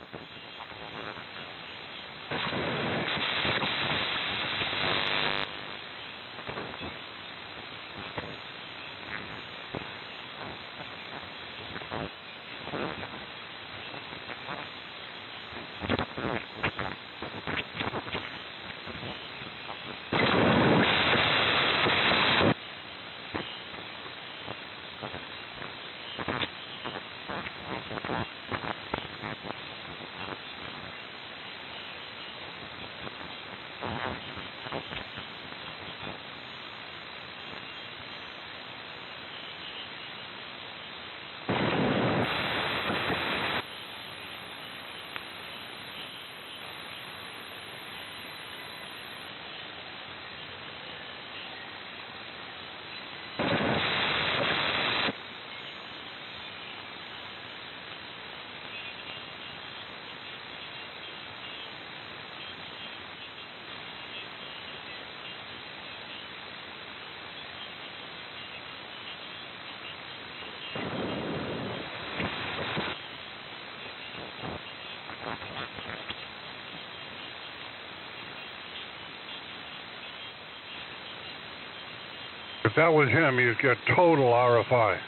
If that was him, you'd get total RFI.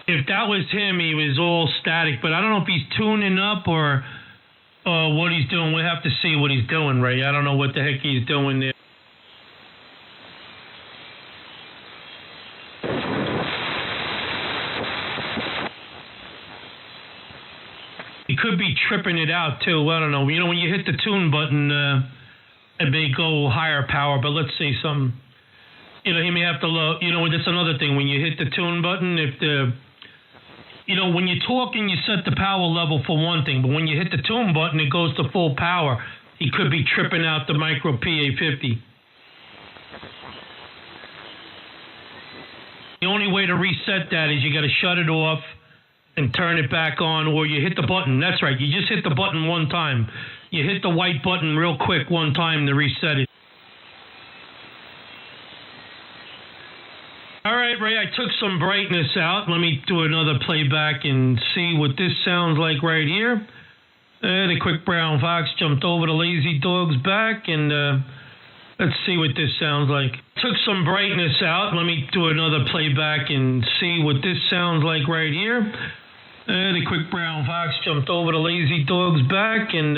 If that was him, he was all static. But I don't know if he's tuning up or what he's doing. We'll have to see what he's doing, Ray. I don't know what the heck he's doing there. He could be tripping it out, too. I don't know. You know, when you hit the tune button, it may go higher power, but let's see something. You know, he may have to low. You know, that's another thing. When you hit the tune button, you know, when you're talking, you set the power level for one thing, but when you hit the tune button, it goes to full power. He could be tripping out the micro PA50. The only way to reset that is you got to shut it off and turn it back on, or you hit the button. That's right. You just hit the button one time. You hit the white button real quick one time to reset it. All right, Ray, I took some brightness out. Let me do another playback and see what this sounds like right here. The quick brown fox jumped over the lazy dog's back, and let's see what this sounds like. Took some brightness out. Let me do another playback and see what this sounds like right here. The quick brown fox jumped over the lazy dog's back, and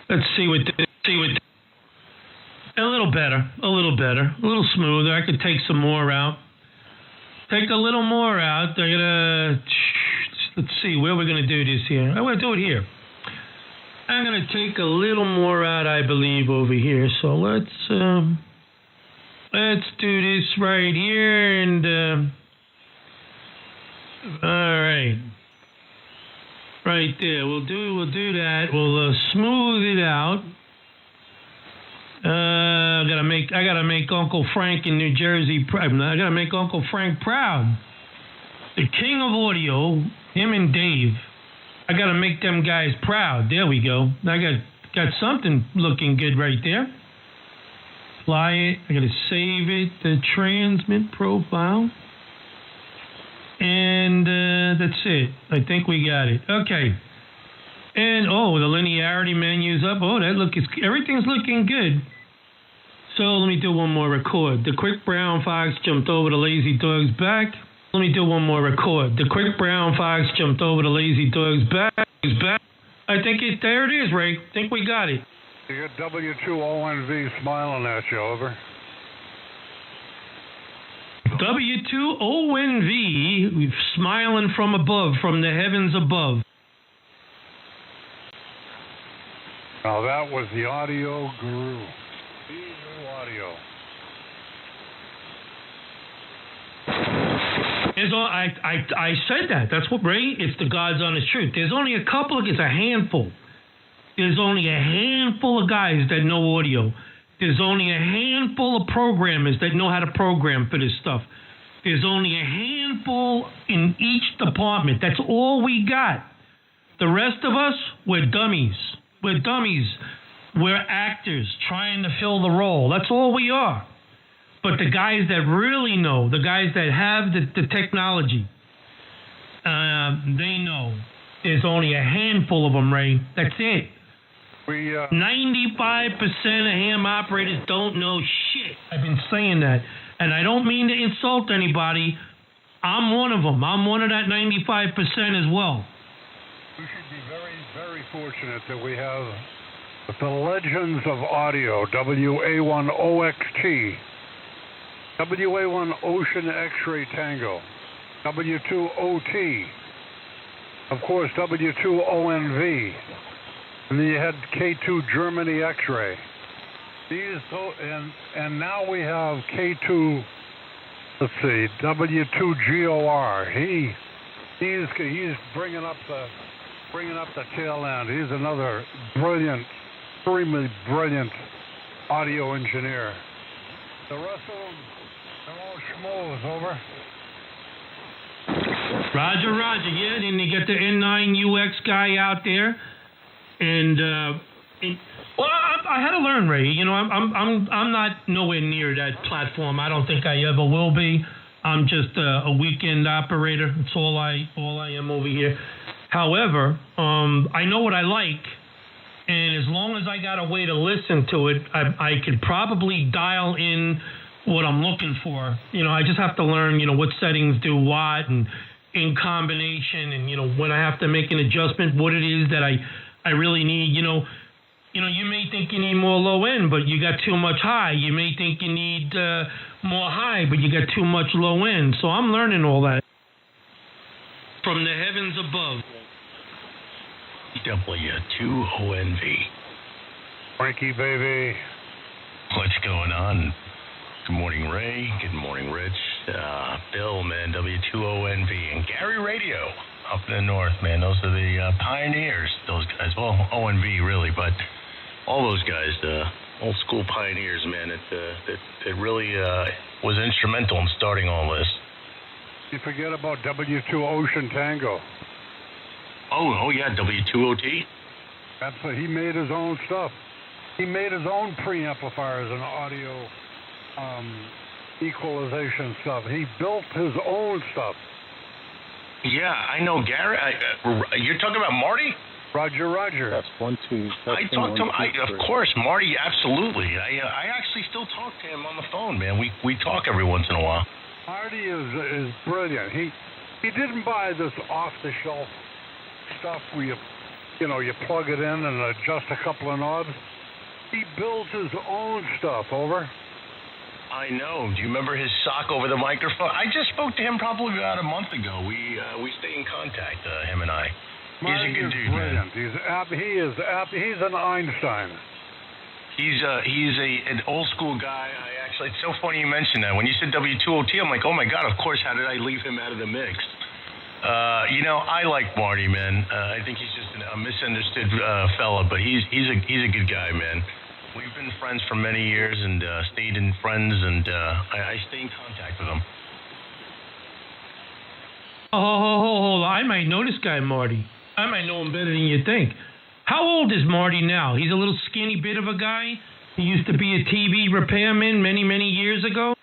let's see what this. A little better, a little smoother. I could take some more out. Take a little more out. Let's see where we're gonna do this here. I'm gonna do it here. I'm gonna take a little more out, I believe, over here. So let's do this right here, and all right. Right there, we'll do that. We'll smooth it out. I gotta make Uncle Frank in New Jersey proud. I gotta make Uncle Frank proud. The king of audio, him and Dave. I gotta make them guys proud. There we go. I got something looking good right there. Apply it. I gotta save it. The transmit profile. And that's it. I think we got it. Okay. And the linearity menu's up. Everything's looking good. So let me do one more record. The quick brown fox jumped over the lazy dog's back. Let me do one more record. The quick brown fox jumped over the lazy dog's back. I think there it is, Ray. I think we got it. You got W2ONV smiling at you, over. W2ONV smiling from above, from the heavens above. Now that was the audio guru. audio? I said that. That's what, Ray, it's the God's honest truth. There's only a couple, it's a handful. There's only a handful of guys that know audio. There's only a handful of programmers that know how to program for this stuff. There's only a handful in each department. That's all we got. The rest of us, we're dummies. We're dummies. We're actors trying to fill the role. That's all we are. But the guys that really know, the guys that have the technology, they know. There's only a handful of them, Ray. That's it. 95% of ham operators don't know shit. I've been saying that. And I don't mean to insult anybody. I'm one of them. I'm one of that 95% as well. We should be very, very fortunate that we have the legends of audio, WA1OXT, WA1 Ocean X-Ray Tango, W2OT, of course W2ONV, and then you had K2 Germany X-Ray. And now we have K2. Let's see, W2GOR. He's bringing up the tail end. He's another brilliant, extremely brilliant audio engineer. The rest of them, they're all schmoes. Over. Roger. Yeah, then they get the N9UX guy out there, and well, I had to learn, Ray. You know, I'm not nowhere near that platform. I don't think I ever will be. I'm just a weekend operator. That's all I am over here. However, I know what I like, and as long as I got a way to listen to it, I could probably dial in what I'm looking for. You know, I just have to learn, you know, what settings do what, and in combination, and, you know, when I have to make an adjustment, what it is that I really need. You know, you may think you need more low end, but you got too much high. You may think you need more high, but you got too much low end. So I'm learning all that from the heavens above. W2ONV. Frankie, baby. What's going on? Good morning, Ray. Good morning, Rich. Bill, man, W2ONV. And Gary Radio up in the north, man. Those are the pioneers, those guys. Well, ONV, really, but all those guys, the old school pioneers, man. It really was instrumental in starting all this. You forget about W2 Ocean Tango. Oh yeah, W2OT. That's he made his own stuff. He made his own preamplifiers and audio equalization stuff. He built his own stuff. Yeah, I know, Gary. You're talking about Marty? Roger. That's 1, 2. I talked to him. Of course, Marty. Absolutely. I actually still talk to him on the phone, man. We talk every once in a while. Marty is brilliant. He didn't buy this off-the-shelf stuff where you plug it in and adjust a couple of knobs. He builds his own stuff. Over. I know. Do you remember his sock over the microphone? I just spoke to him probably about a month ago. We stay in contact, him and I. Marty He's a good dude, brilliant. man. He's an Einstein. He's an old school guy. It's so funny you mentioned that. When you said W2OT, I'm like, oh my God, of course, how did I leave him out of the mix? I like Marty, man. I think he's just a misunderstood fella, but he's a good guy, man. We've been friends for many years and stayed in friends, and I stay in contact with him. Oh, I might know this guy, Marty. I might know him better than you think. How old is Marty now? He's a little skinny bit of a guy. He used to be a TV repairman many, many years ago.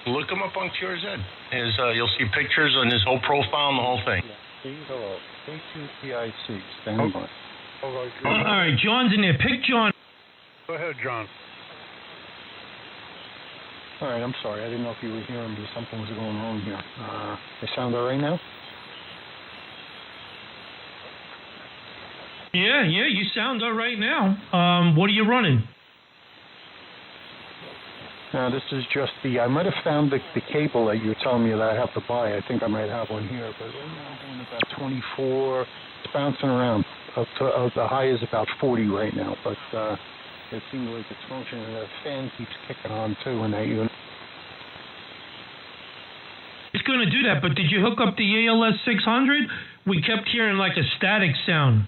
Look him up on QRZ. You'll see pictures on his whole profile and the whole thing. Hello. K2PIC. Standing by. All right, John's in there. Pick John. Go ahead, John. All right, I'm sorry. I didn't know if you were hearing me. Something was going on here. They sound all right now? Yeah, you sound all right now. What are you running? This is just I might have found the cable that you were telling me that I have to buy. I think I might have one here, but right now I'm doing about 24. It's bouncing around. Up to, the high is about 40 right now, but It seems like it's functioning. The fan keeps kicking on too in that unit. It's going to do that, but did you hook up the ALS 600? We kept hearing like a static sound.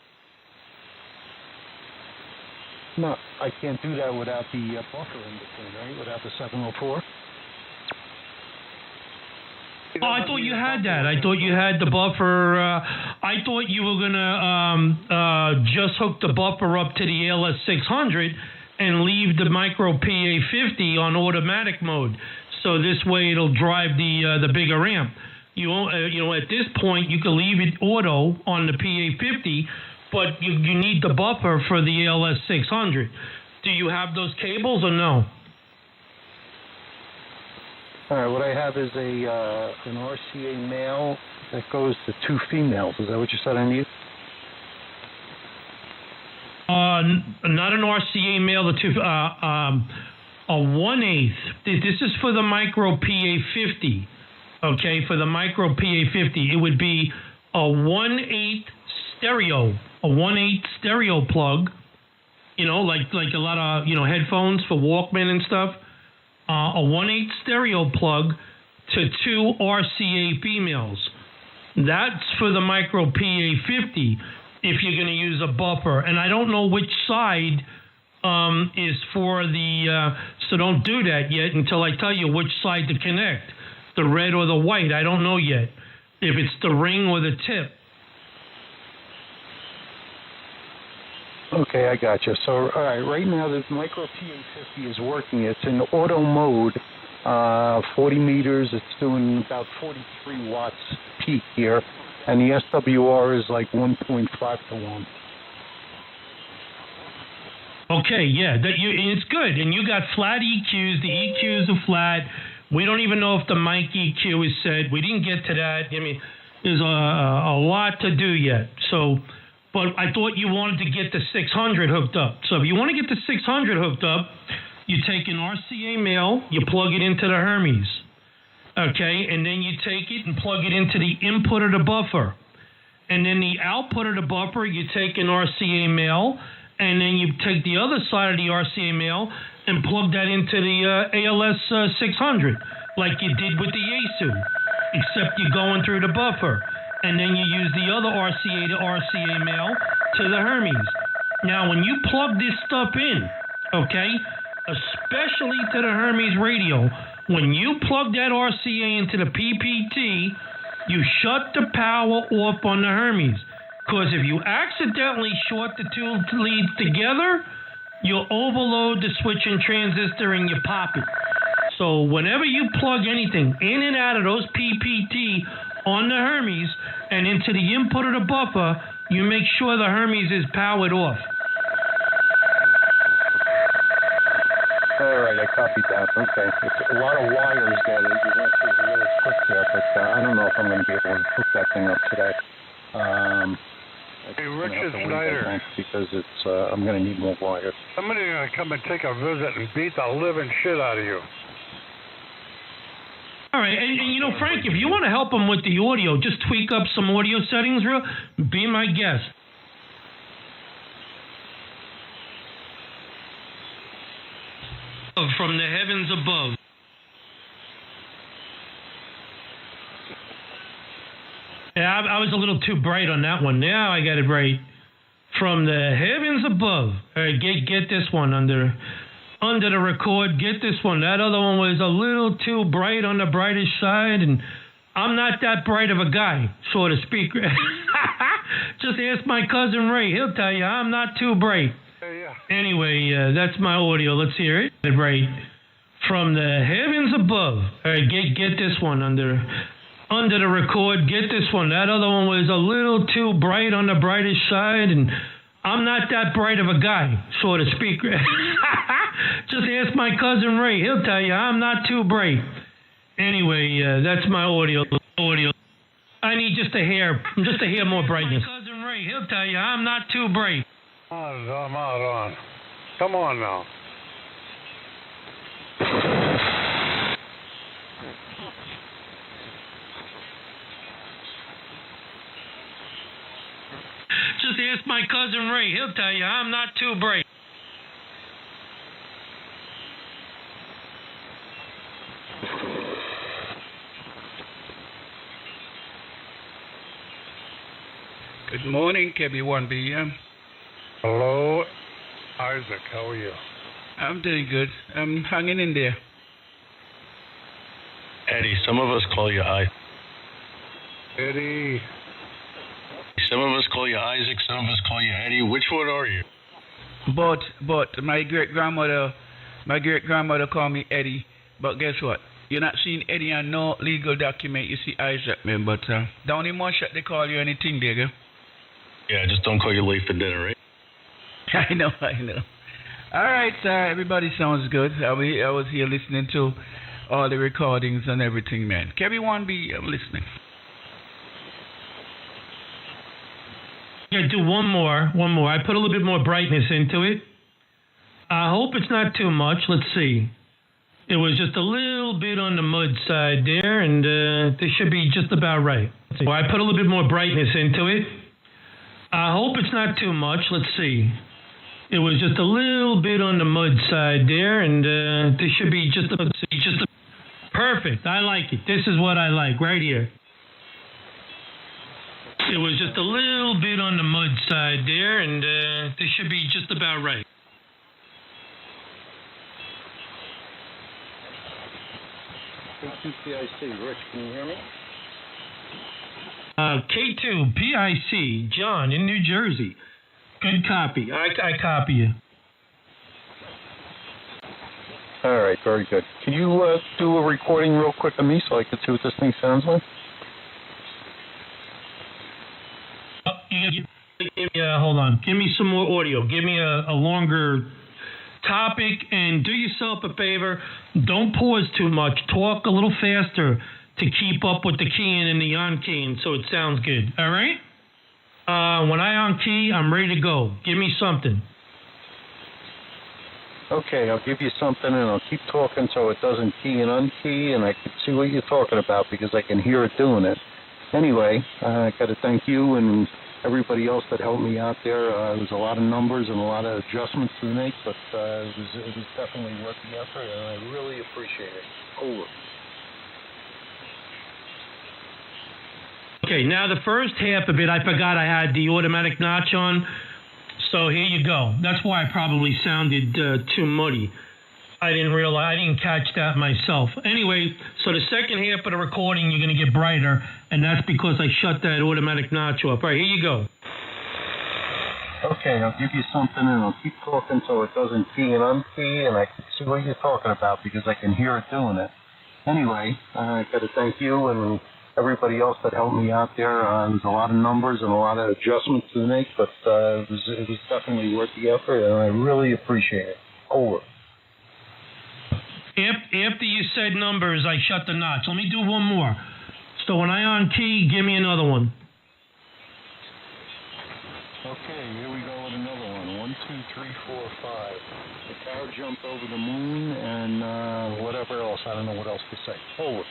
No, I can't do that without the buffer in between, right? Without the 704. Oh, I thought you had that. I thought you had the buffer. I thought you were going to just hook the buffer up to the ALS 600 and leave the micro PA50 on automatic mode. So this way it'll drive the bigger amp. You know, at this point, you can leave it auto on the PA50, but you need the buffer for the ALS 600. Do you have those cables or no? All right, what I have is an RCA male that goes to 2 females. Is that what you said I need? Not an RCA male, a 1/8. This is for the micro PA50. Okay, for the micro PA50, it would be a 1/8 stereo, a 1/8 stereo plug. You know, like a lot of headphones for Walkman and stuff. A 1/8 stereo plug to 2 RCA females. That's for the micro PA50 if you're going to use a buffer. And I don't know which side is for the, so don't do that yet until I tell you which side to connect, the red or the white. I don't know yet if it's the ring or the tip. Okay, I got you. So, all right, right now the micro PA50 is working. It's in auto mode, 40 meters. It's doing about 43 watts peak here, and the SWR is like 1.5 to 1. Okay, yeah, it's good. And you got flat EQs. The EQs are flat. We don't even know if the mic EQ is set. We didn't get to that. I mean, there's a lot to do yet. So, but I thought you wanted to get the 600 hooked up. So if you want to get the 600 hooked up, you take an RCA male, you plug it into the Hermes. Okay, and then you take it and plug it into the input of the buffer. And then the output of the buffer, you take an RCA male, and then you take the other side of the RCA male and plug that into the ALS 600, like you did with the Yaesu, except you're going through the buffer. And then you use the other RCA to RCA male to the Hermes. Now, when you plug this stuff in, okay, especially to the Hermes radio, when you plug that RCA into the PPT, you shut the power off on the Hermes. Because if you accidentally short the two leads together, you'll overload the switching transistor and you pop it. So whenever you plug anything in and out of those PPT on the Hermes and into the input of the buffer, you make sure the Hermes is powered off. All right, I copied that. Okay. It's a lot of wires that you went through really quick there, but I don't know if I'm going to be able to hook that thing up today. Hey, Richard Snyder. Because it's, I'm going to need more wires. Somebody's going to come and take a visit and beat the living shit out of you. All right, and you know, Frank, if you want to help him with the audio, just tweak up some audio settings, be my guest. From the heavens above. Yeah, I was a little too bright on that one. Now I got it right. From the heavens above. All right, get this one under the record. Get this one. That other one was a little too bright on the brightest side, and I'm not that bright of a guy, so to speak. Just ask my cousin Ray. He'll tell you I'm not too bright. Anyway, that's my audio. Let's hear it. Right. From the heavens above. All right, get this one under the record. Get this one. That other one was a little too bright on the brightest side, and I'm not that bright of a guy, so to speak. Just ask my cousin Ray. He'll tell you I'm not too bright. Anyway, that's my audio. I need just a hair more brightness. My cousin Ray. He'll tell you I'm not too bright. I'm out on. Come on now. Just ask my cousin Ray. He'll tell you I'm not too bright. Good morning, KB1B. Hello, Isaac. How are you? I'm doing good. I'm hanging in there. Eddie, some of us call you Eddie. Some of us call you Isaac, some of us call you Eddie. Which one are you? But my great grandmother called me Eddie. But guess what? You're not seeing Eddie on no legal document. You see Isaac, man. But down in Montshot, they call you anything, there, girl. Yeah, just don't call you late for dinner, right? I know. All right, everybody sounds good. I was here listening to all the recordings and everything, man. KB1B, I'm listening. Yeah, do one more. I put a little bit more brightness into it. I hope it's not too much. Let's see. It was just a little bit on the mud side there, and this should be just about right. Well, I put a little bit more brightness into it. I hope it's not too much. Let's see. It was just a little bit on the mud side there, and this should be just perfect. I like it. This is what I like right here. It was just a little bit on the mud side there, and this should be just about right. K2PIC, Rich, can you hear me? K2PIC, John in New Jersey. Good copy. I copy you. All right, very good. Can you do a recording real quick of me so I can see what this thing sounds like? Hold on. Give me some more audio. Give me a longer topic, and do yourself a favor. Don't pause too much. Talk a little faster to keep up with the keying and the on keying so it sounds good. All right? When I on key, I'm ready to go. Give me something. Okay, I'll give you something, and I'll keep talking so it doesn't key and unkey, and I can see what you're talking about because I can hear it doing it. Anyway, I got to thank you and everybody else that helped me out there. There was a lot of numbers and a lot of adjustments to make, but it was definitely worth the effort, and I really appreciate it. Over. Okay, now the first half of it, I forgot I had the automatic notch on, so here you go. That's why I probably sounded too muddy. I didn't catch that myself. Anyway, so the second half of the recording, you're going to get brighter, and that's because I shut that automatic notch off. All right, here you go. Okay, I'll give you something, and I'll keep talking so it doesn't key and unkey, and I can see what you're talking about because I can hear it doing it. Anyway, I got to thank you and everybody else that helped me out there. There was a lot of numbers and a lot of adjustments to make, but it was definitely worth the effort, and I really appreciate it. Over. After you said numbers, I shut the notch. Let me do one more. So when I on key, give me another one. Okay, here we go with another one. 1, 2, 3, 4, 5. The cow jumped over the moon and whatever else. I don't know what else to say. Forward.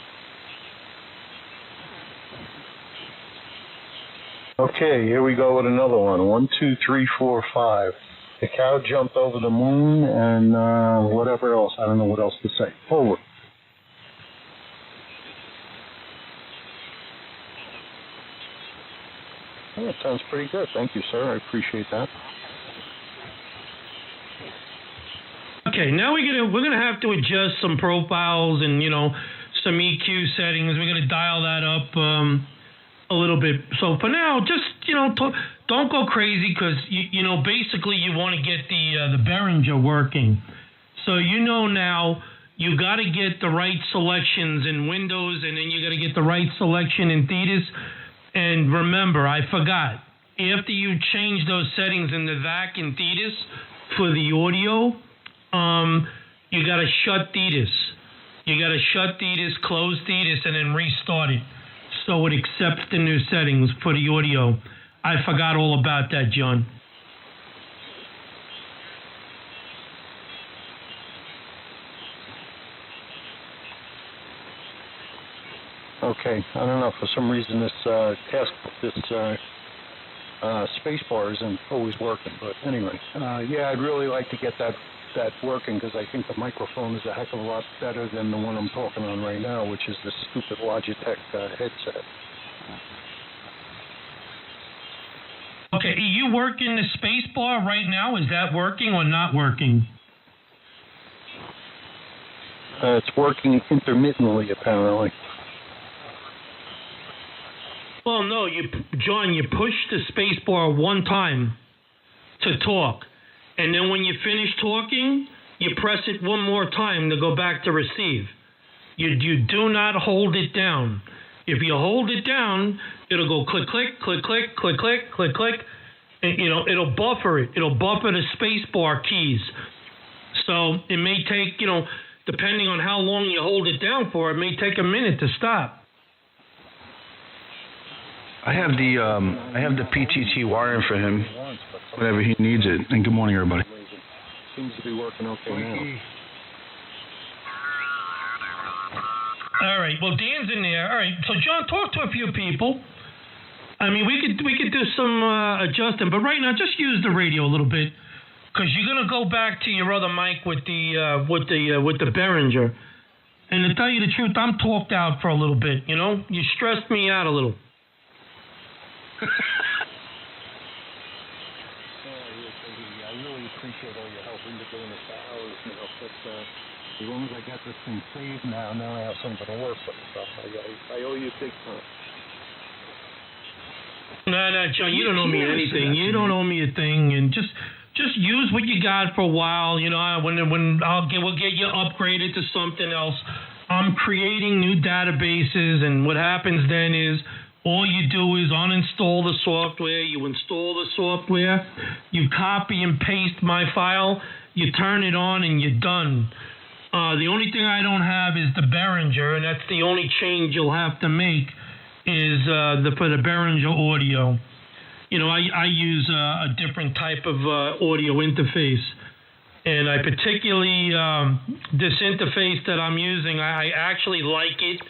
Okay, here we go with another one. 1, 2, 3, 4, 5. The cow jumped over the moon and whatever else. I don't know what else to say. Forward. Oh, that sounds pretty good. Thank you, sir. I appreciate that. Okay, now we're gonna have to adjust some profiles and some EQ settings. We're gonna dial that up a little bit. So for now, just don't go crazy because basically you want to get the Behringer working. So now you got to get the right selections in Windows, and then you got to get the right selection in Thetis. And remember, I forgot, after you change those settings in the VAC and Thetis for the audio, you got to shut Thetis. You got to shut Thetis, close Thetis, and then restart it so it accepts the new settings for the audio. I forgot all about that, John. Okay, I don't know. For some reason, this space bar isn't always working. But anyway, yeah, I'd really like to get that working because I think the microphone is a heck of a lot better than the one I'm talking on right now, which is this stupid Logitech headset. Okay, are you working the space bar right now? Is that working or not working? It's working intermittently, apparently. Well, no, John, you push the space bar one time to talk, and then when you finish talking, you press it one more time to go back to receive. You do not hold it down. If you hold it down, it'll go click, click, click, click, click, click, click, click. And, it'll buffer it. It'll buffer the space bar keys. So it may take, depending on how long you hold it down for, it may take a minute to stop. I have the PTT wiring for him whenever he needs it. And good morning, everybody. Seems to be working okay now. All right. Well, Dan's in there. All right. So, John, talk to a few people. I mean, we could do some adjusting, but right now, just use the radio a little bit, because you're gonna go back to your other mic with the Behringer. And to tell you the truth, I'm talked out for a little bit. You stressed me out a little. I really appreciate all your help in doing this for hours. But as long as I got this thing saved now I have something to work with. So I owe you big time. No, John, you don't owe me anything. You don't owe me a thing, and just use what you got for a while. When we'll get you upgraded to something else. I'm creating new databases, and what happens then is all you do is uninstall the software. You install the software. You copy and paste my file. You turn it on, and you're done. The only thing I don't have is the Behringer, and that's the only change you'll have to make is for the Behringer audio. I use a different type of audio interface, and I particularly this interface that I'm using, I actually like it.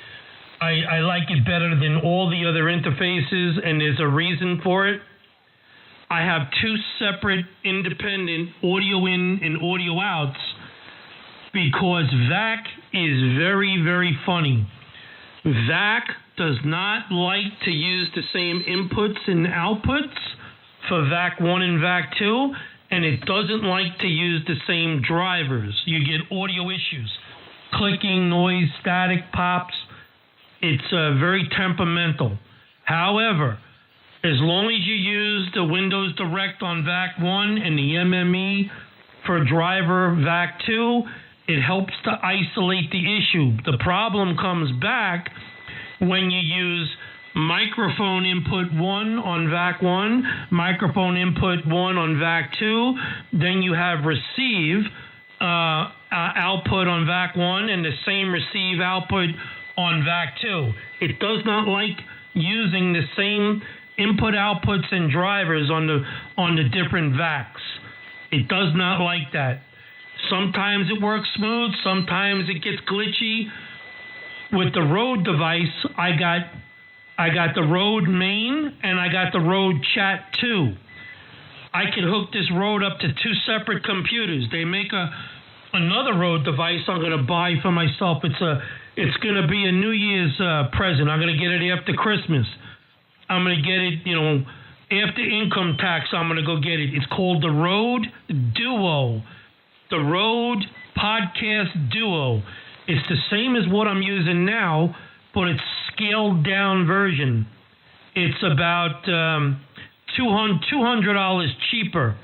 I like it better than all the other interfaces, and there's a reason for it. I have two separate independent audio in and audio outs because VAC is very, very funny. VAC does not like to use the same inputs and outputs for VAC 1 and VAC 2, and it doesn't like to use the same drivers. You get audio issues, clicking, noise, static, pops. It's very temperamental. However, as long as you use the Windows Direct on VAC 1 and the MME for driver VAC 2, it helps to isolate the issue. The problem comes back when you use microphone input 1 on VAC 1, microphone input 1 on VAC 2, then you have receive output on VAC 1 and the same receive output on VAC 2. It does not like using the same input outputs and drivers on the different VACs. It does not like that. Sometimes it works smooth, sometimes it gets glitchy. With the Rode device, I got the Rode main and I got the Rode Chat 2. I can hook this Rode up to two separate computers. They make another Rode device I'm going to buy for myself. It's going to be a New Year's present. I'm going to get it after Christmas. I'm going to get it, after income tax, I'm going to go get it. It's called the Rode Duo. The Rode Podcast Duo. It's the same as what I'm using now, but it's scaled down version. It's about $200 cheaper.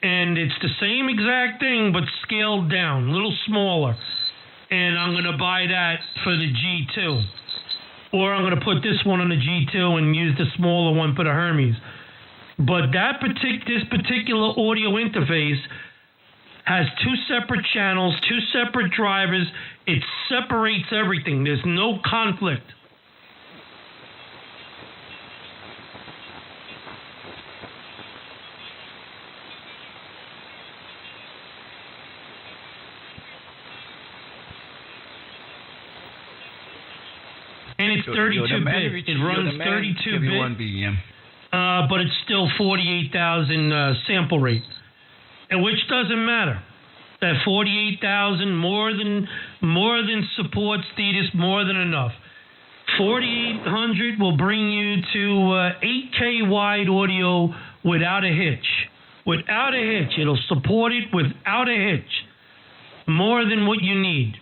And it's the same exact thing, but scaled down, a little smaller. And I'm going to buy that for the G2. Or I'm going to put this one on the G2 and use the smaller one for the Hermes. But this particular audio interface has two separate channels, two separate drivers. It separates everything. There's no conflict. And it's 32-bit. It runs 32-bit. But it's still 48,000 sample rate. And which doesn't matter. That 48,000 more than supports Thetis, more than enough. 4,800 will bring you to 8K wide audio without a hitch. Without a hitch. It'll support it without a hitch. More than what you need.